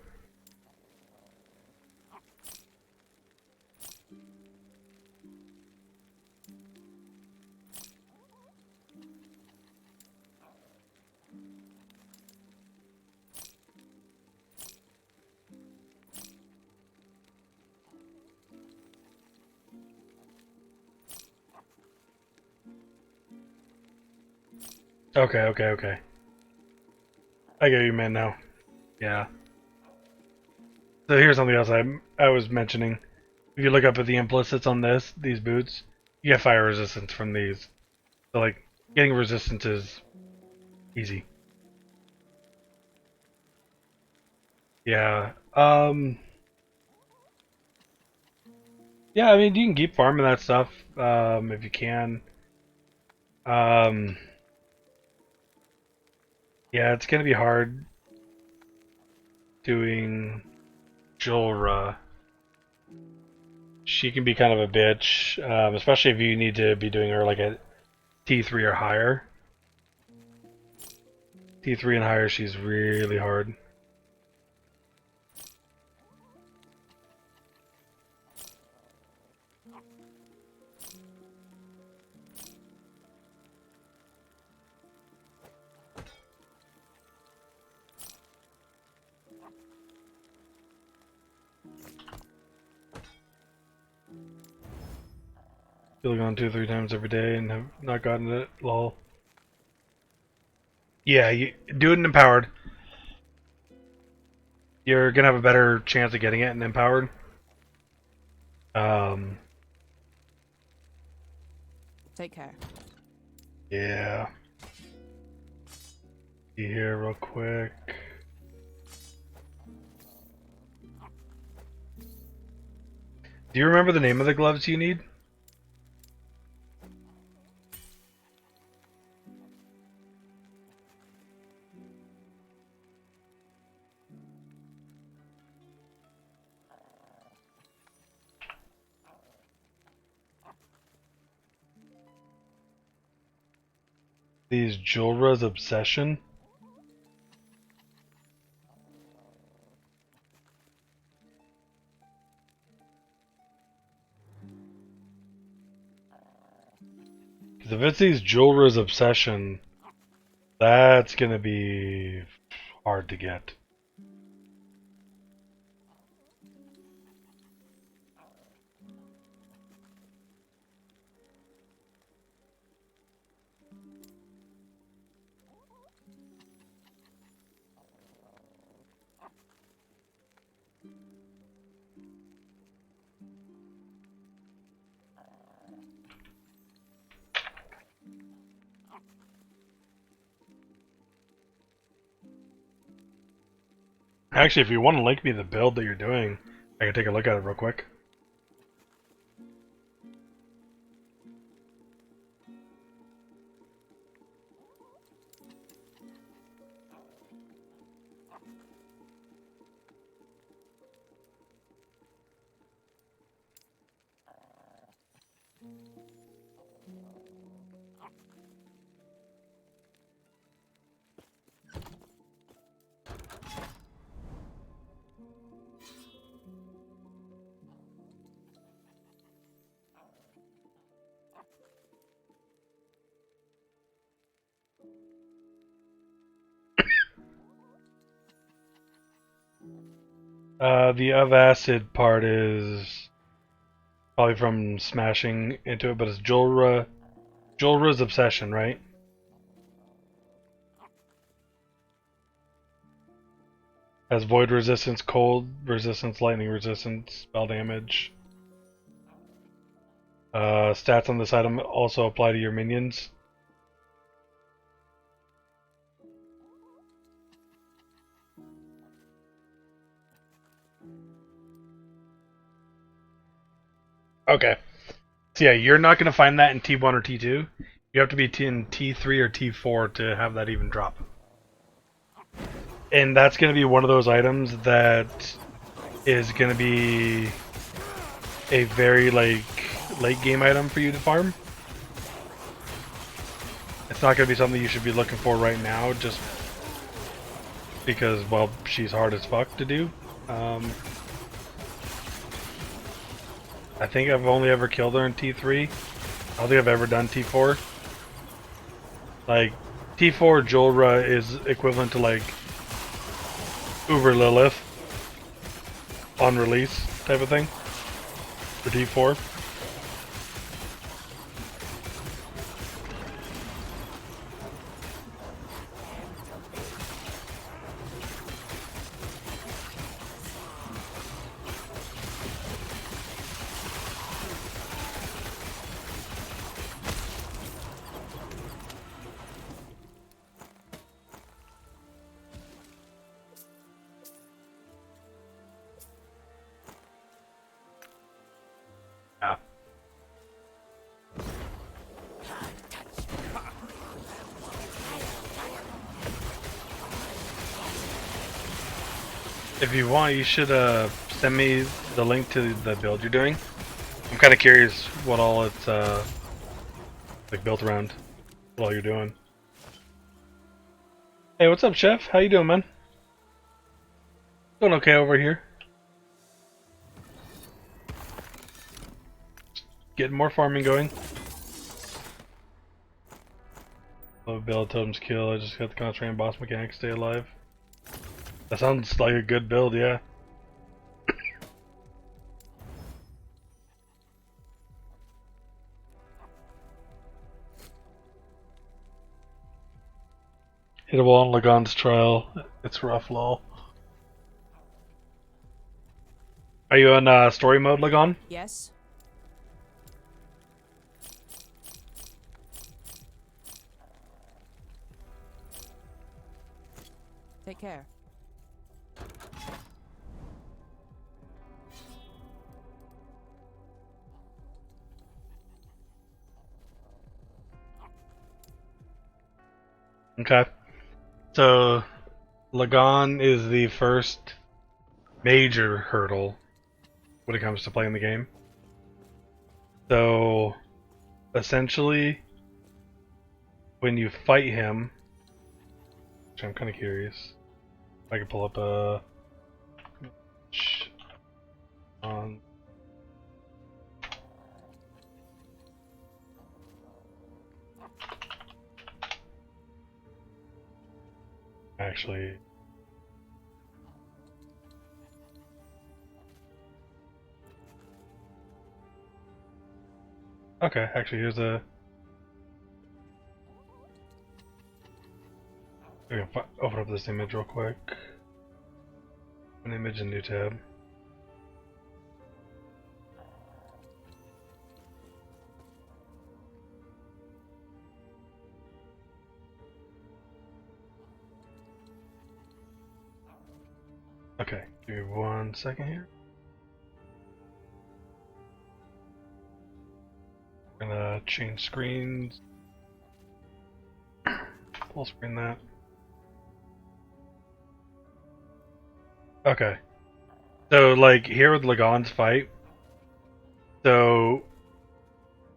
Okay. I get what you meant now. Yeah. So here's something else I was mentioning. If you look up at the implicits on these boots, you get fire resistance from these. So like, getting resistance is easy. Yeah. Yeah, I mean, you can keep farming that stuff, if you can. Um, yeah, it's gonna be hard doing Julra. She can be kind of a bitch, especially if you need to be doing her like a T3 or higher. T3 and higher, she's really hard. Still gone 2 or 3 times every day and have not gotten it. Lol. Yeah, you do it in empowered. You're gonna have a better chance of getting it in empowered. Um, Take care. yeah. See here real quick. Do you remember the name of the gloves you need? These Julra's obsession. Because if it's these Julra's obsession, that's gonna be hard to get. Actually, if you want to link me the build that you're doing, I can take a look at it real quick. The of acid part is probably from smashing into it, but it's Julra's obsession, right? Has void resistance, cold resistance, lightning resistance, spell damage. Stats on this item also apply to your minions. Okay. So yeah, you're not going to find that in T1 or T2. You have to be in T3 or T4 to have that even drop. And that's going to be one of those items that is going to be a very late game item for you to farm. It's not going to be something you should be looking for right now, just because, well, she's hard as fuck to do. I think I've only ever killed her in T3. I don't think I've ever done T4. Like, T4 Julra is equivalent to, like, Uber Lilith on release type of thing for T4. Yeah. If you want, you should send me the link to the build you're doing. I'm kind of curious what all it's like built around, what all you're doing. Hey, what's up, Chef? How you doing, man? Doing okay over here. Getting more farming going. Love build totems kill. I just got the concentrate and boss mechanic stay alive. That sounds like a good build, yeah. Hittable on Lagon's trial. It's rough, lol. Are you in story mode, Lagon? Yes. Take care. Okay. So, Lagon is the first major hurdle when it comes to playing the game. So, essentially, when you fight him, which I'm kind of curious. I can pull up a on. Actually, okay. Actually, here's a. We can open up this image real quick. An image in new tab. Okay, give me 1 second here. Gonna change screens. Full screen that. Okay. So, like, here with Lagon's fight. So,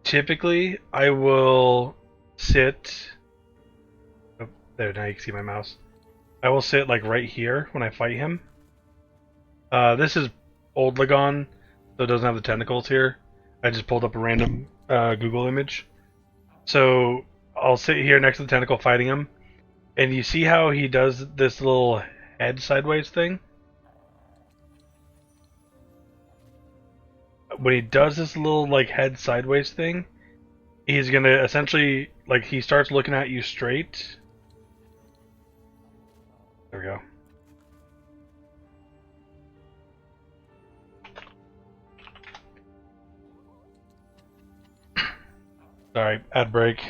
typically, I will sit. Oh, there, now you can see my mouse. I will sit, like, right here when I fight him. This is old Lagon, so it doesn't have the tentacles here. I just pulled up a random Google image. So, I'll sit here next to the tentacle fighting him. And you see how he does this little head sideways thing? When he does this little like head sideways thing, he's gonna essentially like he starts looking at you straight. There we go. Sorry, ad break.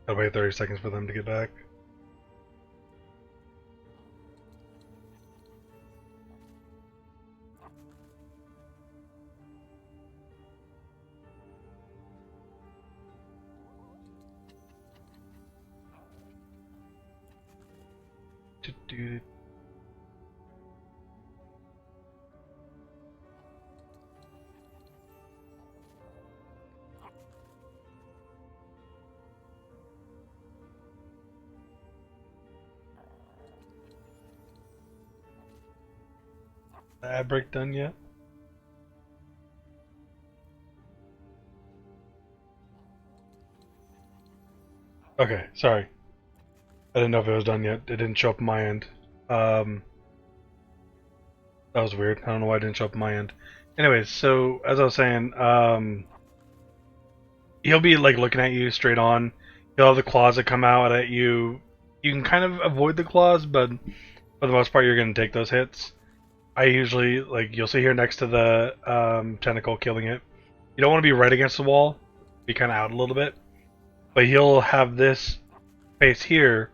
I'll wait 30 seconds for them to get back. Do-do. The ad break done yet? Okay, sorry. I didn't know if it was done yet. It didn't show up on my end. That was weird. I don't know why it didn't show up on my end. Anyways, so as I was saying, he'll be like looking at you straight on. He'll have the claws that come out at you. You can kind of avoid the claws, but for the most part, you're going to take those hits. I usually, like, you'll see here next to the tentacle killing it. You don't want to be right against the wall. Be kind of out a little bit. But he'll have this space here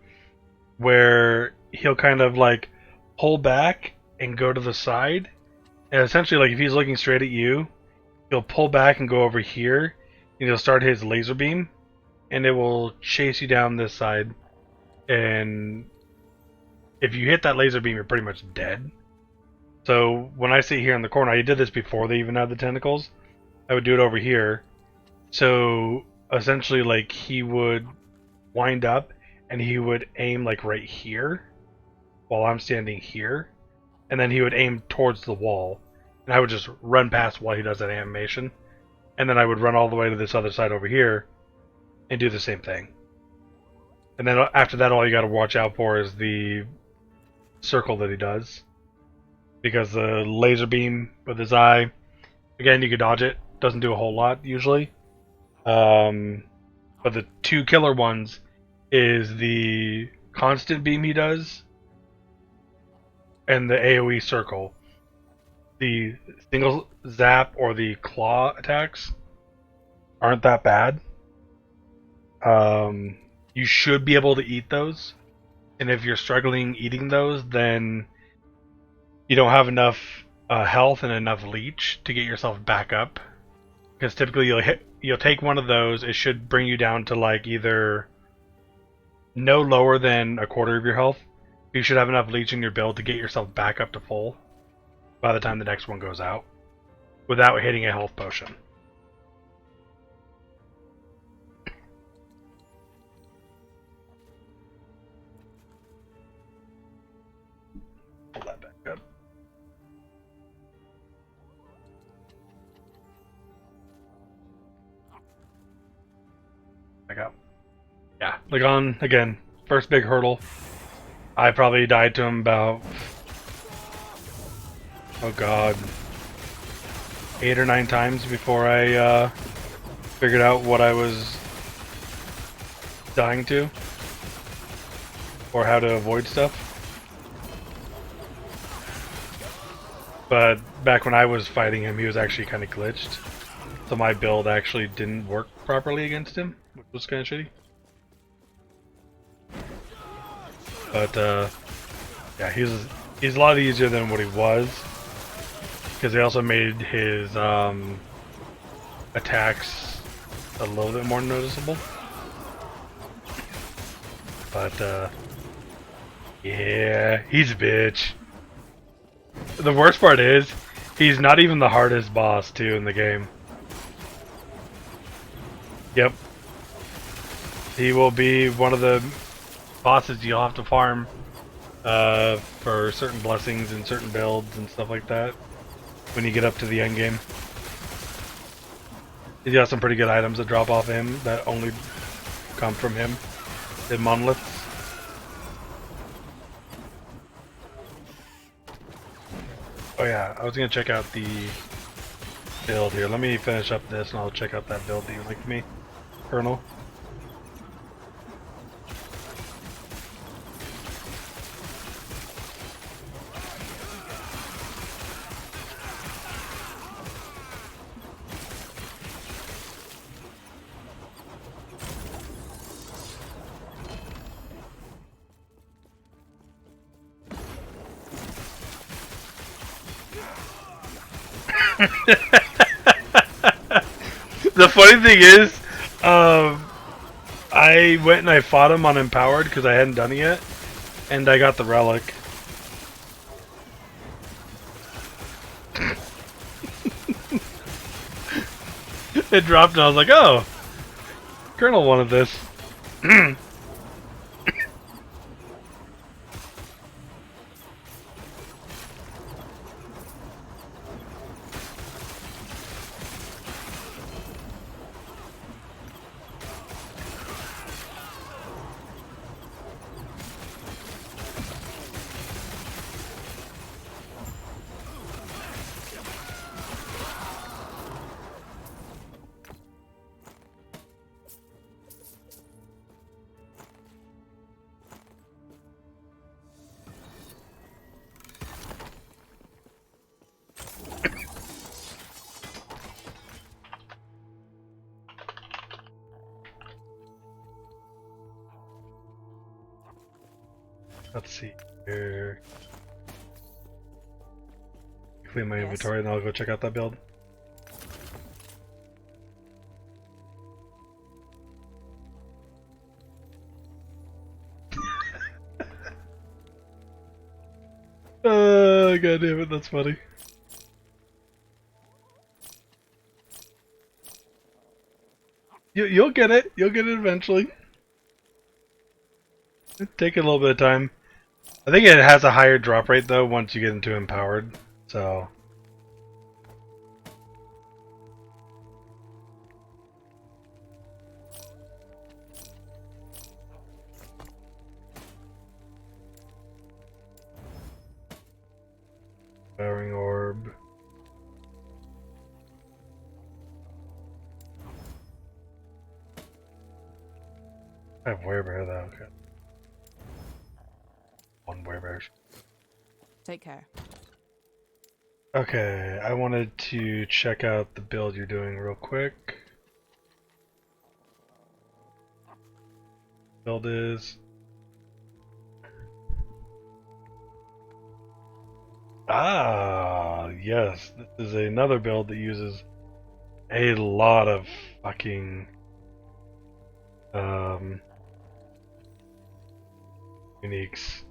where he'll kind of, like, pull back and go to the side. And essentially, like, if he's looking straight at you, he'll pull back and go over here. And he'll start his laser beam. And it will chase you down this side. And if you hit that laser beam, you're pretty much dead. So when I sit here in the corner, I did this before they even had the tentacles. I would do it over here. So essentially, like, he would wind up and he would aim like right here while I'm standing here, and then he would aim towards the wall, and I would just run past while he does that animation, and then I would run all the way to this other side over here and do the same thing. And then after that, all you got to watch out for is the circle that he does. Because the laser beam with his eye, again, you can dodge it. Doesn't do a whole lot usually. But the two killer ones is the constant beam he does and the AoE circle. The single zap or the claw attacks aren't that bad. You should be able to eat those. And if you're struggling eating those, then you don't have enough health and enough leech to get yourself back up, because typically you'll take one of those. It should bring you down to like either no lower than a quarter of your health, You should have enough leech in your build to get yourself back up to full by the time the next one goes out, without hitting a health potion. Pull that back up. Back up. Yeah, Lagon, again, first big hurdle. I probably died to him about, oh god, 8 or 9 times before I figured out what I was dying to, or how to avoid stuff. But back when I was fighting him, he was actually kind of glitched, so my build actually didn't work properly against him, which was kind of shitty. But yeah, he's a lot easier than what he was, because they also made his attacks a little bit more noticeable. But yeah, he's a bitch. The worst part is, he's not even the hardest boss too in the game. Yep. He will be one of the bosses you'll have to farm for certain blessings and certain builds and stuff like that when you get up to the end game. He's got some pretty good items that drop off him that only come from him in Monoliths. Oh yeah, I was gonna check out the build here. Let me finish up this and I'll check out that build that you linked me, Colonel. The funny thing is, I went and I fought him on Empowered because I hadn't done it yet, and I got the relic. It dropped and I was like, oh, Colonel wanted this. Let's see here. Clean my inventory and then I'll go check out that build. God damn it, that's funny. You'll get it. You'll get it eventually. It'll take a little bit of time. I think it has a higher drop rate though once you get into Empowered, so... Devouring Orb. I have Werebear though, okay. One Werebear. Take care. Okay, I wanted to check out the build you're doing real quick. Build is... Ah, yes, this is another build that uses a lot of fucking uniques.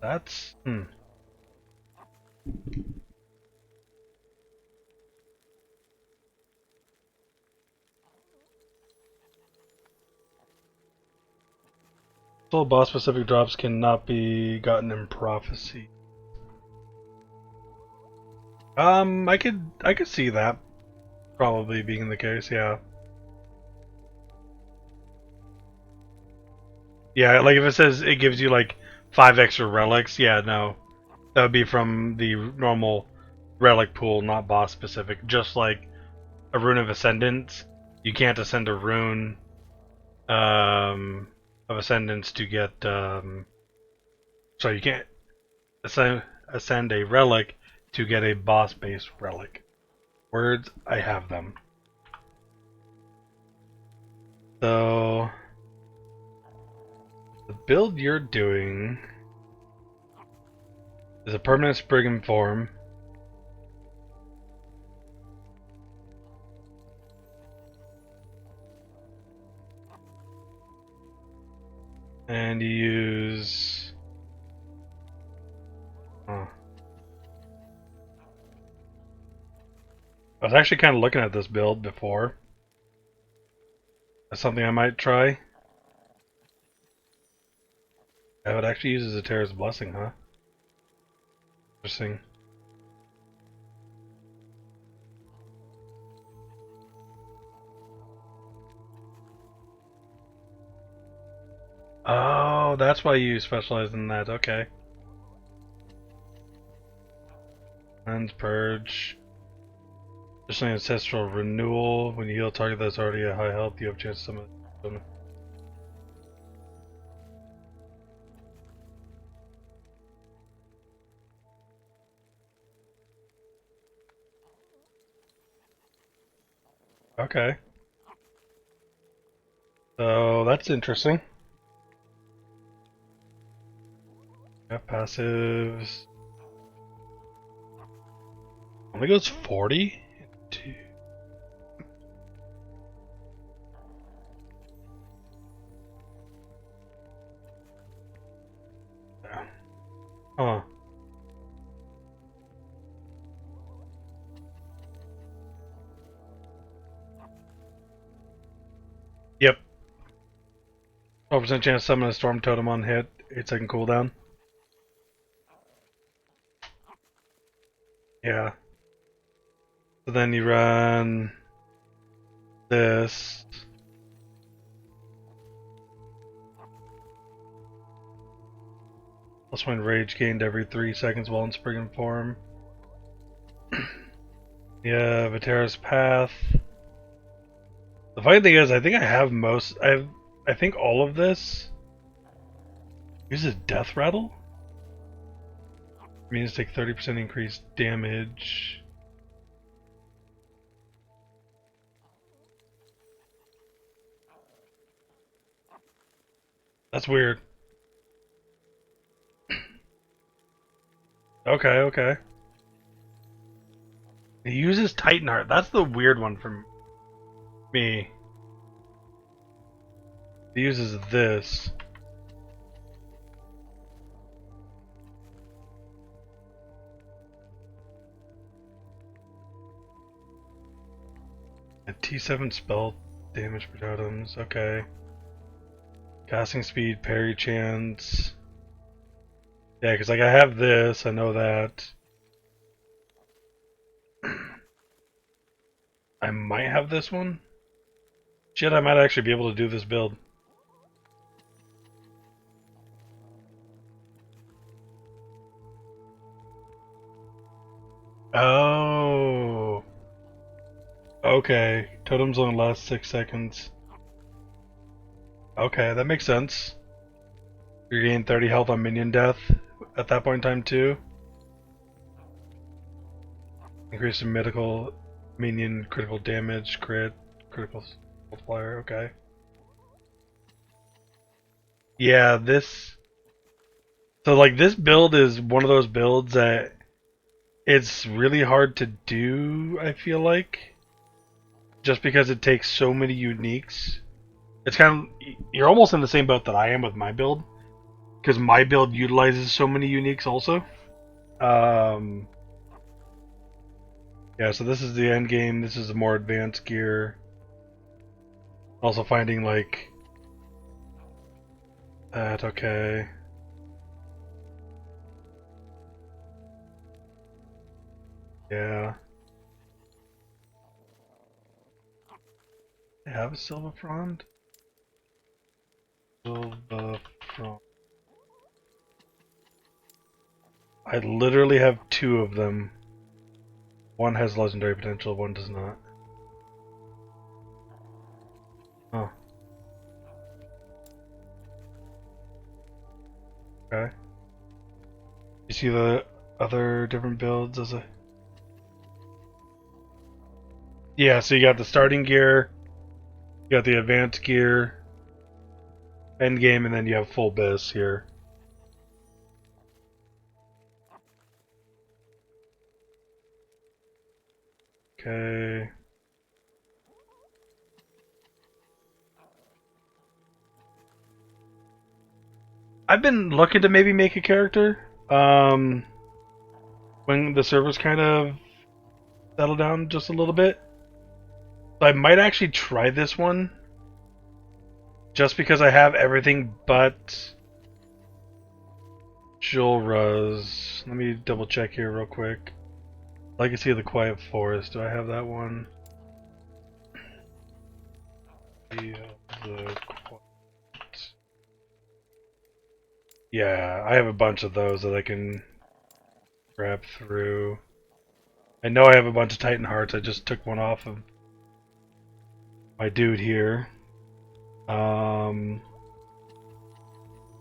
That's All boss specific drops cannot be gotten in prophecy. I could see that probably being the case, yeah. Yeah, like if it says it gives you like 5 extra relics, yeah, no. That would be from the normal relic pool, not boss specific. Just like a rune of ascendance, you can't ascend a rune of ascendance to get so you can't ascend a relic to get a boss based relic. Words, I have them. So the build you're doing is a permanent Spriggan form. And you use... I was actually kind of looking at this build before. That's something I might try. I would actually use as a Terra's Blessing, huh? Interesting. Oh, that's why you specialize in that. Okay. Cleanse, Purge. Just an ancestral renewal. When you heal a target that's already at high health, you have a chance to summon them. Okay. So that's interesting. Got passives. Only goes 40? Huh. Yep. 12% chance to summon a storm totem on hit, 8-second cooldown. Yeah. So then you run this. Plus 1 rage gained every 3 seconds while in Spriggan form. Yeah, Vatera's Path. The funny thing is, I think I have most. I think all of this uses Death Rattle. Means take 30% increased damage. That's weird. Okay, okay. He uses Titan Heart. That's the weird one for me. He uses this. A T7 spell damage per totems. Okay. Casting speed, parry chance. Yeah, because like I have this, I know that. I might have this one. Shit, I might actually be able to do this build. Oh. Okay. Totems only last 6 seconds. Okay, that makes sense. You gain 30 health on minion death at that point in time too. Increase in medical minion critical damage, crit, critical multiplier, okay. Yeah, this... So like this build is one of those builds that it's really hard to do, I feel like. Just because it takes so many uniques. It's kind of... You're almost in the same boat that I am with my build. because my build utilizes so many uniques also. Yeah, so this is the end game. This is the more advanced gear. Also finding like that. Okay. Yeah. They have a silver frond. Silver frond. I literally have 2 of them. One has legendary potential, one does not. Oh. Okay. You see the other different builds as a... Yeah, so you got the starting gear, you got the advanced gear, end game, and then you have full biz here. Okay. I've been looking to maybe make a character. When the servers kind of settle down just a little bit. So I might actually try this one. Just because I have everything but Julra's. Let me double check here real quick. Legacy of the Quiet Forest. Do I have that one? Yeah, I have a bunch of those that I can grab through. I know I have a bunch of Titan Hearts. I just took one off of my dude here. Yeah,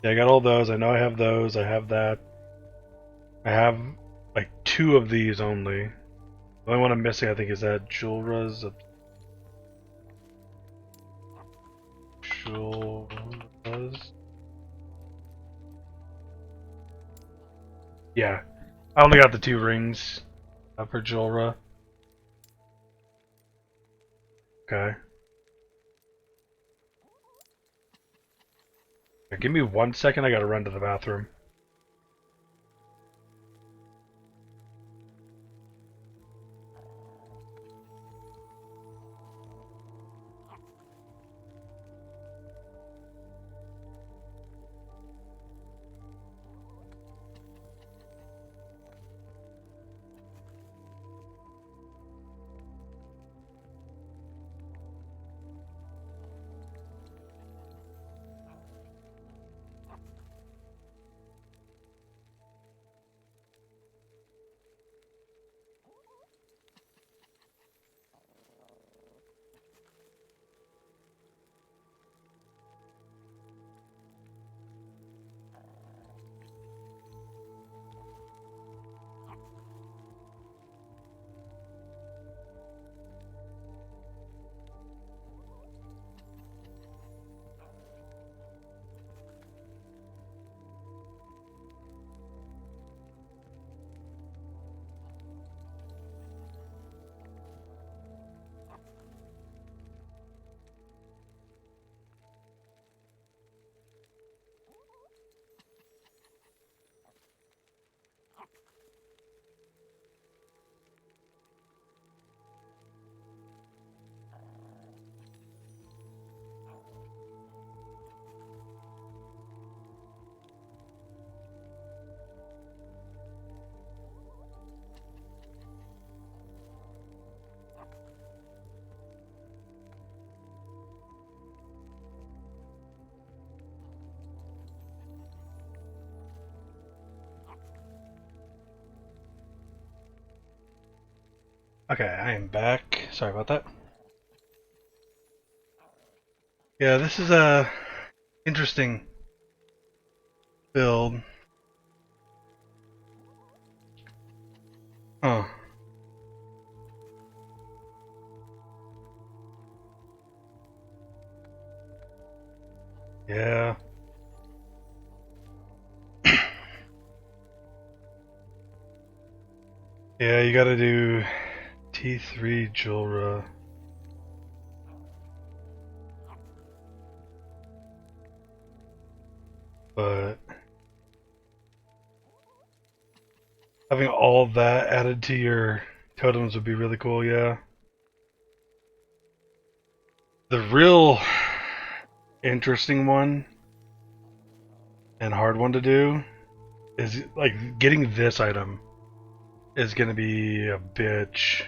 I got all those. I know I have those. I have that. I have like 2 of these only. The only one I'm missing, I think, is that Julra's. Julra's. Yeah, I only got the 2 rings for Julra. Okay. Give me 1 second. I gotta run to the bathroom. Okay, I am back. Sorry about that. Yeah, this is a interesting build. Oh. Yeah. Yeah, you gotta do T3 Julra. But Having all of that added to your totems would be really cool, yeah. The real interesting one and hard one to do is like getting this item is gonna be a bitch.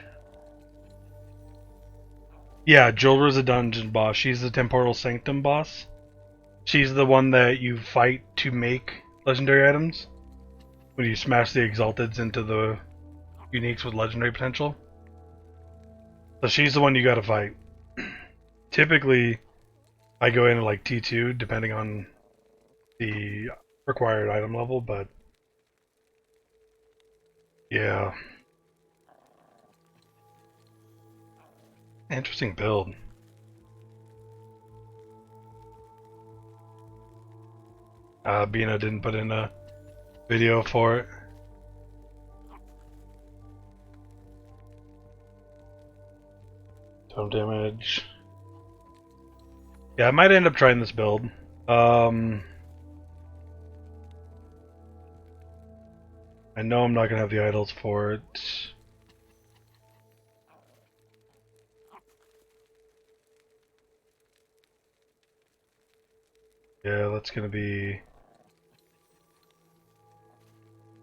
Yeah, Julra's a dungeon boss. She's the Temporal Sanctum boss. She's the one that you fight to make legendary items. When you smash the Exalteds into the uniques with legendary potential. So she's the one you gotta fight. Typically, I go in at like T2, depending on the required item level, but yeah. Interesting build. Bina didn't put in a video for it. Tome damage. Yeah, I might end up trying this build. I know I'm not gonna have the idols for it. Yeah, that's gonna be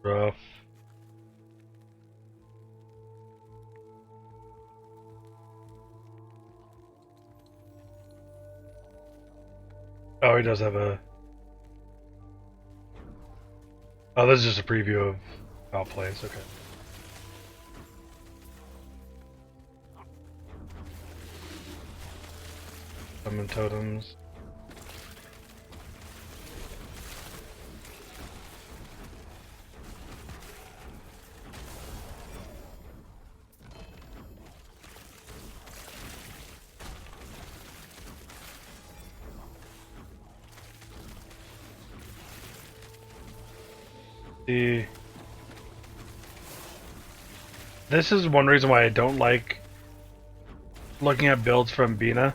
rough. Oh, he does have a... Oh, this is just a preview of how it plays, okay. Summon totems. This is one reason why I don't like looking at builds from Bina,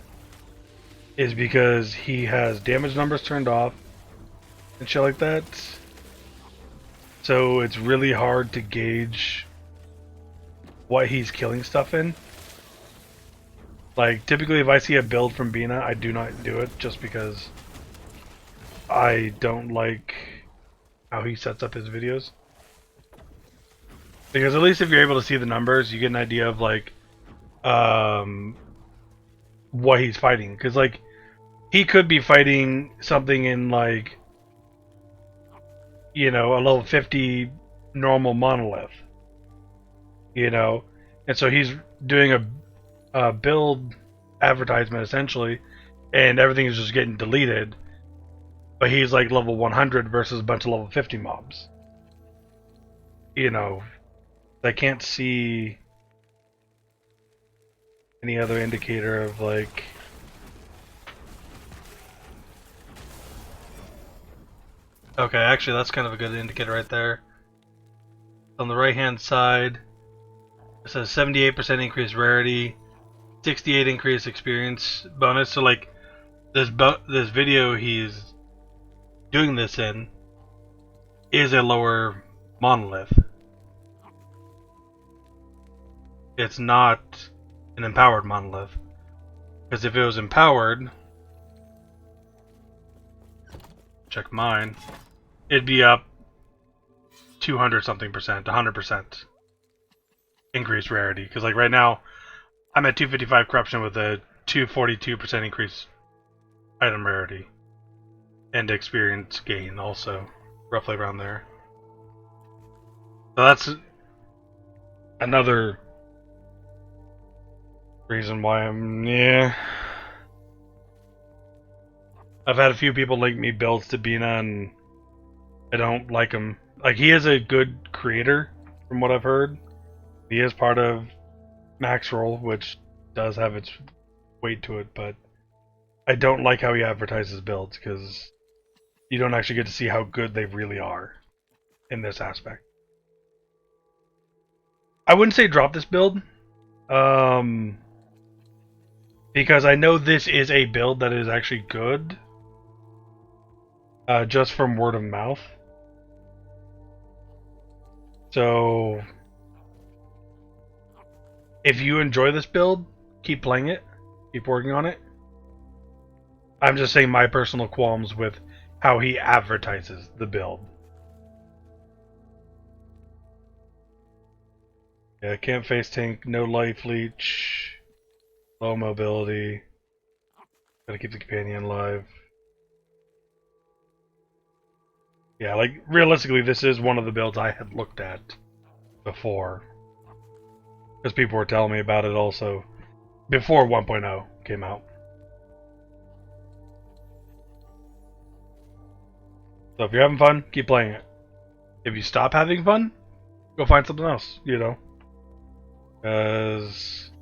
is because he has damage numbers turned off and shit like that. So it's really hard to gauge what he's killing stuff in. Like, typically if I see a build from Bina, I do not do it just because I don't like how he sets up his videos. Because at least if you're able to see the numbers, you get an idea of like what he's fighting. Because like he could be fighting something in like, you know, a level 50 normal monolith, you know, and so he's doing a build advertisement essentially, and everything is just getting deleted. But he's like level 100 versus a bunch of level 50 mobs. You know, I can't see any other indicator of like... Okay, actually that's kind of a good indicator right there. On the right hand side, it says 78% increased rarity, 68 increased experience bonus. So like this video he's doing this in is a lower monolith. It's not an empowered monolith. Because if it was empowered, check mine, it'd be up 200 something percent, 100% increased rarity. Because like right now, I'm at 255 corruption with a 242% increased item rarity. And experience gain also, roughly around there. So that's another reason why yeah. I've had a few people link me builds to Bina and I don't like him. Like, he is a good creator from what I've heard. He is part of Max Roll, which does have its weight to it, but I don't like how he advertises builds because you don't actually get to see how good they really are in this aspect. I wouldn't say drop this build, because I know this is a build that is actually good, just from word of mouth. So if you enjoy this build, keep playing it, keep working on it. I'm just saying my personal qualms with how he advertises the build. Yeah, can't face tank, no life leech, low mobility. Gotta keep the companion alive. Yeah, like realistically, this is one of the builds I had looked at before. Because people were telling me about it also before 1.0 came out. So if you're having fun, keep playing it. If you stop having fun, go find something else, you know. Because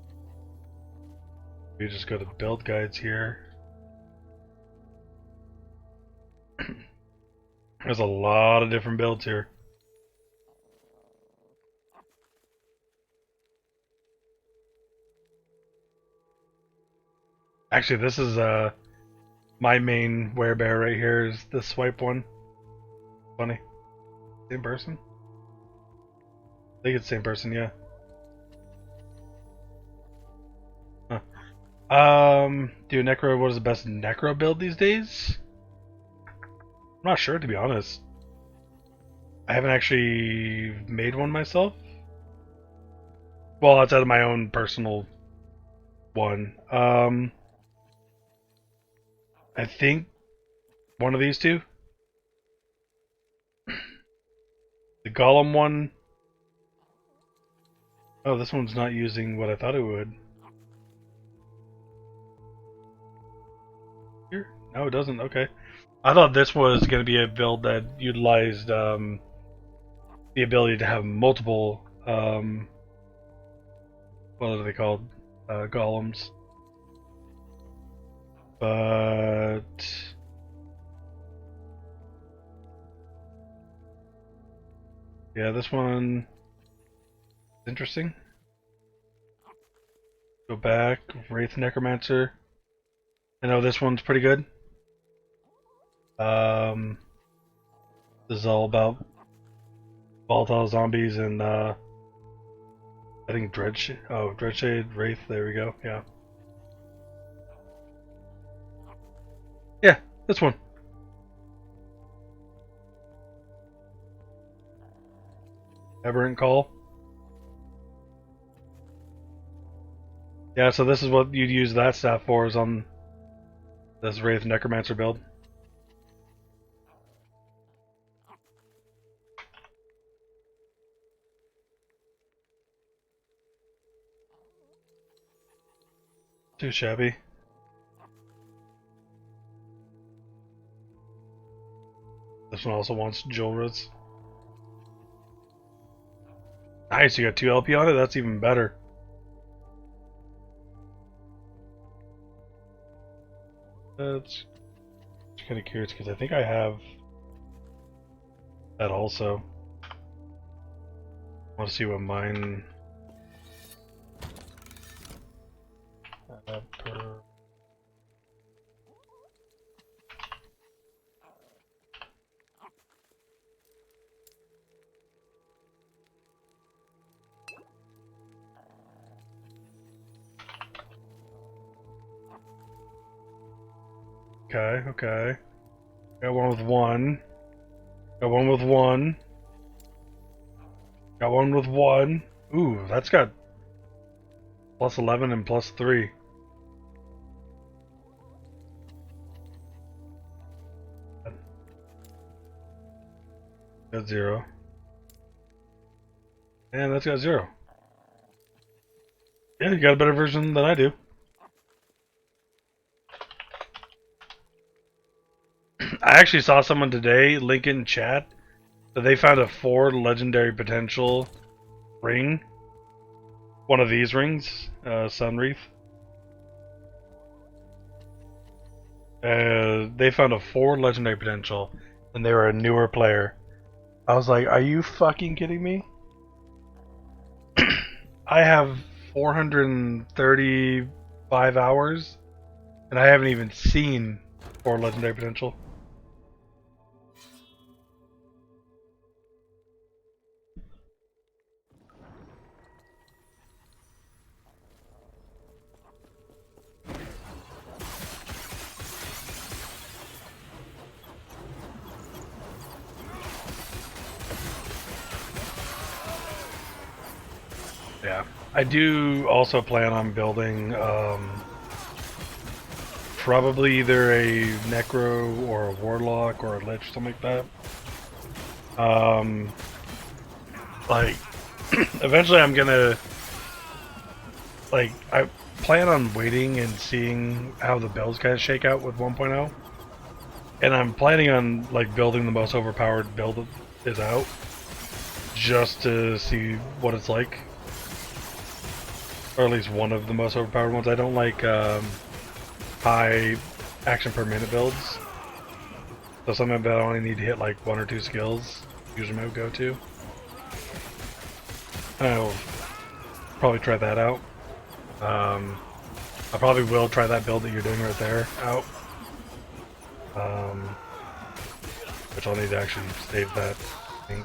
you just go to build guides here. There's a lot of different builds here. Actually, this is my main werebear right here is the swipe one. Funny. Same person? I think it's the same person, yeah. Huh. Dude, Necro, what is the best Necro build these days? I'm not sure, to be honest. I haven't actually made one myself. Well, outside of my own personal one. I think one of these two. The Golem one. Oh, this one's not using what I thought it would. Here? No, it doesn't. Okay. I thought this was going to be a build that utilized the ability to have multiple, what are they called? Golems. But yeah, this one is interesting. Go back, Wraith Necromancer. I know this one's pretty good. This is all about volatile zombies and I think Dreadshade, Wraith, there we go, yeah. Yeah, this one. Aberrant Call. Yeah, so this is what you'd use that staff for, is on this Wraith Necromancer build. Too shabby. This one also wants Jolras. Nice, you got 2 LP on it? That's even better. That's kind of curious because I think I have that also. I want to see what mine. Per. Okay, okay. Got one with 1. Got one with 1. Got one with 1. Ooh, that's got plus 11 and plus 3. Got 0. And that's got 0. Yeah, you got a better version than I do. I actually saw someone today link in chat that they found a 4 legendary potential ring. One of these rings, Sun Wreath. They found a 4 legendary potential, and they were a newer player. I was like, are you fucking kidding me? I have 435 hours, and I haven't even seen 4 legendary potential. Yeah. I do also plan on building probably either a Necro or a Warlock or a Lich, something like that. Like, eventually I'm gonna, like, I plan on waiting and seeing how the builds kind of shake out with 1.0. And I'm planning on, like, building the most overpowered build that is out, just to see what it's like. Or at least one of the most overpowered ones. I don't like high action per minute builds. So something that I only need to hit like 1 or 2 skills, usually my go-to. I'll probably try that out. I probably will try that build that you're doing right there out. Which I'll need to actually save that, I think.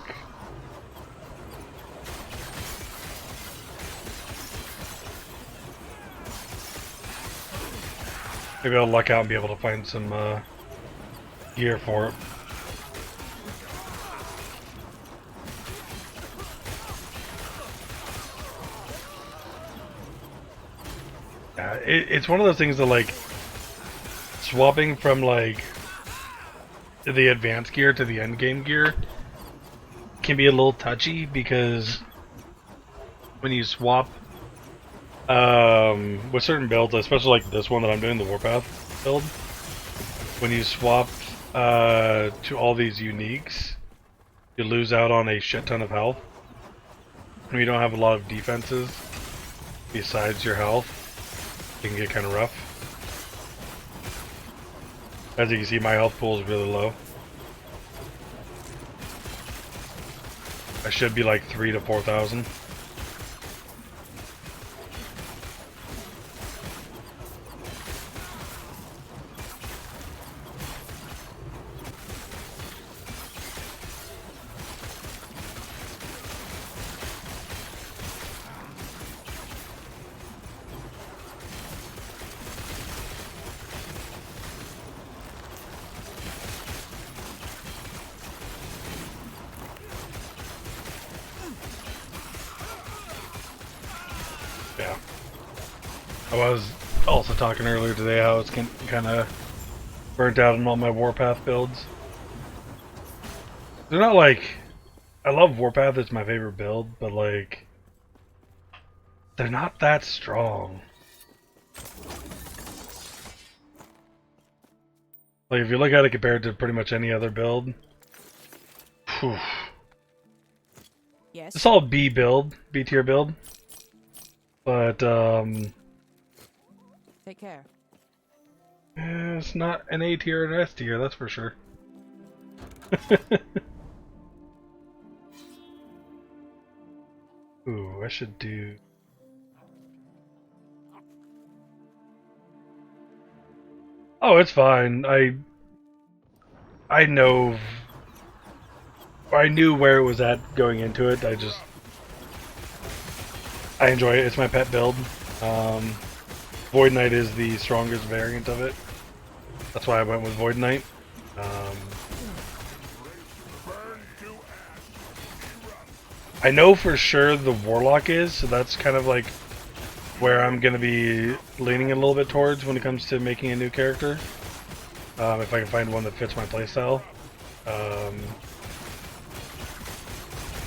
Maybe I'll luck out and be able to find some gear for it. Yeah, it's one of those things that, like, swapping from, like, the advanced gear to the end game gear can be a little touchy, because when you swap with certain builds, especially like this one that I'm doing, the Warpath build, when you swap to all these uniques, you lose out on a shit ton of health. When you don't have a lot of defenses besides your health, it can get kind of rough. As you can see, my health pool is really low. I should be like 3,000 to 4,000. Yeah. I was also talking earlier today how it's kind of burnt out on all my Warpath builds. They're not like... I love Warpath, it's my favorite build, but like... they're not that strong. Like, if you look at it compared to pretty much any other build... Whew. Yes. It's all B build, B tier build. But, Take care. it's not an A tier or an S tier, that's for sure. Ooh, I should do... Oh, it's fine. I know... I knew where it was at going into it. I enjoy it. It's my pet build. Void Knight is the strongest variant of it. That's why I went with Void Knight. I know for sure the Warlock is, so that's kind of like where I'm going to be leaning a little bit towards when it comes to making a new character. If I can find one that fits my playstyle.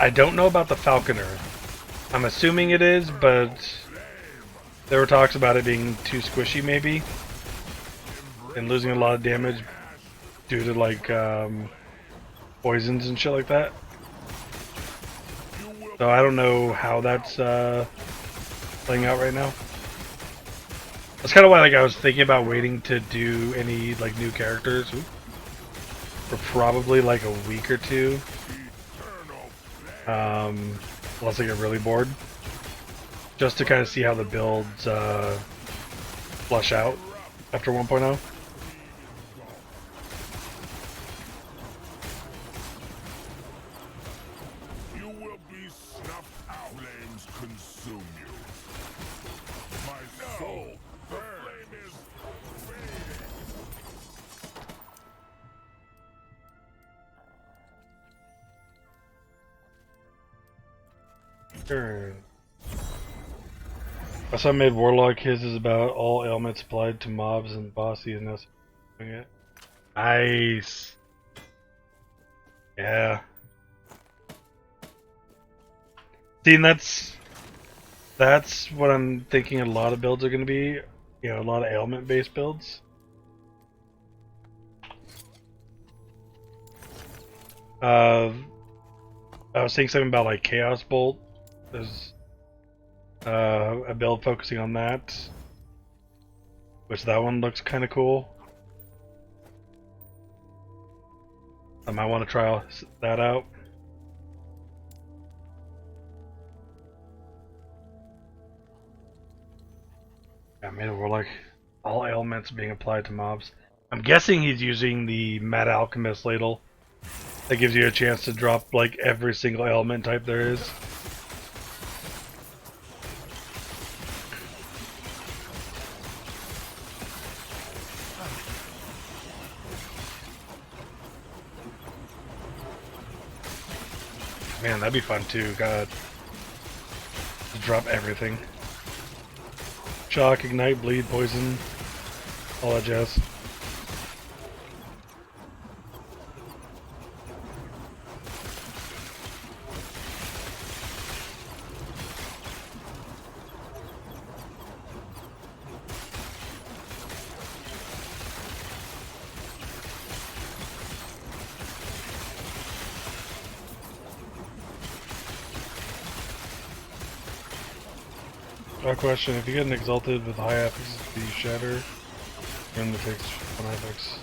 I don't know about the Falconer. I'm assuming it is, but there were talks about it being too squishy maybe, and losing a lot of damage due to like poisons and shit like that. So I don't know how that's playing out right now. That's kind of why, like, I was thinking about waiting to do any like new characters for probably like a week or two, unless I get really bored, just to kind of see how the builds flush out after 1.0. You will be snuffed out. Flames consume you. My soul, the flame is fading. Turn. I saw made Warlock. His is about all ailments applied to mobs and bossy and that's doing it. Nice. Yeah. See, and that's what I'm thinking a lot of builds are going to be. You know, a lot of ailment-based builds. I was saying something about like Chaos Bolt. There's a build focusing on that, which that one looks kind of cool. I might want to try that out. Yeah, man, we're like all ailments being applied to mobs. I'm guessing he's using the Mad Alchemist ladle. That gives you a chance to drop like every single element type there is. Man, that'd be fun too. God, just drop everything. Shock, ignite, bleed, poison, all that jazz. A question: if you get an exalted with high affix, do you shatter? And the takes one affix.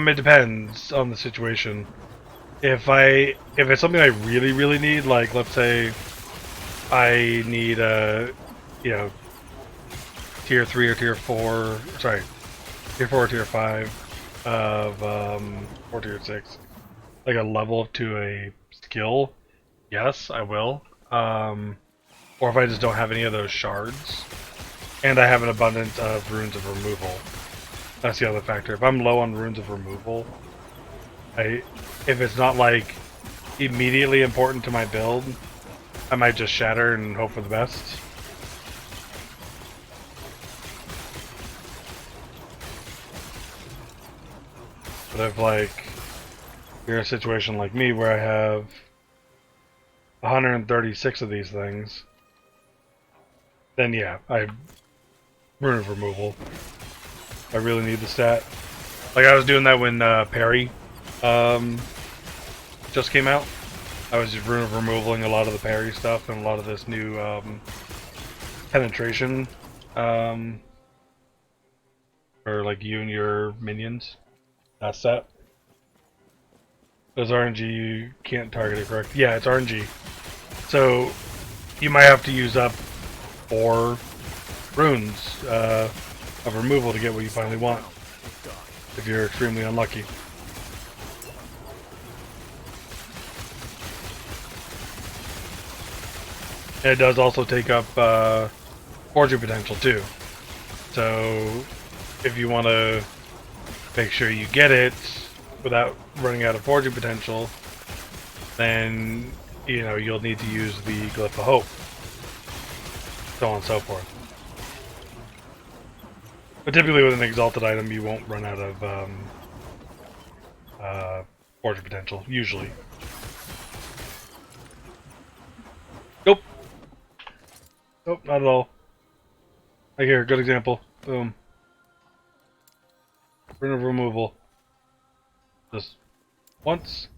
It depends on the situation. If it's something I really need, like let's say I need a, you know, tier 3 or tier 4, sorry, tier 4 or tier 5 of or tier 6, like a level up to a skill, yes, I will. Or if I just don't have any of those shards, and I have an abundance of runes of removal. That's the other factor. If I'm low on runes of removal, if it's not like immediately important to my build, I might just shatter and hope for the best. But if like you're in a situation like me where I have 136 of these things, then yeah, I rune of removal. I really need the stat. Like I was doing that when parry just came out. I was just rune of removaling a lot of the parry stuff and a lot of this new penetration for like you and your minions. That stat. Does RNG you can't target it, correct? Yeah, it's RNG. So you might have to use up 4 runes of removal to get what you finally want, if you're extremely unlucky. And it does also take up forging potential too. So if you want to make sure you get it without running out of forging potential, then you know you'll need to use the Glyph of Hope, so on and so forth. But typically with an exalted item you won't run out of forging potential, usually. Nope. Nope, not at all. Right here, good example. Boom. Rune of removal. Just once.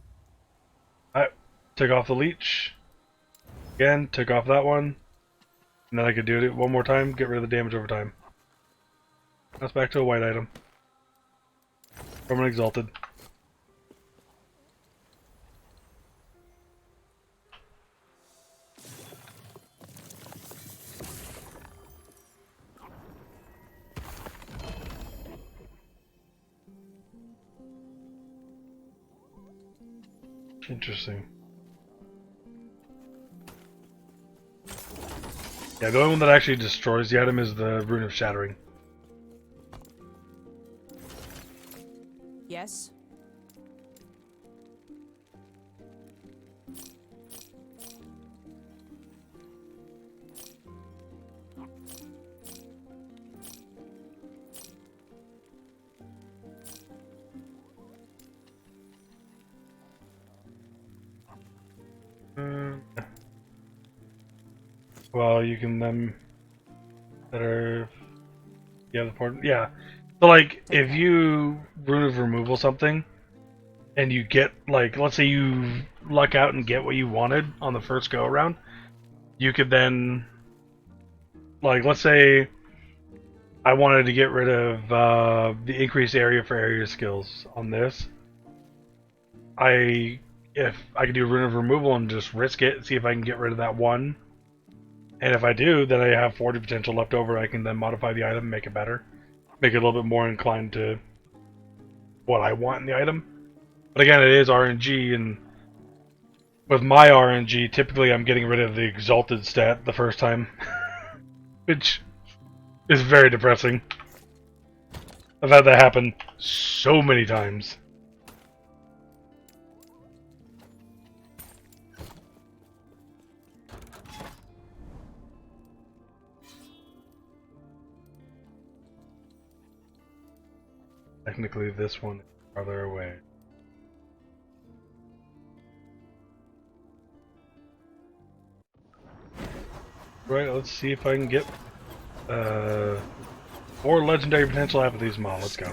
Alright, took off the leech. Again, took off that one. And then I could do it one more time, get rid of the damage over time. That's back to a white item. From an exalted. Interesting. Yeah, the only one that actually destroys the item is the Rune of Shattering. Yes. Well, you can them that are the port. Yeah. So like, Take if care. you rune of removal something, and you get like, let's say you luck out and get what you wanted on the first go around, you could then like, let's say I wanted to get rid of the increased area for area skills on this. If I could do rune of removal and just risk it, see if I can get rid of that one. And if I do, then I have 40 potential left over. I can then modify the item, make it better, make it a little bit more inclined to what I want in the item. But again, it is RNG, and with my RNG, typically I'm getting rid of the exalted stat the first time, which is very depressing. I've had that happen so many times. Technically, this one is farther away. Right, let's see if I can get more legendary potential out of these mobs. Let's go.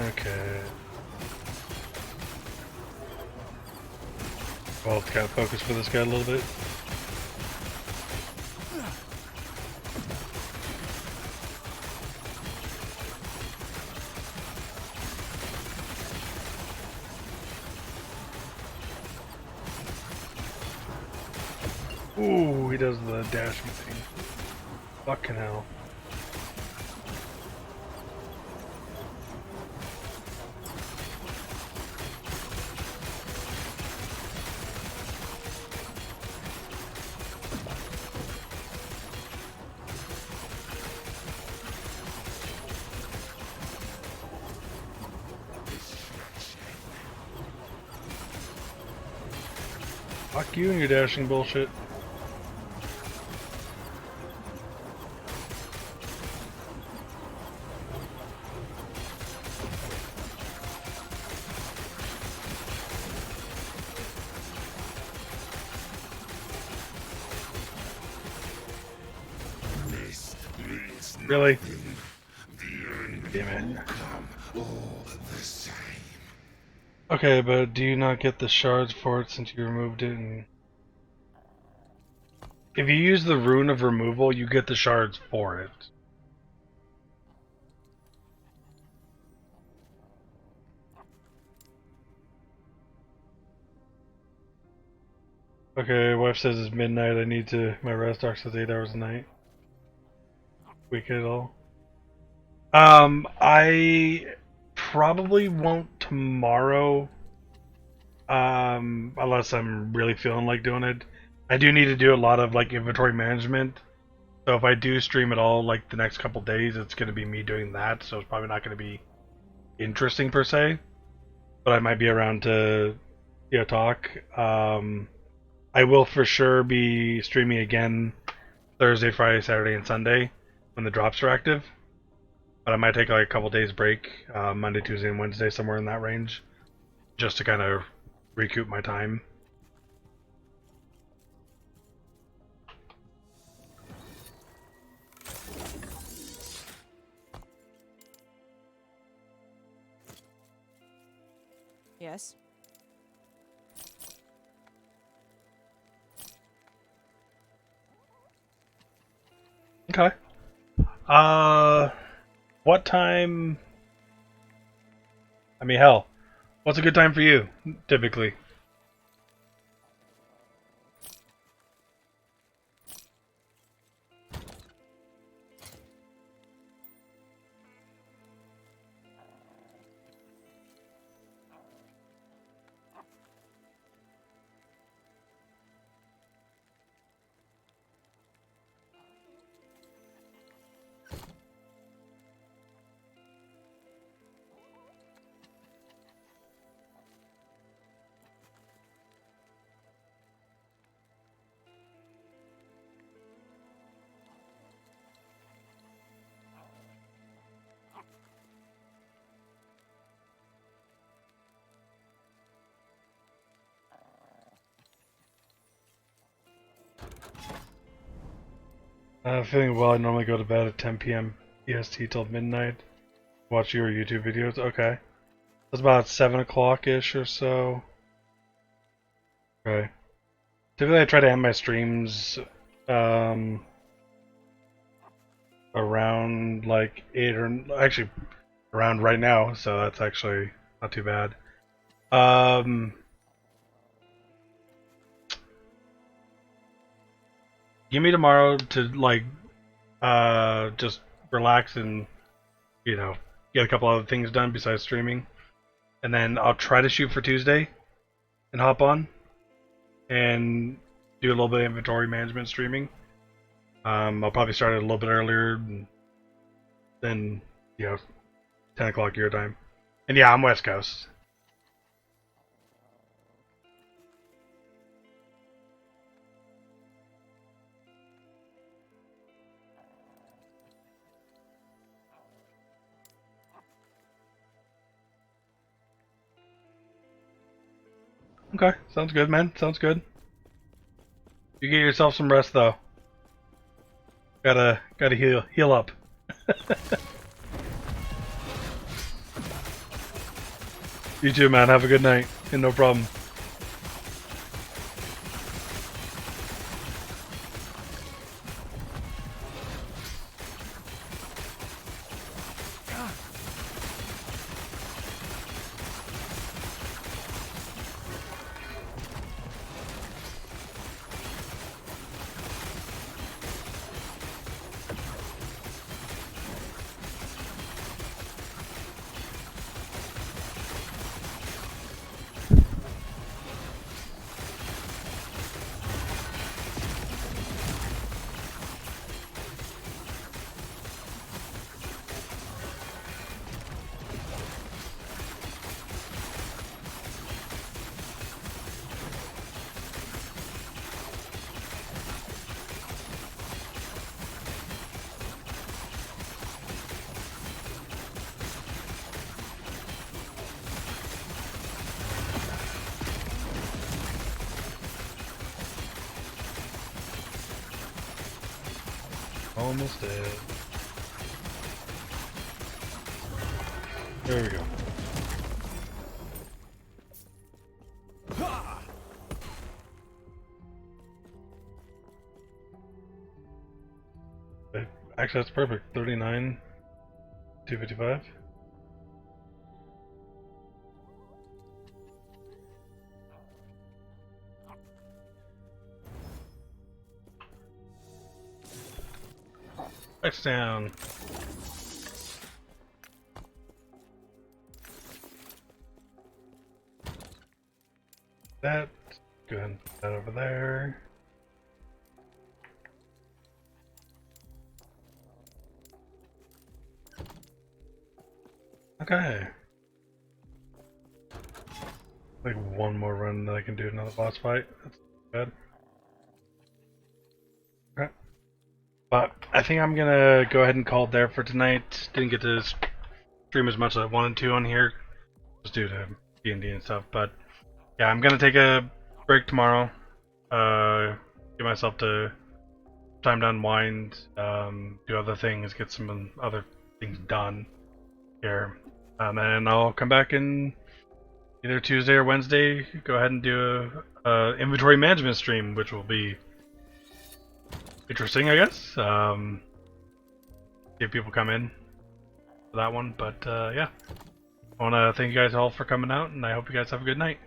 Okay. Well, to kind of focus for this guy a little bit. Ooh, he does the dashing thing. Fucking hell. Fuck you and your dashing bullshit. Really? Damn it. Okay, but do you not get the shards for it since you removed it? And if you use the rune of removal, you get the shards for it. Okay, wife says it's midnight. I need to. My rest dark says 8 hours a night. Week at all. I probably won't tomorrow. Unless I'm really feeling like doing it. I do need to do a lot of like inventory management. So if I do stream at all like the next couple days, it's gonna be me doing that. So it's probably not gonna be interesting per se. But I might be around to talk. I will for sure be streaming again Thursday, Friday, Saturday, and Sunday when the drops are active. But I might take like a couple days break, Monday, Tuesday, and Wednesday, somewhere in that range, just to kind of recoup my time. Yes. Okay. What time? I mean, hell, what's a good time for you, typically? Feeling well. I normally go to bed at 10 p.m. EST till midnight. Watch your YouTube videos. Okay. That's about 7 o'clock ish or so. Okay. Typically, I try to end my streams around like 8 or actually around right now, so that's actually not too bad. Give me tomorrow to like just relax and get a couple other things done besides streaming, and then I'll try to shoot for Tuesday and hop on and do a little bit of inventory management streaming. I'll probably start it a little bit earlier than 10 o'clock your time. And yeah, I'm West Coast. Okay, sounds good, man. Sounds good. You get yourself some rest, though. Gotta heal up. You too, man. Have a good night, and no problem. Almost dead. There we go. Actually, that's perfect. 39, 255. X down. That. Go ahead and put that over there. Okay. Like one more run that I can do another boss fight. That's good. Okay. But I think I'm gonna go ahead and call it there for tonight. Didn't get to stream as much as I wanted to on here, just due to D&D and stuff. But yeah, I'm gonna take a break tomorrow. Give myself to time to unwind, do other things, get some other things done here, and I'll come back in either Tuesday or Wednesday. Go ahead and do a inventory management stream, which will be interesting, I guess. See if people come in for that one, but yeah. I want to thank you guys all for coming out, and I hope you guys have a good night.